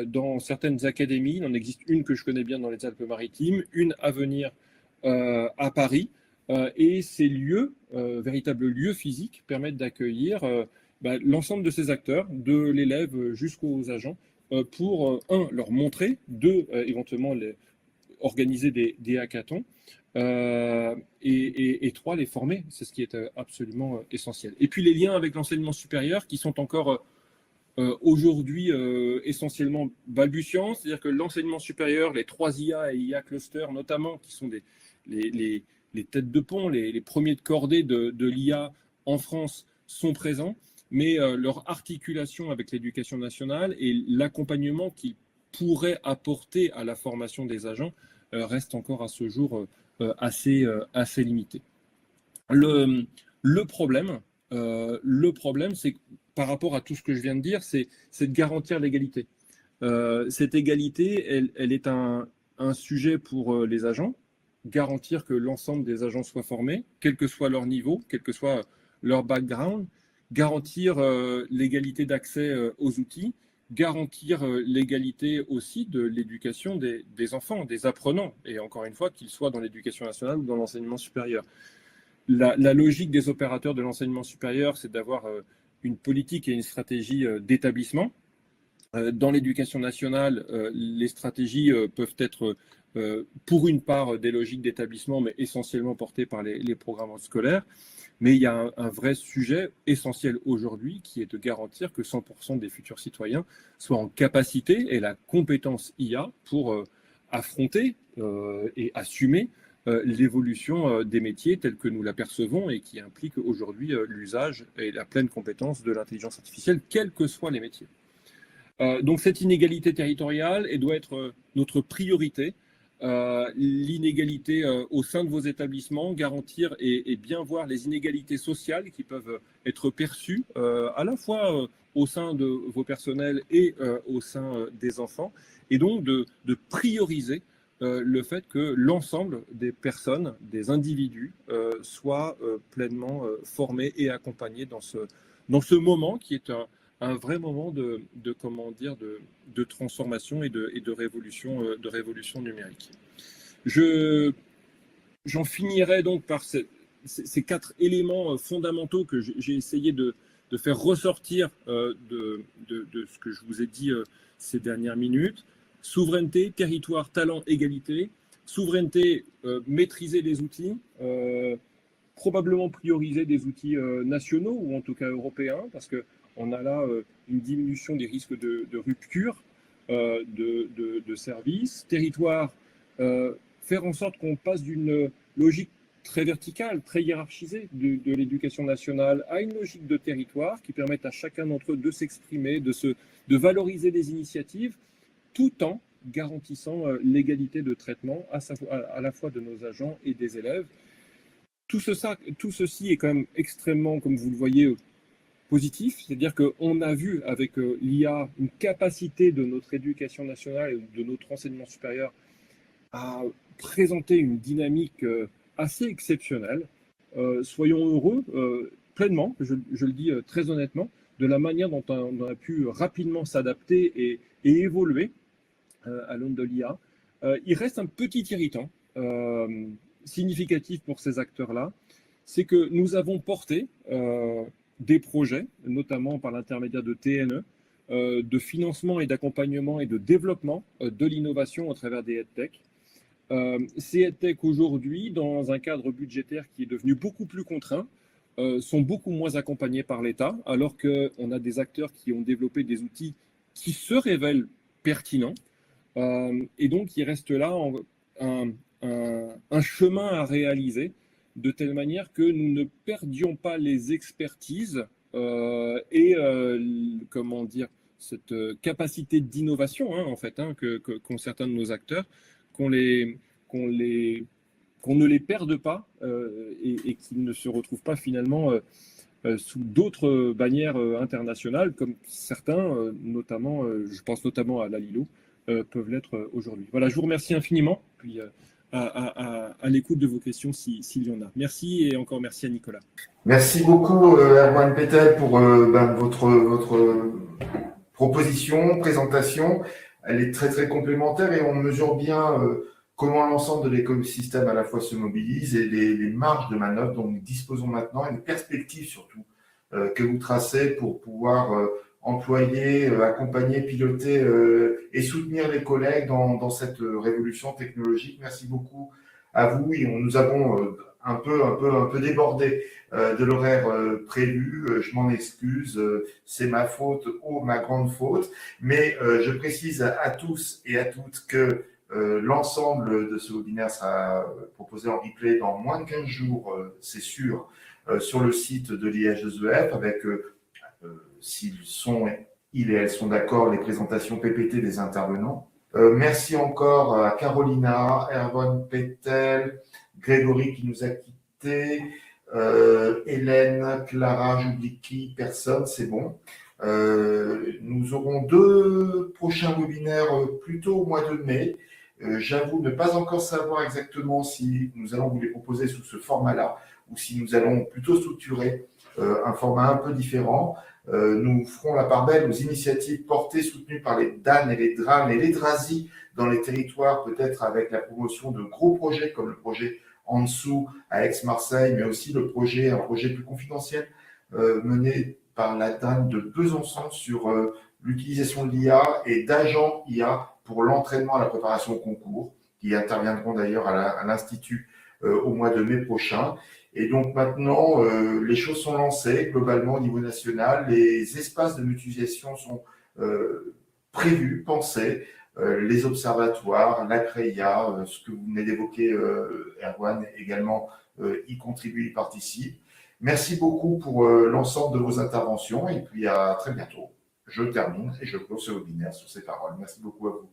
dans certaines académies. Il en existe une que je connais bien dans les Alpes-Maritimes, une à venir à Paris. Et ces lieux, véritables lieux physiques, permettent d'accueillir l'ensemble de ces acteurs, de l'élève jusqu'aux agents, pour, leur montrer, éventuellement organiser des hackathons, et trois, les former. C'est ce qui est absolument essentiel. Et puis les liens avec l'enseignement supérieur qui sont encore aujourd'hui essentiellement balbutiants, c'est-à-dire que l'enseignement supérieur, les 3 IA et IA cluster notamment, qui sont les têtes de pont, les premiers de cordée de l'IA en France sont présents, mais leur articulation avec l'éducation nationale et l'accompagnement qu'ils pourraient apporter à la formation des agents reste encore à ce jour assez limité. Le problème, c'est que par rapport à tout ce que je viens de dire, c'est de garantir l'égalité. Cette égalité, elle est un sujet pour les agents, garantir que l'ensemble des agents soient formés, quel que soit leur niveau, quel que soit leur background, garantir l'égalité d'accès aux outils, garantir l'égalité aussi de l'éducation des enfants, des apprenants, et encore une fois, qu'ils soient dans l'éducation nationale ou dans l'enseignement supérieur. La logique des opérateurs de l'enseignement supérieur, c'est d'avoir une politique et une stratégie d'établissement. Dans l'éducation nationale, les stratégies peuvent être pour une part des logiques d'établissement, mais essentiellement portées par les programmes scolaires. Mais il y a un vrai sujet essentiel aujourd'hui qui est de garantir que 100% des futurs citoyens soient en capacité et la compétence IA pour affronter et assumer l'évolution des métiers tels que nous l'apercevons et qui implique aujourd'hui l'usage et la pleine compétence de l'intelligence artificielle, quels que soient les métiers. Donc cette inégalité territoriale, elle doit être notre priorité. l'inégalité au sein de vos établissements, garantir et bien voir les inégalités sociales qui peuvent être perçues à la fois au sein de vos personnels et au sein des enfants, et donc de prioriser le fait que l'ensemble des personnes, des individus, soient pleinement formés et accompagnés dans ce moment qui est un vrai moment de transformation et de révolution numérique. J'en finirai donc par ces 4 éléments fondamentaux que j'ai essayé de faire ressortir de ce que je vous ai dit ces dernières minutes. Souveraineté, territoire, talent, égalité. Souveraineté, maîtriser les outils, probablement prioriser des outils nationaux ou en tout cas européens, parce qu'on a là une diminution des risques de rupture de services. Territoire, faire en sorte qu'on passe d'une logique très verticale, très hiérarchisée de l'éducation nationale à une logique de territoire qui permette à chacun d'entre eux de s'exprimer, de valoriser les initiatives, tout en garantissant l'égalité de traitement à la fois de nos agents et des élèves. Tout ceci est quand même extrêmement, comme vous le voyez, positif, c'est-à-dire qu'on a vu avec l'IA une capacité de notre éducation nationale et de notre enseignement supérieur à présenter une dynamique assez exceptionnelle. Soyons heureux pleinement, je le dis très honnêtement, de la manière dont on a pu rapidement s'adapter et évoluer à l'aune de l'IA. Il reste un petit irritant significatif pour ces acteurs-là, c'est que nous avons porté des projets, notamment par l'intermédiaire de TNE, de financement et d'accompagnement et de développement de l'innovation au travers des EdTech. Ces EdTech aujourd'hui, dans un cadre budgétaire qui est devenu beaucoup plus contraint, sont beaucoup moins accompagnés par l'État, alors qu'on a des acteurs qui ont développé des outils qui se révèlent pertinents. Et donc, il reste là un chemin à réaliser de telle manière que nous ne perdions pas les expertises cette capacité d'innovation qu'ont certains de nos acteurs, qu'on ne les perde pas et qu'ils ne se retrouvent pas finalement sous d'autres bannières internationales, comme certains, notamment, je pense notamment à Lalilo, peuvent l'être aujourd'hui. Voilà, je vous remercie infiniment, puis à l'écoute de vos questions s'il y en a. Merci et encore merci à Nicolas. Merci beaucoup Erwan Petel pour votre proposition, présentation. Elle est très très complémentaire et on mesure bien comment l'ensemble de l'écosystème à la fois se mobilise et les marges de manœuvre dont nous disposons maintenant et les perspectives surtout que vous tracez pour pouvoir employer, accompagner, piloter et soutenir les collègues dans cette révolution technologique. Merci beaucoup à vous et nous avons un peu débordé de l'horaire prévu. Je m'en excuse, c'est ma faute ou ma grande faute, mais je précise à tous et à toutes que l'ensemble de ce webinaire sera proposé en replay dans moins de 15 jours, c'est sûr, sur le site de l'IH2EF avec, s'ils et elles sont d'accord, les présentations PPT des intervenants. Merci encore à Carolina, Erwan Petel, Grégory qui nous a quittés, Hélène, Clara, j'oublie qui, personne, c'est bon. Nous aurons 2 prochains webinaires plutôt au mois de mai. J'avoue ne pas encore savoir exactement si nous allons vous les proposer sous ce format-là ou si nous allons plutôt structurer un format un peu différent. Nous ferons la part belle aux initiatives portées, soutenues par les DAN et les DRAN et les DRASI dans les territoires, peut-être avec la promotion de gros projets comme le projet En dessous à Aix-Marseille, mais aussi un projet plus confidentiel mené par la DAN de Besançon sur l'utilisation de l'IA et d'agents IA pour l'entraînement à la préparation au concours, qui interviendront d'ailleurs à l'Institut au mois de mai prochain. Et donc maintenant, les choses sont lancées globalement au niveau national. Les espaces de mutualisation sont prévus, pensés. Les observatoires, la CREIA, ce que vous venez d'évoquer, Erwan, également y contribue, y participe. Merci beaucoup pour l'ensemble de vos interventions et puis à très bientôt. Je termine et je clôt ce webinaire sur ces paroles. Merci beaucoup à vous.